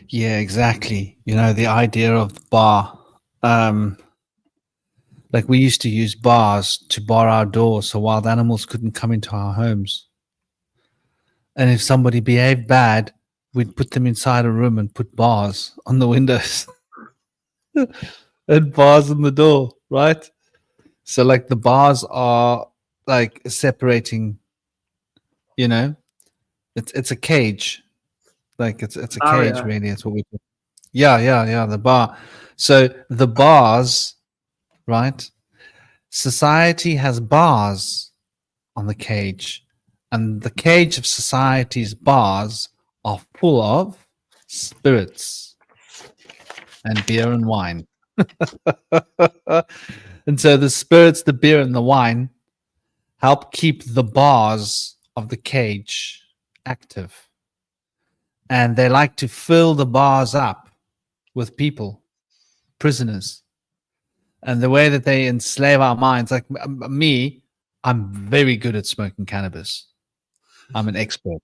Yeah, exactly. The idea of the bar. Like we used to use bars to bar our doors so wild animals couldn't come into our homes. And if somebody behaved bad, we'd put them inside a room and put bars on the windows and bars on the door, right? So like the bars are like separating, it's a cage. Like it's a cage, really. It's what we do. Yeah, the bar. So the bars, right? society has bars on the cage, and the cage of society's bars are full of spirits and beer and wine. And so the spirits, the beer, and the wine help keep the bars of the cage active. And they like to fill the bars up with people, prisoners. And the way that they enslave our minds, like me, I'm very good at smoking cannabis. I'm an expert.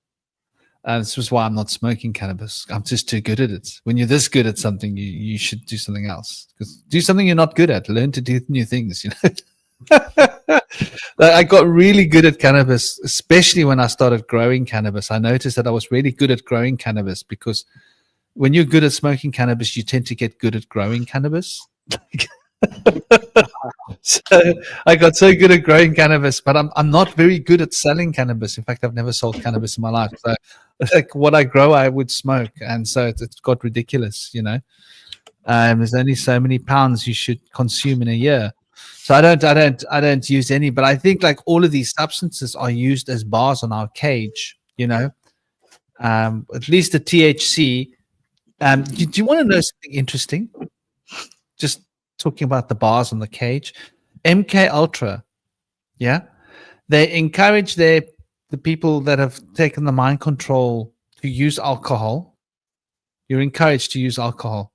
This is why I'm not smoking cannabis. I'm just too good at it. When you're this good at something, you should do something else. Because do something you're not good at. Learn to do new things. You know. I got really good at cannabis, especially when I started growing cannabis. I noticed that I was really good at growing cannabis because when you're good at smoking cannabis, you tend to get good at growing cannabis. So I got so good at growing cannabis, but I'm not very good at selling cannabis. In fact, I've never sold cannabis in my life. So like what I grow, I would smoke, and so it's got ridiculous. You know, there's only so many pounds you should consume in a year. So I don't use any. But I think like all of these substances are used as bars on our cage. You know, at least the THC. Do you want to know something interesting? Just talking about the bars on the cage, MK Ultra, yeah, they encourage the people that have taken the mind control to use alcohol. You're encouraged to use alcohol,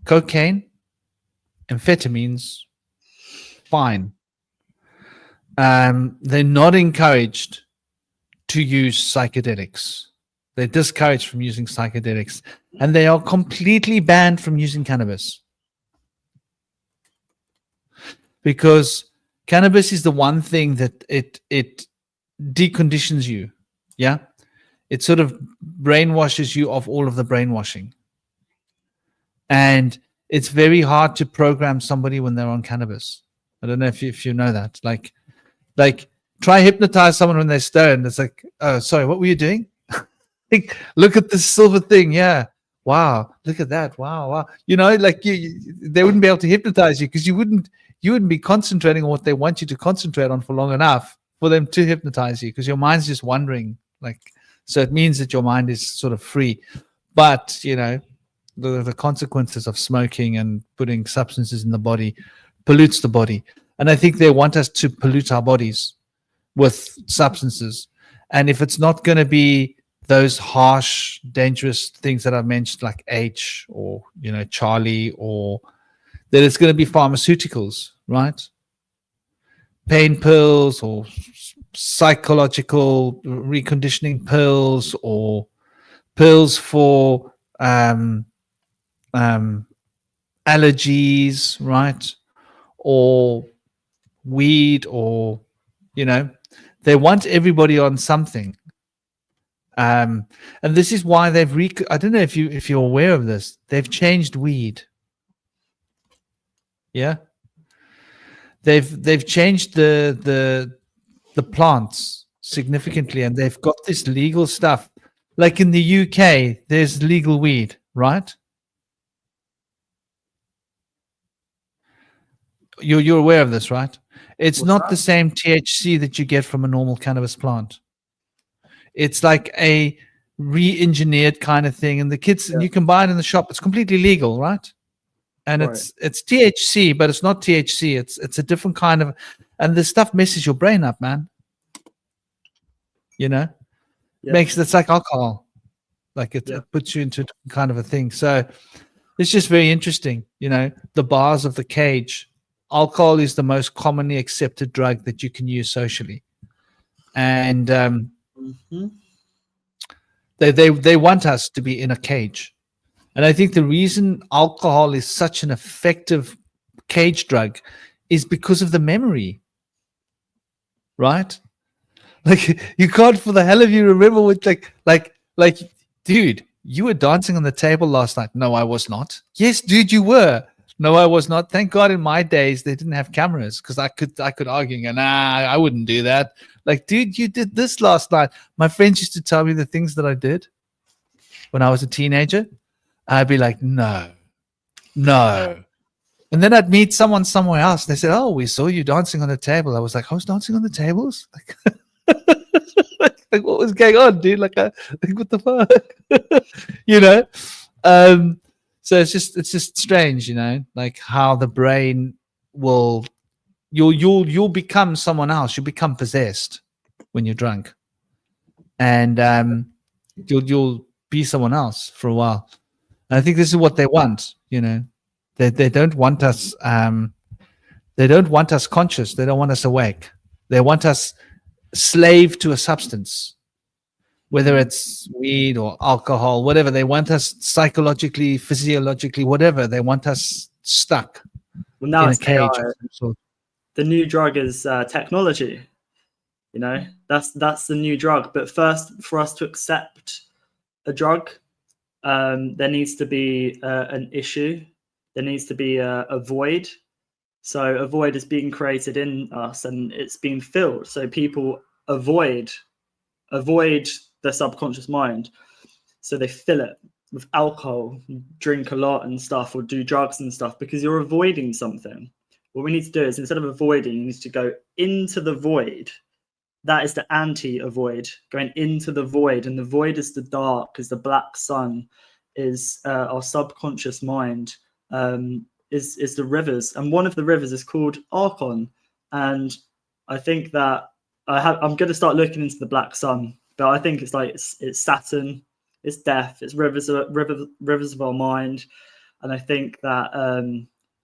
cocaine, amphetamines, fine. They're not encouraged to use psychedelics. They're discouraged from using psychedelics, and they are completely banned from using cannabis. Because cannabis is the one thing that it deconditions you. Yeah. It sort of brainwashes you of all of the brainwashing. And it's very hard to program somebody when they're on cannabis. I don't know if you know that. Like try hypnotize someone when they're stoned. It's like, oh, sorry, what were you doing? Like, look at this silver thing. Yeah. Wow. Look at that. Wow. You know, like they wouldn't be able to hypnotize you because you wouldn't be concentrating on what they want you to concentrate on for long enough for them to hypnotize you, because your mind's just wandering. Like, so it means that your mind is sort of free. But, you know, the consequences of smoking and putting substances in the body pollutes the body. And I think they want us to pollute our bodies with substances. And if it's not going to be those harsh, dangerous things that I've mentioned, like H or, you know, Charlie, or that it's going to be pharmaceuticals, right? Pain pills or psychological reconditioning pills or pills for allergies, right? Or weed, or, you know, they want everybody on something. And this is why they've I don't know if you're aware of this. They've changed weed. Yeah, they've changed the plants significantly, and they've got this legal stuff. Like in the UK, there's legal weed, right? You're aware of this, right? It's What's not that? the same THC that you get from a normal cannabis plant. It's like a re-engineered kind of thing, and the kids, Yeah. you can buy it in the shop. It's completely legal, right? And Right. it's THC, but it's not THC. It's a different kind of, and this stuff messes your brain up, man. You know, Yeah. it's like alcohol, like it puts you into kind of a thing. So it's just very interesting. You know, the bars of the cage. Alcohol is the most commonly accepted drug that you can use socially, and they want us to be in a cage. And I think the reason alcohol is such an effective cage drug is because of the memory, right? Like, you can't for the hell of you remember what, like, dude, you were dancing on the table last night. No, I was not. Yes, dude, you were. No, I was not. Thank God in my days they didn't have cameras, because I could argue and go, nah, I wouldn't do that. Like, dude, you did this last night. My friends used to tell me the things that I did when I was a teenager. I'd be like, no. And then I'd meet someone somewhere else. And they said, "Oh, we saw you dancing on the table." I was like, "I was dancing on the tables? Like what was going on, dude? Like what the fuck?" you know? So it's just strange, like how the brain will you'll become someone else. You become possessed when you're drunk. And you'll be someone else for a while. And I think this is what they want, They don't want us they don't want us conscious. They don't want us awake. They want us slave to a substance, whether it's weed or alcohol, whatever. They want us psychologically, physiologically, whatever. They want us stuck Well, now in a it's cage AI. of some sort. The new drug is technology. That's the new drug. But first, for us to accept a drug, there needs to be an issue. There needs to be a void. So a void is being created in us, and it's being filled. So people avoid the subconscious mind. So they fill it with alcohol, drink a lot and stuff, or do drugs and stuff, because you're avoiding something. What we need to do is, instead of avoiding, you need to go into the void. That is the anti-avoid, going into the void. And the void is the dark, because the black sun is our subconscious mind, is the rivers. And one of the rivers is called Archon. And I think that I'm going to start looking into the black sun, but I think it's Saturn, it's death, it's rivers of our mind. And I think that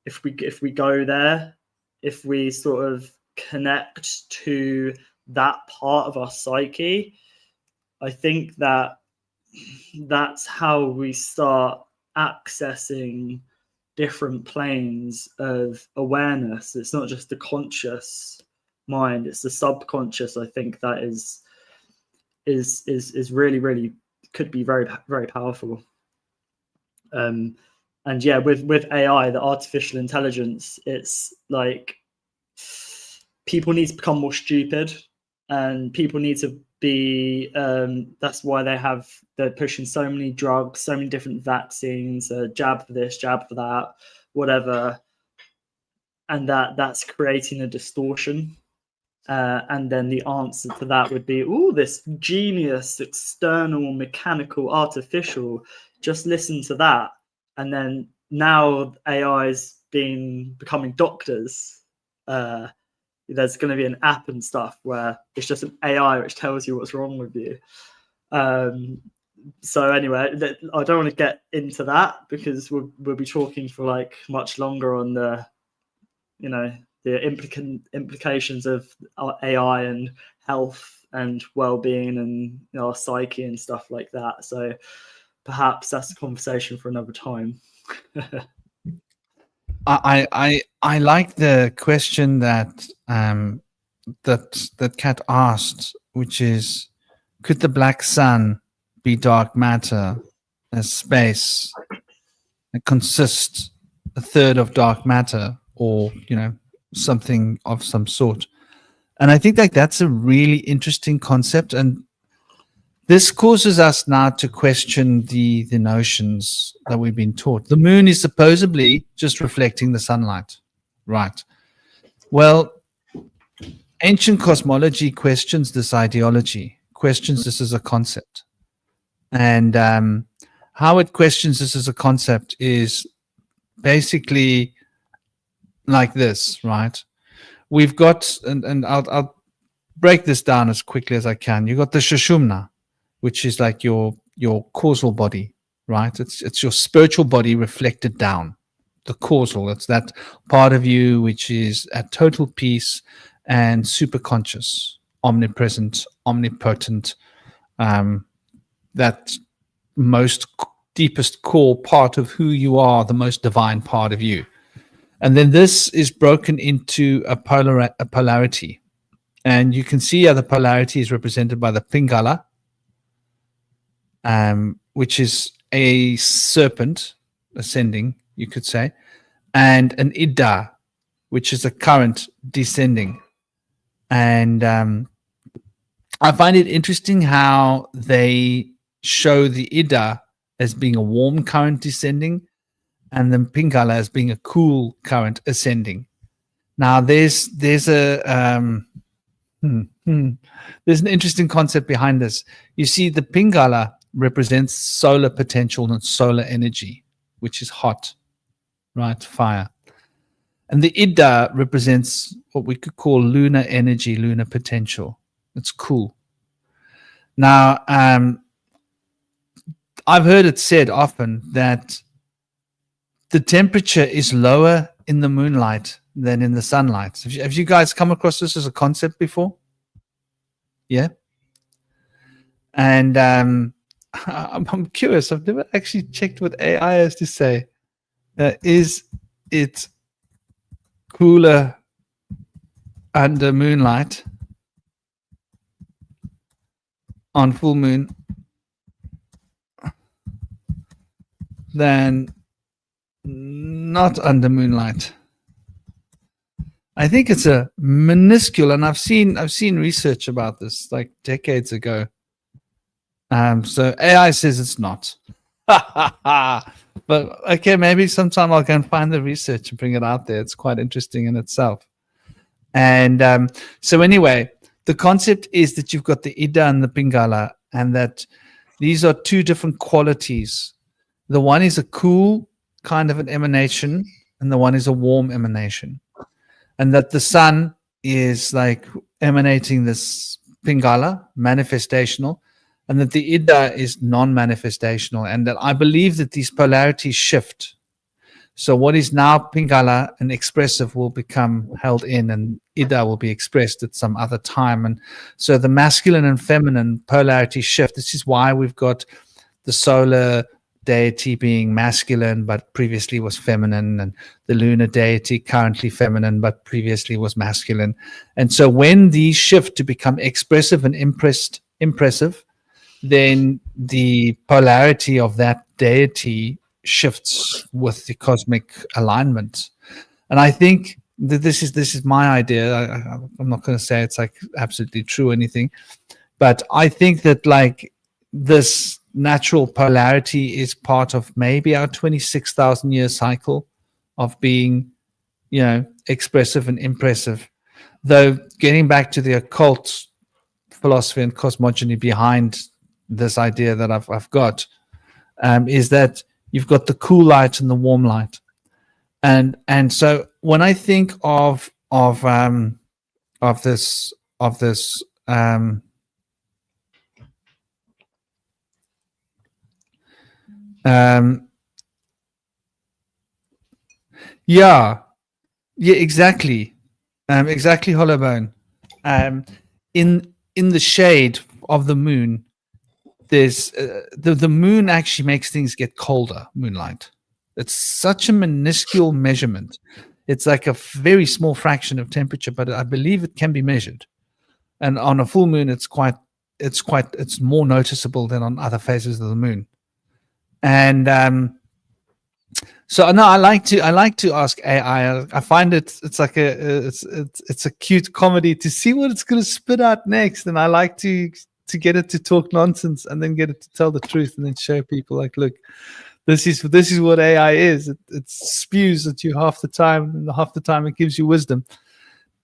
if we go there, if we sort of connect to that part of our psyche, I think that that's how we start accessing different planes of awareness. It's not just the conscious mind, it's the subconscious. I think that is really, really could be very, very powerful. And yeah, with AI, the artificial intelligence, it's like people need to become more stupid, and people need to be that's why they're pushing so many drugs, so many different vaccines, jab for this, jab for that, whatever, and that's creating a distortion. And then the answer to that would be, this genius, external, mechanical, artificial, just listen to that. And then now AI's becoming doctors. There's going to be an app and stuff where it's just an AI which tells you what's wrong with you. So anyway, I don't want to get into that, because we'll be talking for like much longer on the implications of our AI and health and well-being and our psyche and stuff like that. So perhaps that's a conversation for another time. I like the question that Kat asked, which is, could the black sun be dark matter, as space consists a third of dark matter, or something of some sort? And I think that's a really interesting concept, and this causes us now to question the notions that we've been taught. The moon is supposedly just reflecting the sunlight, right? Well, ancient cosmology questions this ideology, questions this as a concept. And how it questions this as a concept is basically like this, right? We've got, and I'll break this down as quickly as I can. You've got the Shushumna, which is like your causal body, right? It's your spiritual body reflected down. The causal, it's that part of you which is at total peace and super conscious, omnipresent, omnipotent, that most deepest core part of who you are, the most divine part of you. And then this is broken into a polarity. And you can see how the polarity is represented by the Pingala, which is a serpent ascending, you could say, and an Ida, which is a current descending. And I find it interesting how they show the Ida as being a warm current descending, and the Pingala as being a cool current ascending. Now, there's an interesting concept behind this. You see, the Pingala represents solar potential and solar energy, which is hot, right? Fire. And the Ida represents what we could call lunar energy, lunar potential. It's cool. Now, I've heard it said often that the temperature is lower in the moonlight than in the sunlight. Have you guys come across this as a concept before? Yeah. And I'm curious. I've never actually checked what AI has to say. Is it cooler under moonlight on full moon than not under moonlight? I think it's a minuscule, and I've seen research about this like decades ago. So AI says it's not. But okay, maybe sometime I'll go and find the research and bring it out there. It's quite interesting in itself. And so anyway, the concept is that you've got the Ida and the Pingala, and that these are two different qualities. The one is a cool kind of an emanation, and the one is a warm emanation. And that the sun is like emanating this Pingala, manifestational, and that the Ida is non-manifestational, and that I believe that these polarities shift. So what is now Pingala and expressive will become held in, and Ida will be expressed at some other time. And so the masculine and feminine polarity shift. This is why we've got the solar deity being masculine but previously was feminine, and the lunar deity currently feminine but previously was masculine. And so when these shift to become expressive and impressive, then the polarity of that deity shifts with the cosmic alignment. And I think that this is my idea. I'm not going to say it's like absolutely true or anything, but I think that like this natural polarity is part of maybe our 26,000 year cycle of being, expressive and impressive. Though getting back to the occult philosophy and cosmogony behind this idea that I've got is that you've got the cool light and the warm light, and so when I think of this yeah, exactly, Hollowbone. In the shade of the moon, there's the moon actually makes things get colder. Moonlight, it's such a minuscule measurement. It's like a very small fraction of temperature, but I believe it can be measured. And on a full moon, it's more noticeable than on other phases of the moon. And so no, I like to ask AI. I find it's like it's a cute comedy to see what it's going to spit out next, and I like to get it to talk nonsense and then get it to tell the truth and then show people like, look, this is what AI is. It spews at you half the time, and half the time it gives you wisdom.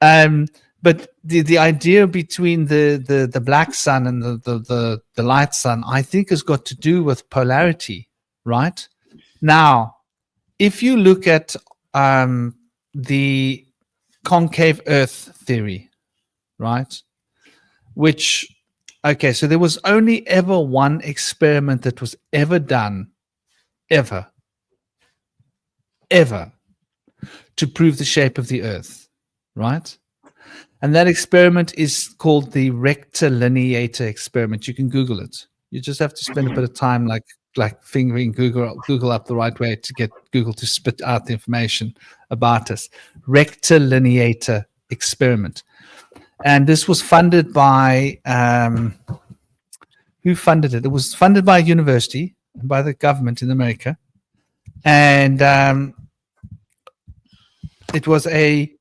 But the idea between the black sun and the light sun, I think, has got to do with polarity, right? Now, if you look at the concave Earth theory, right, which, okay, so there was only ever one experiment that was ever done, ever, to prove the shape of the Earth, right? And that experiment is called the rectilineator experiment. You can Google it. You just have to spend a bit of time like fingering Google up the right way to get Google to spit out the information about us. Rectilineator experiment. And this was funded by, who funded it? It was funded by a university, by the government in America. And it was a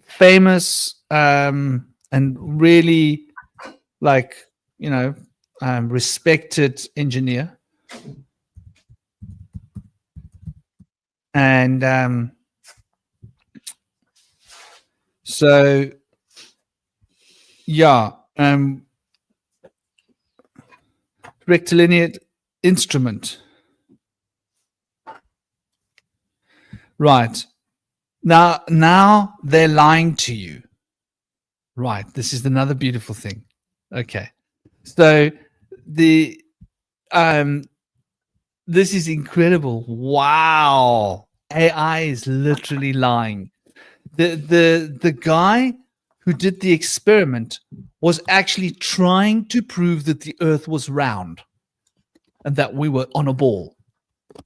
famous and really respected engineer. And so, yeah, rectilinear instrument. Right. Now they're lying to you. Right. This is another beautiful thing. Okay. So the this is incredible. Wow. AI is literally lying. The guy who did the experiment was actually trying to prove that the earth was round and that we were on a ball.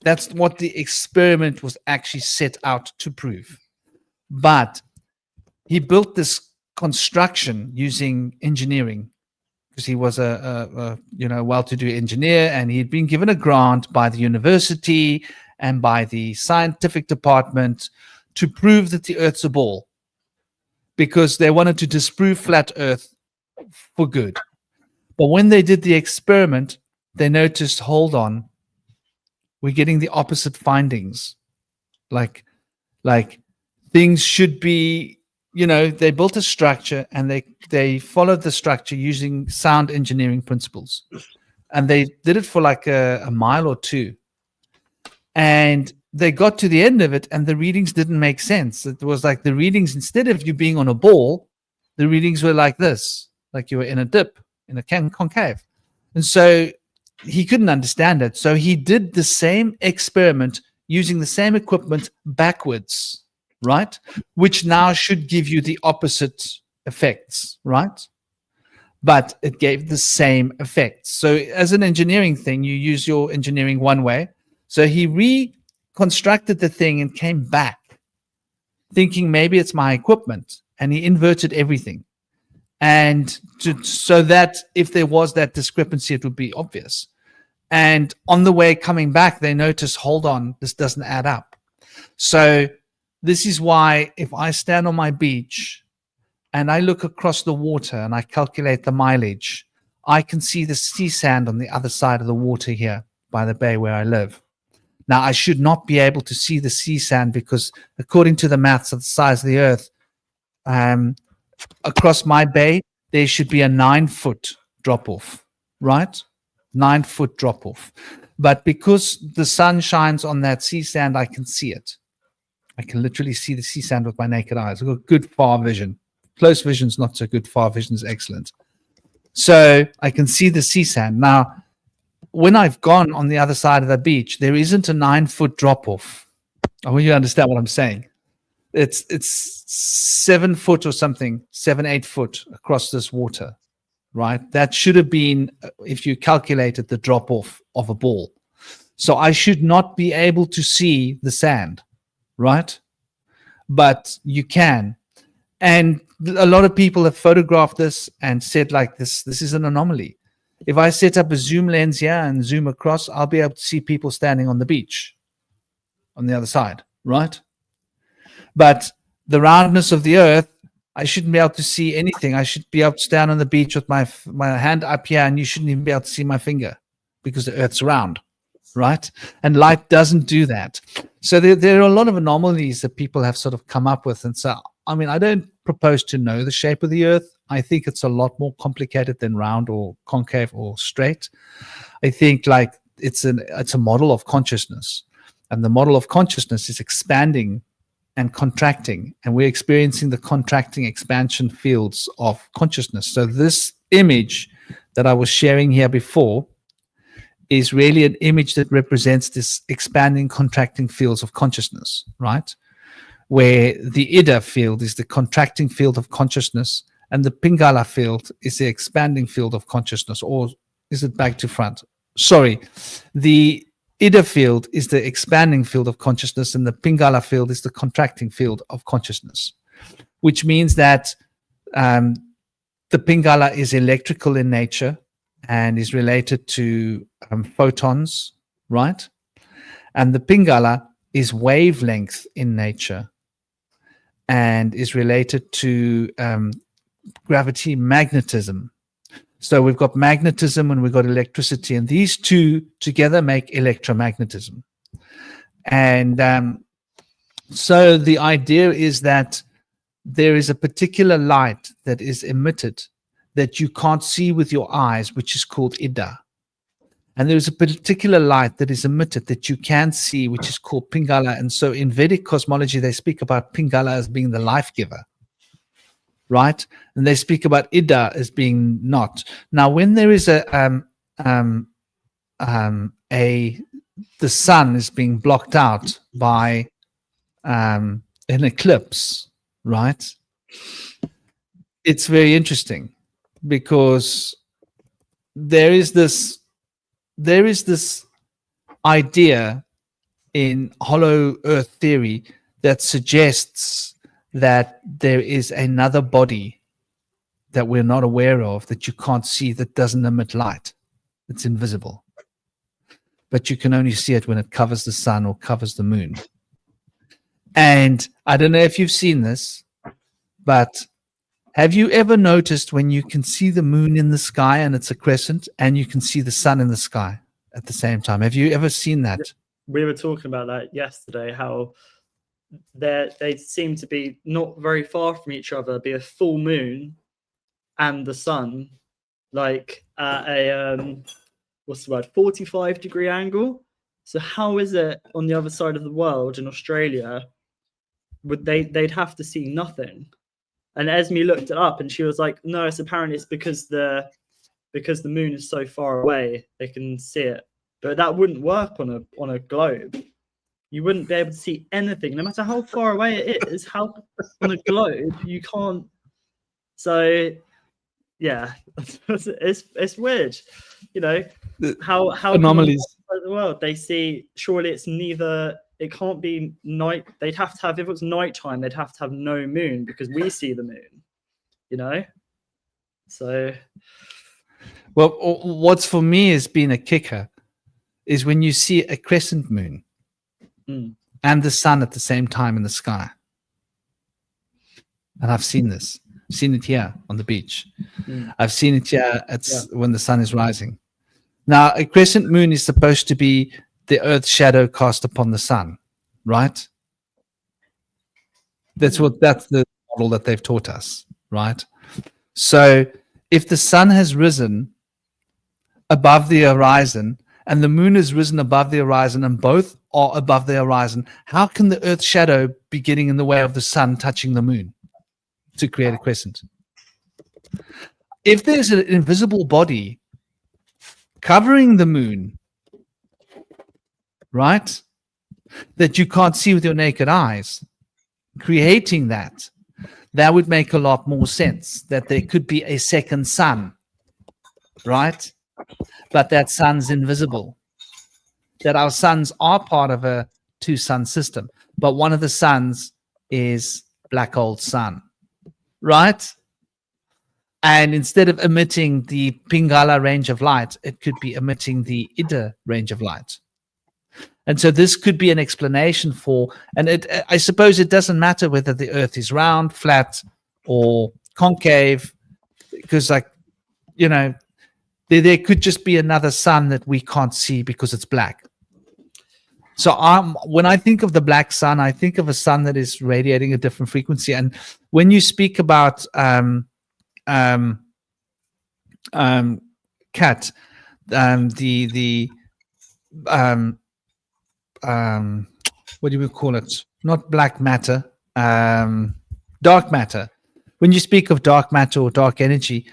That's what the experiment was actually set out to prove. But he built this construction using engineering because he was a well-to-do engineer, and he'd been given a grant by the university and by the scientific department to prove that the Earth's a ball, because they wanted to disprove flat Earth for good. But when they did the experiment, they noticed, hold on, we're getting the opposite findings. Like things should be, they built a structure and they followed the structure using sound engineering principles. And they did it for like a mile or two. And they got to the end of it and the readings didn't make sense. It was like the readings, instead of you being on a ball, the readings were like this, like you were in a dip, in a concave. And so he couldn't understand it. So he did the same experiment using the same equipment backwards, right? Which now should give you the opposite effects, right? But it gave the same effects. So as an engineering thing, you use your engineering one way. So he reconstructed the thing and came back thinking maybe it's my equipment, and he inverted everything. And so that if there was that discrepancy, it would be obvious. And on the way coming back, they noticed, hold on, this doesn't add up. So this is why if I stand on my beach and I look across the water and I calculate the mileage, I can see the sea sand on the other side of the water here by the bay where I live. Now, I should not be able to see the sea sand because according to the maths of the size of the Earth, across my bay, there should be a 9-foot drop-off, right? 9-foot drop-off. But because the sun shines on that sea sand, I can see it. I can literally see the sea sand with my naked eyes. I've got good far vision. Close vision's not so good. Far vision is excellent. So I can see the sea sand. Now, when I've gone on the other side of the beach, there isn't a 9-foot drop-off. I want you to understand what I'm saying. It's 7 foot or something, 7-8 foot across this water, right? That should have been, if you calculated the drop off of a ball. So I should not be able to see the sand, right? But you can. And a lot of people have photographed this and said like this is an anomaly. If I set up a zoom lens here and zoom across, I'll be able to see people standing on the beach on the other side, right? But the roundness of the Earth, I shouldn't be able to see anything. I should be able to stand on the beach with my hand up here, and you shouldn't even be able to see my finger because the Earth's round, right? And light doesn't do that. So there are a lot of anomalies that people have sort of come up with. And so, I mean, I don't propose to know the shape of the Earth. I think it's a lot more complicated than round or concave or straight. I think like it's a model of consciousness, and the model of consciousness is expanding and contracting, and we're experiencing the contracting expansion fields of consciousness. So this image that I was sharing here before is really an image that represents this expanding, contracting fields of consciousness, right? Where the Ida field is the contracting field of consciousness, and the Pingala field is the expanding field of consciousness. Or is it back to front? Sorry, the Ida field is the expanding field of consciousness, and the Pingala field is the contracting field of consciousness, which means that the Pingala is electrical in nature and is related to photons, right? And the Pingala is wavelength in nature and is related to gravity magnetism. So we've got magnetism and we've got electricity, and these two together make electromagnetism. And So the idea is that there is a particular light that is emitted that you can't see with your eyes, which is called Ida. And there's a particular light that is emitted that you can see, which is called Pingala. And so in Vedic cosmology, they speak about Pingala as being the life giver, right? And they speak about Ida as being not. Now, when there is the sun is being blocked out by an eclipse, right? It's very interesting because there is this idea in hollow earth theory that suggests that there is another body that we're not aware of, that you can't see, that doesn't emit light. It's invisible. But you can only see it when it covers the sun or covers the moon. And I don't know if you've seen this, but have you ever noticed when you can see the moon in the sky and it's a crescent, and you can see the sun in the sky at the same time? Have you ever seen that? We were talking about that yesterday, how they seem to be not very far from each other, be a full moon and the sun, like at a what's the word, 45-degree angle. So how is it on the other side of the world in Australia would they'd have to see nothing? And Esme looked it up and she was like, no, it's because the moon is so far away they can see it. But that wouldn't work on a globe. You wouldn't be able to see anything, no matter how far away it is. How on a globe you can't. So yeah, it's weird, you know. How anomalies in the world they see? Surely it's neither. It can't be night. They'd have to have, if it was nighttime, they'd have to have no moon because we see the moon, you know. So, well, what's for me has been a kicker is when you see a crescent moon and the sun at the same time in the sky. And I've seen this. I've seen it here on the beach. I've seen it here when the sun is rising. Now, a crescent moon is supposed to be the Earth's shadow cast upon the sun, right? That's the model that they've taught us, right? So if the sun has risen above the horizon and the moon has risen above the horizon and both are above the horizon, how can the Earth's shadow be getting in the way of the sun touching the moon to create a crescent? If there's an invisible body covering the moon, right, that you can't see with your naked eyes, creating that would make a lot more sense, that there could be a second sun, right? But that sun's invisible, that our suns are part of a two-sun system, but one of the suns is black hole sun, right? And instead of emitting the Pingala range of light, it could be emitting the Ida range of light. And so this could be an explanation for, and I suppose it doesn't matter whether the Earth is round, flat, or concave, because, like, you know, there could just be another sun that we can't see because it's black. So when I think of the black sun, I think of a sun that is radiating a different frequency. And when you speak about Kat, what do we call it? Not black matter, dark matter. When you speak of dark matter or dark energy,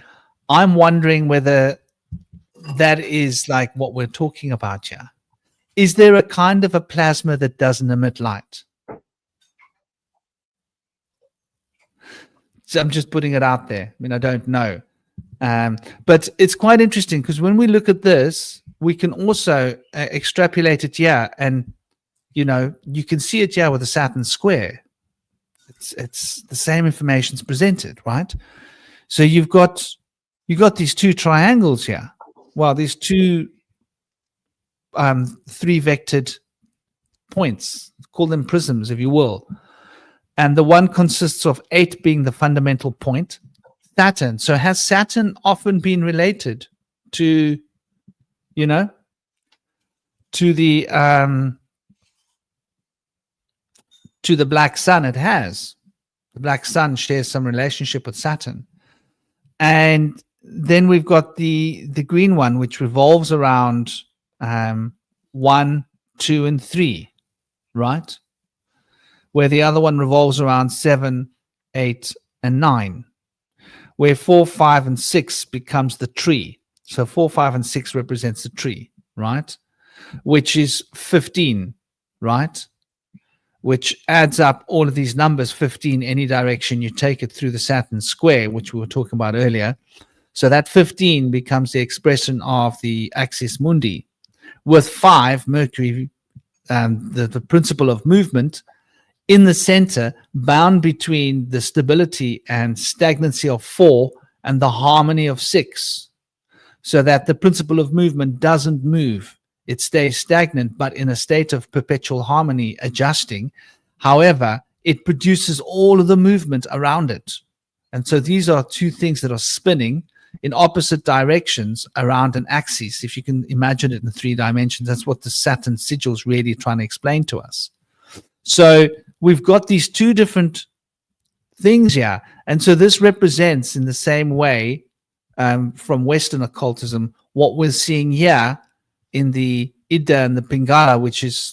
I'm wondering whether that is like what we're talking about here. Is there a kind of a plasma that doesn't emit light? So I'm just putting it out there. I mean, I don't know. But it's quite interesting because when we look at this, we can also extrapolate it here, and you know, you can see it here with a Saturn square. It's the same information's presented, right? So you've got these two triangles here. Well, these two three-vectored points, call them prisms, if you will. And the one consists of 8 being the fundamental point, Saturn. So has Saturn often been related to, you know, to the to the black sun, it has. The black sun shares some relationship with Saturn. And then we've got the green one, which revolves around 1, 2, and 3, right? Where the other one revolves around 7, 8, and 9. Where 4, 5, and 6 becomes the tree. So 4, 5, and 6 represents the tree, right? Which is 15, right? Which adds up all of these numbers, 15, any direction you take it through the Saturn square, which we were talking about earlier. So that 15 becomes the expression of the axis mundi. With 5, Mercury, the principle of movement, in the center, bound between the stability and stagnancy of 4 and the harmony of 6. So that the principle of movement doesn't move. It stays stagnant, but in a state of perpetual harmony, adjusting. However, it produces all of the movement around it. And so these are two things that are spinning in opposite directions around an axis. If you can imagine it in 3 dimensions, that's what the Saturn sigil is really trying to explain to us. So we've got these two different things here. And so this represents in the same way from Western occultism, what we're seeing here in the Ida and the Pingala,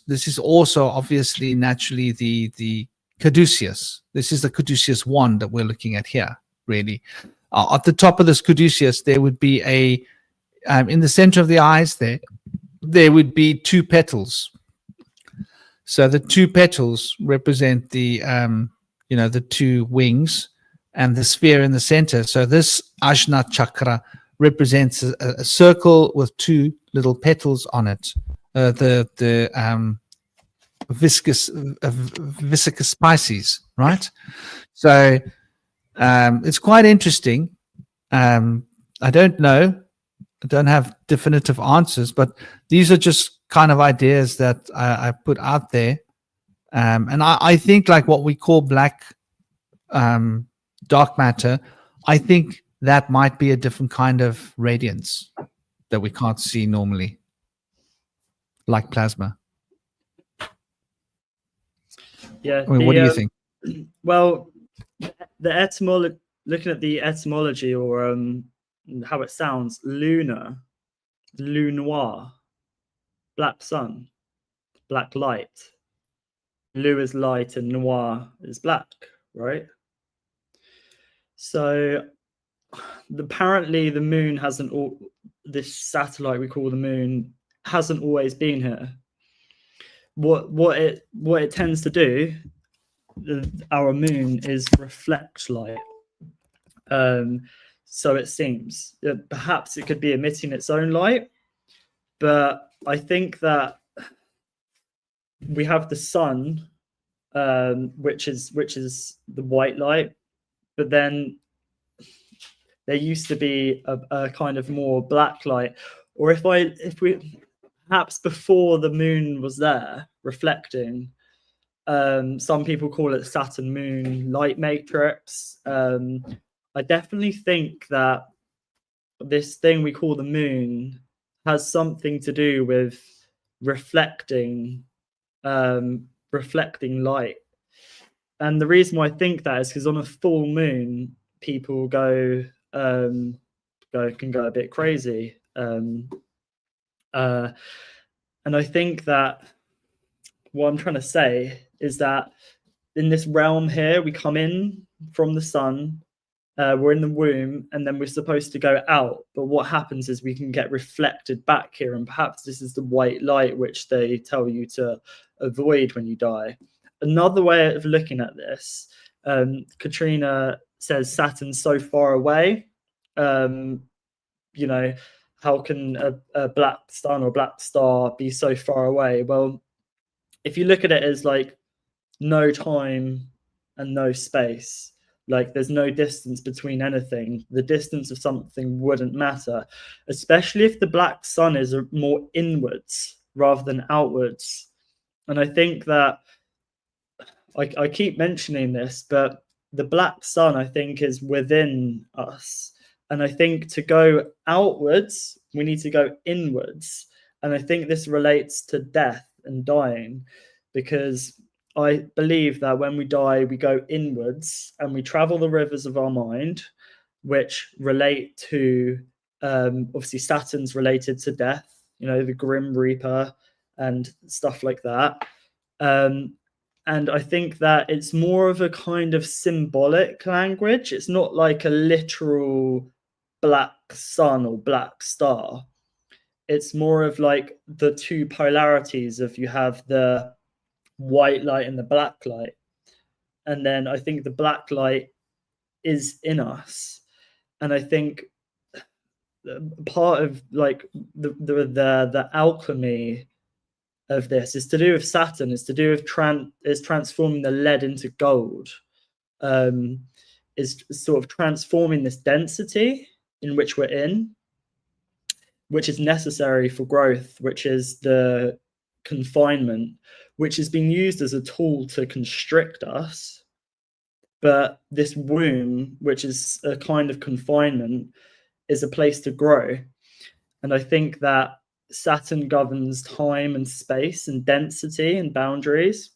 this is also obviously naturally the caduceus. This is the caduceus wand that we're looking at here, really. At the top of this caduceus, there would be in the center of the eyes there would be 2 petals. So the 2 petals represent the 2 wings and the sphere in the center. So this Ajna chakra represents a circle with 2 little petals on it. The viscous Pisces, right? So it's quite interesting. I don't know. I don't have definitive answers, but these are just kind of ideas that I put out there. And I think like what we call black dark matter, I think that might be a different kind of radiance that we can't see normally, like plasma. Yeah. I mean, what do you think? Well, the etymology, looking at the etymology or how it sounds, lunar, lunoir, black sun, black light. Lu is light and noir is black, right? So apparently the moon hasn't this satellite we call the moon hasn't always been here. What it tends to do, our moon, is reflect light. So it seems perhaps it could be emitting its own light, but I think that we have the sun, which is the white light, but then there used to be a kind of more black light, or if we perhaps before the moon was there reflecting, some people call it Saturn moon light matrix. I definitely think that this thing we call the moon has something to do with reflecting light. And the reason why I think that is because on a full moon, people can go a bit crazy. And I think that what I'm trying to say is that in this realm here, we come in from the sun, we're in the womb, and then we're supposed to go out. But what happens is we can get reflected back here, and perhaps this is the white light which they tell you to avoid when you die. Another way of looking at this, Katrina says Saturn's so far away. How can a black sun or black star be so far away? Well, if you look at it as like no time and no space, like there's no distance between anything, the distance of something wouldn't matter, especially if the black sun is more inwards rather than outwards. And I think that I keep mentioning this, but the black sun, I think, is within us. And I think to go outwards, we need to go inwards. And I think this relates to death and dying, because I believe that when we die, we go inwards and we travel the rivers of our mind, which relate to obviously Saturn's related to death, the Grim Reaper and stuff like that. And I think that it's more of a kind of symbolic language. It's not like a literal black sun or black star. It's more of like the two polarities of you have the white light and the black light. And then I think the black light is in us. And I think part of like the alchemy of this is to do with Saturn, is to do with transforming the lead into gold, is sort of transforming this density in which we're in, which is necessary for growth, which is the confinement, which is being used as a tool to constrict us. But this womb, which is a kind of confinement, is a place to grow. And I think that Saturn governs time and space and density and boundaries.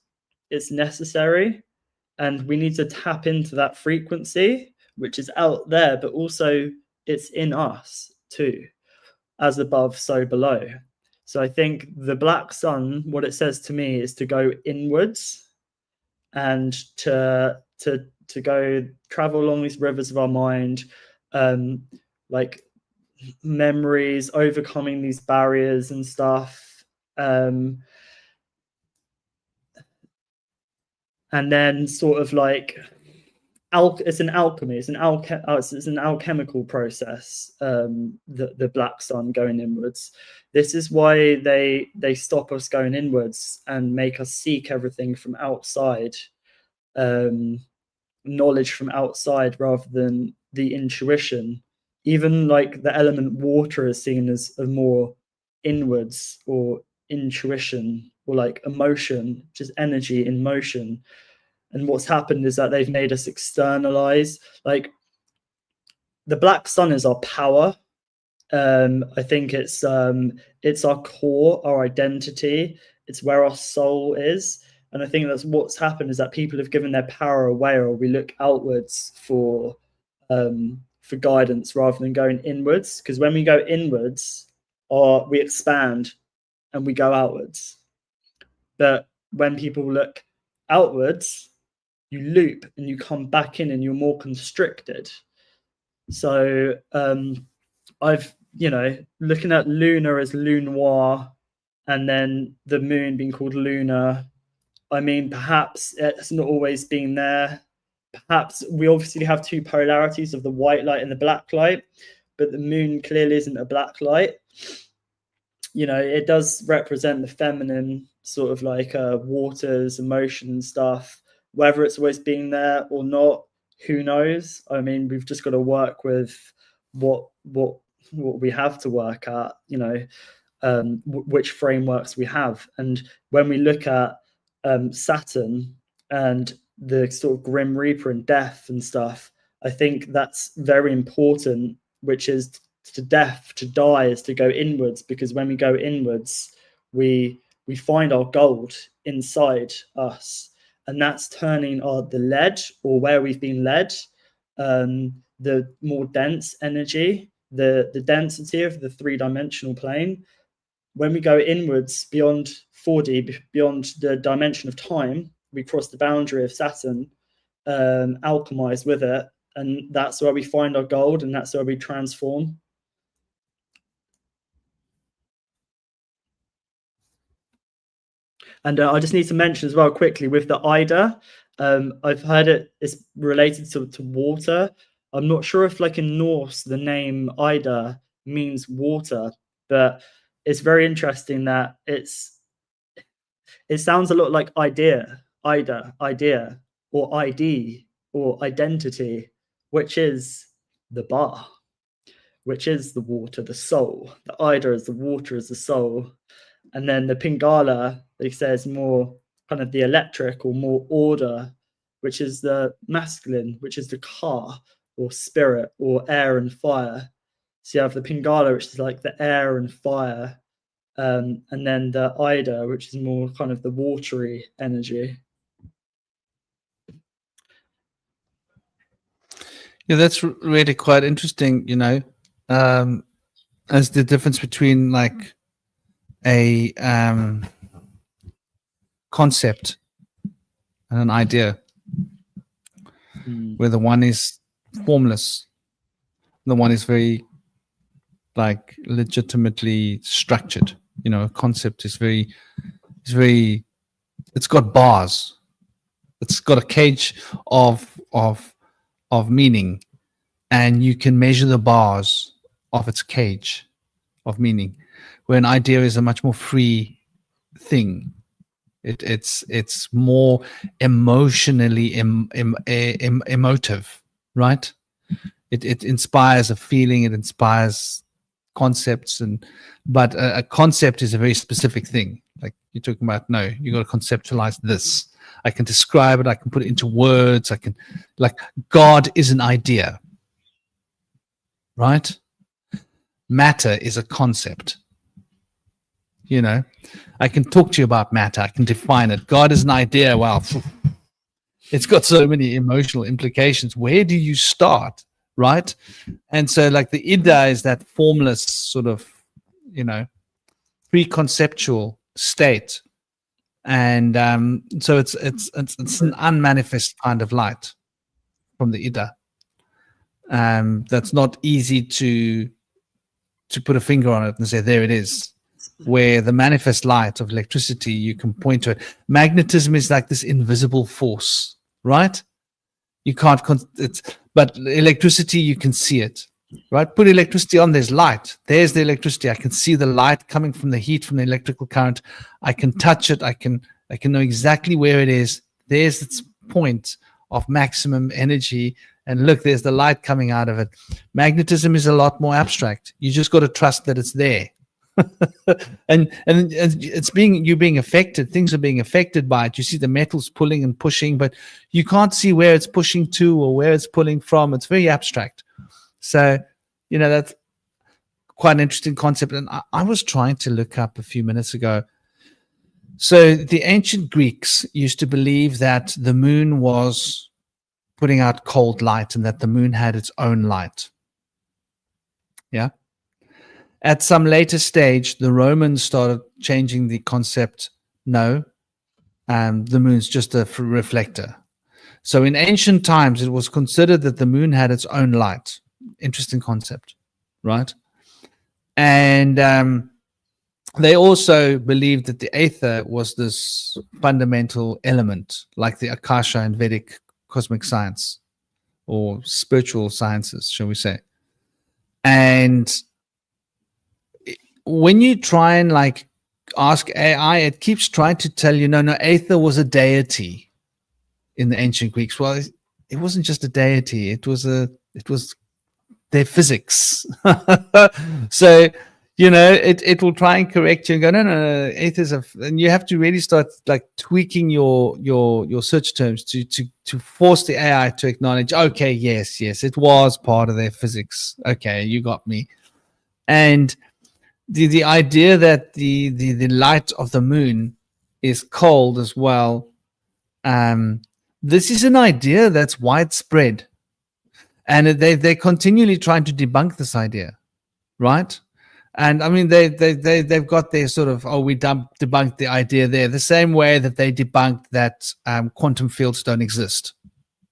It's necessary. And we need to tap into that frequency, which is out there, but also it's in us too, as above, so below. So I think the black sun, what it says to me is to go inwards and to go travel along these rivers of our mind, like memories, overcoming these barriers and stuff. And then sort of like it's an alchemy, it's an alchemical process, the black sun going inwards. This is why they stop us going inwards and make us seek everything from outside, knowledge from outside rather than the intuition. Even like the element water is seen as a more inwards or intuition, or like emotion, which is energy in motion. And what's happened is that they've made us externalize, like the black sun is our power. I think it's our core, our identity. It's where our soul is. And I think that's what's happened, is that people have given their power away, or we look outwards for guidance rather than going inwards. Because when we go inwards, we expand and we go outwards. But when people look outwards, you loop and you come back in and you're more constricted. So I've, looking at lunar as lunoir, and then the moon being called lunar. I mean, perhaps it's not always been there. Perhaps we obviously have two polarities of the white light and the black light, but the moon clearly isn't a black light. It does represent the feminine, sort of like waters, emotion stuff. Whether it's always been there or not, who knows? I mean, we've just got to work with what we have to work at, which frameworks we have. And when we look at Saturn and the sort of Grim Reaper and death and stuff, I think that's very important, which is to death, to die, is to go inwards, because when we go inwards, we find our gold inside us, and that's turning the lead, or where we've been led, the more dense energy, the density of the three-dimensional plane. When we go inwards beyond 4D, beyond the dimension of time, we cross the boundary of Saturn, alchemize with it, and that's where we find our gold, and that's where we transform. And I just need to mention as well quickly with the Ida, I've heard it is related to water. I'm not sure if, like in Norse, the name Ida means water, but it's very interesting that it sounds a lot like idea, or ID, or identity, which is the bar, which is the water, the soul. The Ida is the water, is the soul. And then the Pingala, they say, is more kind of the electric, or more order, which is the masculine, which is the ka, or spirit, or air and fire. So you have the Pingala, which is like the air and fire, and then the Ida, which is more kind of the watery energy. Yeah, that's really quite interesting, as the difference between like a concept and an idea, where the one is formless, the one is very like legitimately structured. A concept is it's got bars, it's got a cage of meaning, and you can measure the bars of its cage of meaning, where an idea is a much more free thing. It's more emotionally emotive, right? It inspires a feeling, it inspires concepts, but a concept is a very specific thing. Like you're talking about, no, you got to conceptualize this. I can describe it, I can put it into words, I can, like, God is an idea, right? Matter is a concept. I can talk to you about matter, I can define it. God is an idea. Well, it's got so many emotional implications. Where do you start, right? And so, like, the Ida is that formless sort of, pre-conceptual state, and so it's an unmanifest kind of light from the Ida. That's not easy to put a finger on it and say, there it is. Where the manifest light of electricity, you can point to it. Magnetism is like this invisible force, right? You can't, but electricity, you can see it, right? Put electricity on, there's light. There's the electricity. I can see the light coming from the heat, from the electrical current. I can touch it. I can know exactly where it is. There's its point of maximum energy. And look, there's the light coming out of it. Magnetism is a lot more abstract. You just got to trust that it's there. and it's being affected. Things are being affected by it. You see the metals pulling and pushing, but you can't see where it's pushing to or where it's pulling from. It's very abstract. So, that's quite an interesting concept. And I was trying to look up a few minutes ago. So the ancient Greeks used to believe that the moon was putting out cold light and that the moon had its own light. Yeah. At some later stage, the Romans started changing the concept. No, the moon's just a reflector. So in ancient times, it was considered that the moon had its own light. Interesting concept, right? And they also believed that the aether was this fundamental element, like the Akasha in Vedic cosmic science or spiritual sciences, shall we say. And when you try and like ask AI, it keeps trying to tell you, no, aether was a deity in the ancient Greeks. Well, it wasn't just a deity; it was their physics. So it will try and correct you and go, no, aether's and you have to really start like tweaking your search terms to force the AI to acknowledge, okay, yes, it was part of their physics. Okay, you got me. And the idea that the light of the moon is cold as well, this is an idea that's widespread, and they're continually trying to debunk this idea, right? And I mean, they've got their sort of, we debunked the idea there, the same way that they debunked that quantum fields don't exist,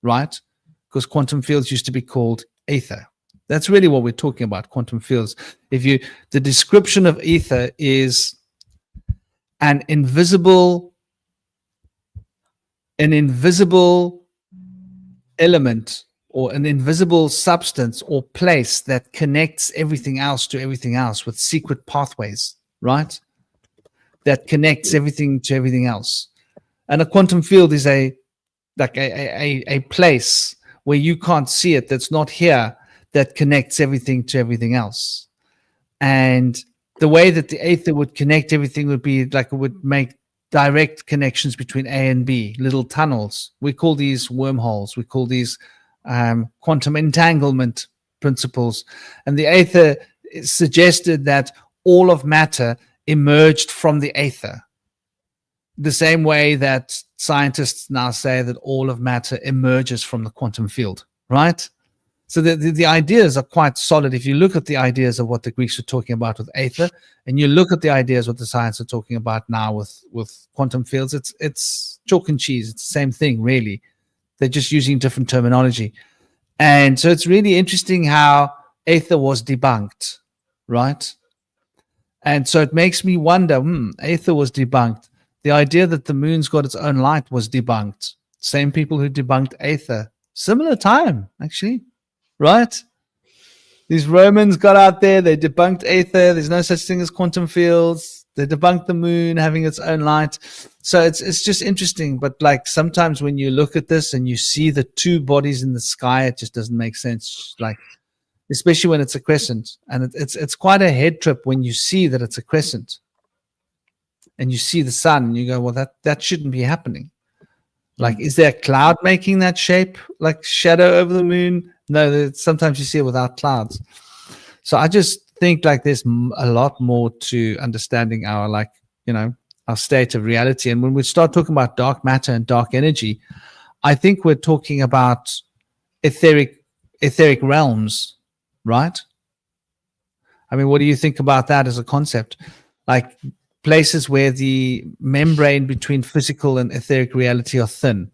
right? Because quantum fields used to be called ether. That's really what we're talking about, quantum fields. The description of ether is an invisible element or an invisible substance or place that connects everything else to everything else with secret pathways, right? That connects everything to everything else. And a quantum field is a place where you can't see it, that's not here, that connects everything to everything else. And the way that the aether would connect everything would be like it would make direct connections between A and B, little tunnels. We call these wormholes. We call these quantum entanglement principles. And the aether suggested that all of matter emerged from the aether. The same way that scientists now say that all of matter emerges from the quantum field, right? So the ideas are quite solid. If you look at the ideas of what the Greeks were talking about with aether, and you look at the ideas what the science are talking about now with quantum fields, it's chalk and cheese. It's the same thing, really. They're just using different terminology. And so it's really interesting how aether was debunked, right? And so it makes me wonder, aether was debunked. The idea that the moon's got its own light was debunked. Same people who debunked aether. Similar time, actually, right? These Romans got out there, they debunked aether. There's no such thing as quantum fields. They debunked the moon having its own light. So it's just interesting. But like sometimes when you look at this and you see the two bodies in the sky, it just doesn't make sense. Like, especially when it's a crescent. And it's quite a head trip when you see that it's a crescent. And you see the sun and you go, well, that shouldn't be happening. Like, is there a cloud making that shape, like shadow over the moon? No, sometimes you see it without clouds. So I just think like there's a lot more to understanding our, like, our state of reality. And when we start talking about dark matter and dark energy, I think we're talking about etheric realms, right? I mean, what do you think about that as a concept? Like places where the membrane between physical and etheric reality are thin.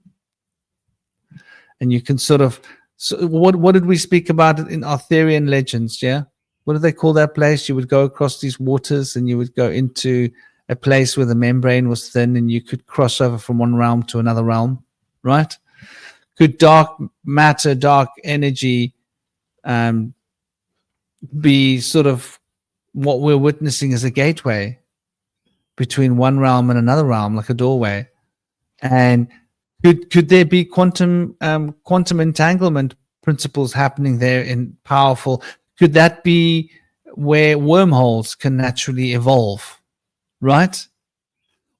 And you can sort of, so what did we speak about in Arthurian legends? Yeah. What do they call that place? You would go across these waters and you would go into a place where the membrane was thin and you could cross over from one realm to another realm, right? Could dark matter, dark energy be sort of what we're witnessing as a gateway between one realm and another realm, like a doorway? And could there be quantum entanglement principles happening there in powerful? Could that be where wormholes can naturally evolve, right?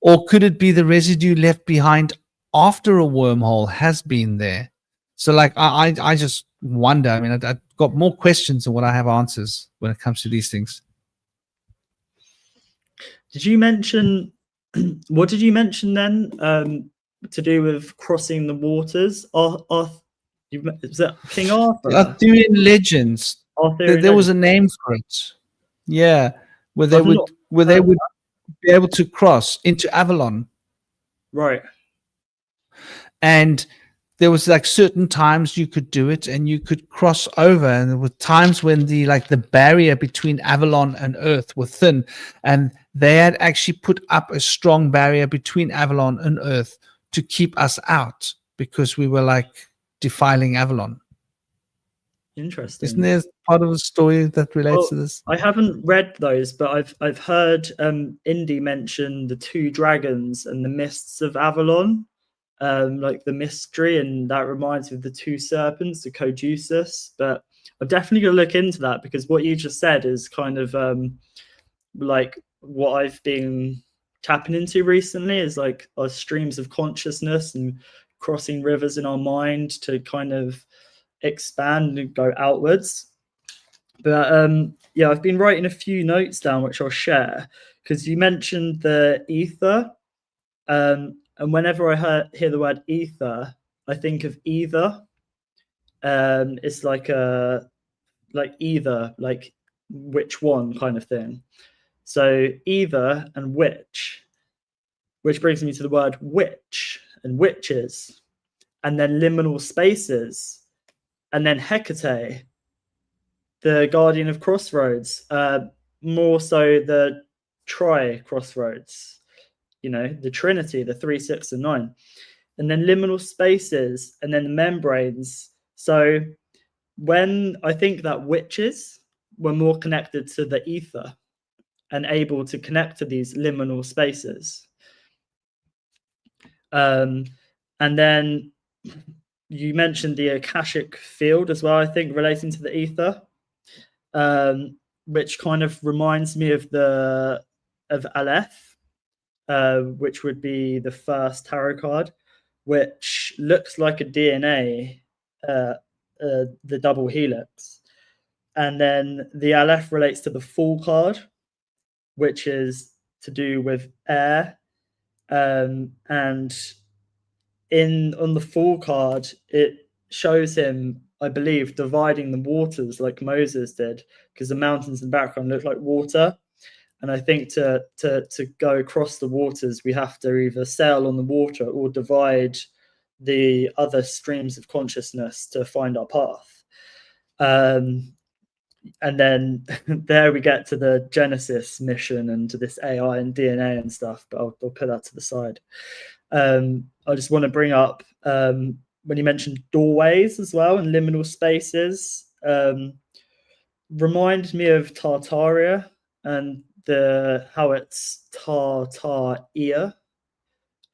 Or could it be the residue left behind after a wormhole has been there? So like I just wonder. I mean, I've got more questions than what I have answers when it comes to these things. Did you mention what did you mention then to do with crossing the waters? Was that King Arthur? Arthurian legends. There was a name for it. Yeah, where they would be able to cross into Avalon. Right. And there was like certain times you could do it and you could cross over, and there were times when the barrier between Avalon and Earth were thin, and they had actually put up a strong barrier between Avalon and Earth to keep us out because we were like defiling Avalon. Interesting. Isn't there part of the story that relates to this? I haven't read those, but I've heard Indy mention the two dragons and the mists of Avalon, like the mystery, and that reminds me of the two serpents, the Caduceus. But I'm definitely going to look into that because what you just said is kind of like what I've been tapping into recently, is like our streams of consciousness and crossing rivers in our mind to kind of expand and go outwards. But yeah, I've been writing a few notes down which I'll share, because you mentioned the ether, and whenever I hear the word ether, I think of either. It's like either, like which one kind of thing. So either and which brings me to the word witch and witches, and then liminal spaces, and then Hecate, the guardian of crossroads, more so the tri-crossroads, the Trinity, the 3, 6, and 9, and then liminal spaces, and then the membranes. So when I think that witches were more connected to the ether and able to connect to these liminal spaces. And then you mentioned the Akashic field as well, I think, relating to the ether, which kind of reminds me of Aleph, which would be the first tarot card, which looks like a DNA, the double helix. And then the Aleph relates to the Fool card, which is to do with air. And on the Fool card, it shows him I believe, dividing the waters like Moses did, because the mountains in the background look like water. And I think to go across the waters, we have to either sail on the water or divide the other streams of consciousness to find our path. And then there we get to the Genesis mission and to this AI and DNA and stuff, but I'll put that to the side. I just want to bring up when you mentioned doorways as well and liminal spaces, reminded me of Tartaria and how it's Tartaria,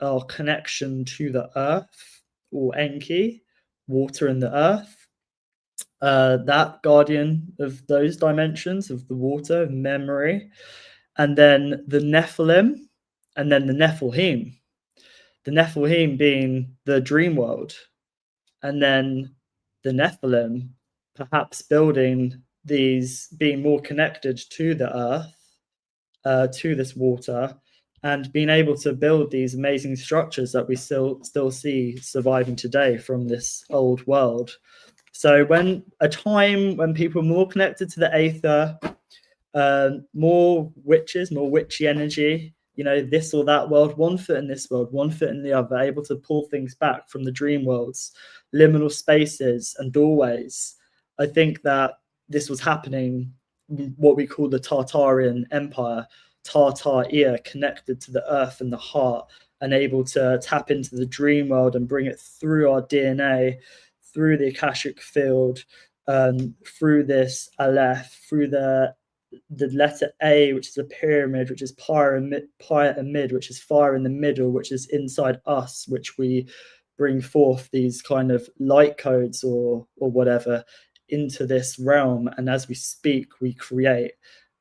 our connection to the earth, or Enki, water and the earth. That guardian of those dimensions of the water, memory, and then the Nephilim, and then the Nephilim. The Nephilim being the dream world, and then the Nephilim perhaps building these, being more connected to the earth, to this water, and being able to build these amazing structures that we still see surviving today from this old world. So when a time when people are more connected to the aether, more witches, more witchy energy, this or that world, one foot in this world, one foot in the other, able to pull things back from the dream worlds, liminal spaces and doorways. I think that this was happening, what we call the Tartarian Empire, Tartaria, connected to the earth and the heart, and able to tap into the dream world and bring it through our DNA, through the Akashic field, through this Aleph, through the letter A, which is a pyramid, which is pyramid, which is fire in the middle, which is inside us, which we bring forth these kind of light codes or whatever into this realm. And as we speak, we create,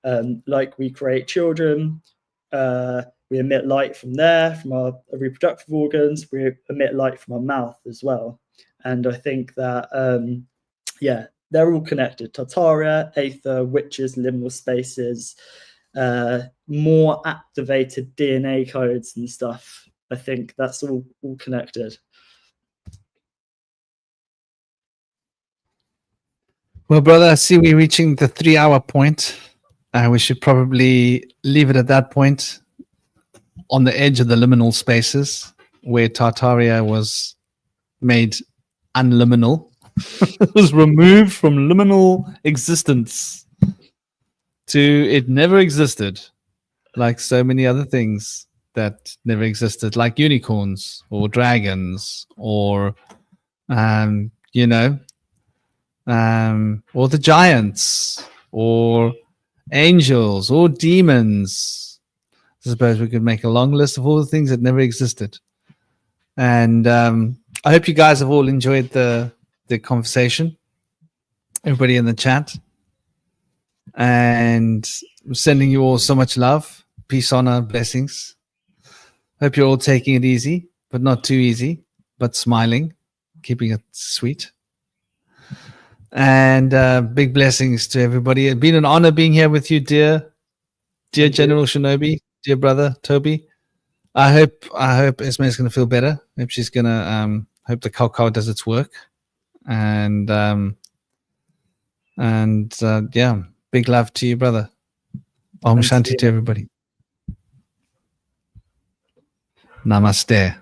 like we create children, we emit light from there, from our reproductive organs, we emit light from our mouth as well. And I think that, they're all connected. Tartaria, aether, witches, liminal spaces, more activated DNA codes and stuff. I think that's all connected. Well, brother, I see we're reaching the 3-hour point. We should probably leave it at that point, on the edge of the liminal spaces, where Tartaria was made unliminal. It was removed from liminal existence to it never existed, like so many other things that never existed, like unicorns or dragons or or the giants or angels or demons. I suppose we could make a long list of all the things that never existed. And I hope you guys have all enjoyed the conversation, everybody in the chat, and I'm sending you all so much love, peace, honor, blessings. Hope you're all taking it easy, but not too easy, but smiling, keeping it sweet. And big blessings to everybody. It's been an honor being here with you, dear General Shinobi, dear brother Toby. I hope Esme's going to feel better. Hope she's going to hope the cow does its work. And big love to you, brother. Om Shanti to everybody. Namaste.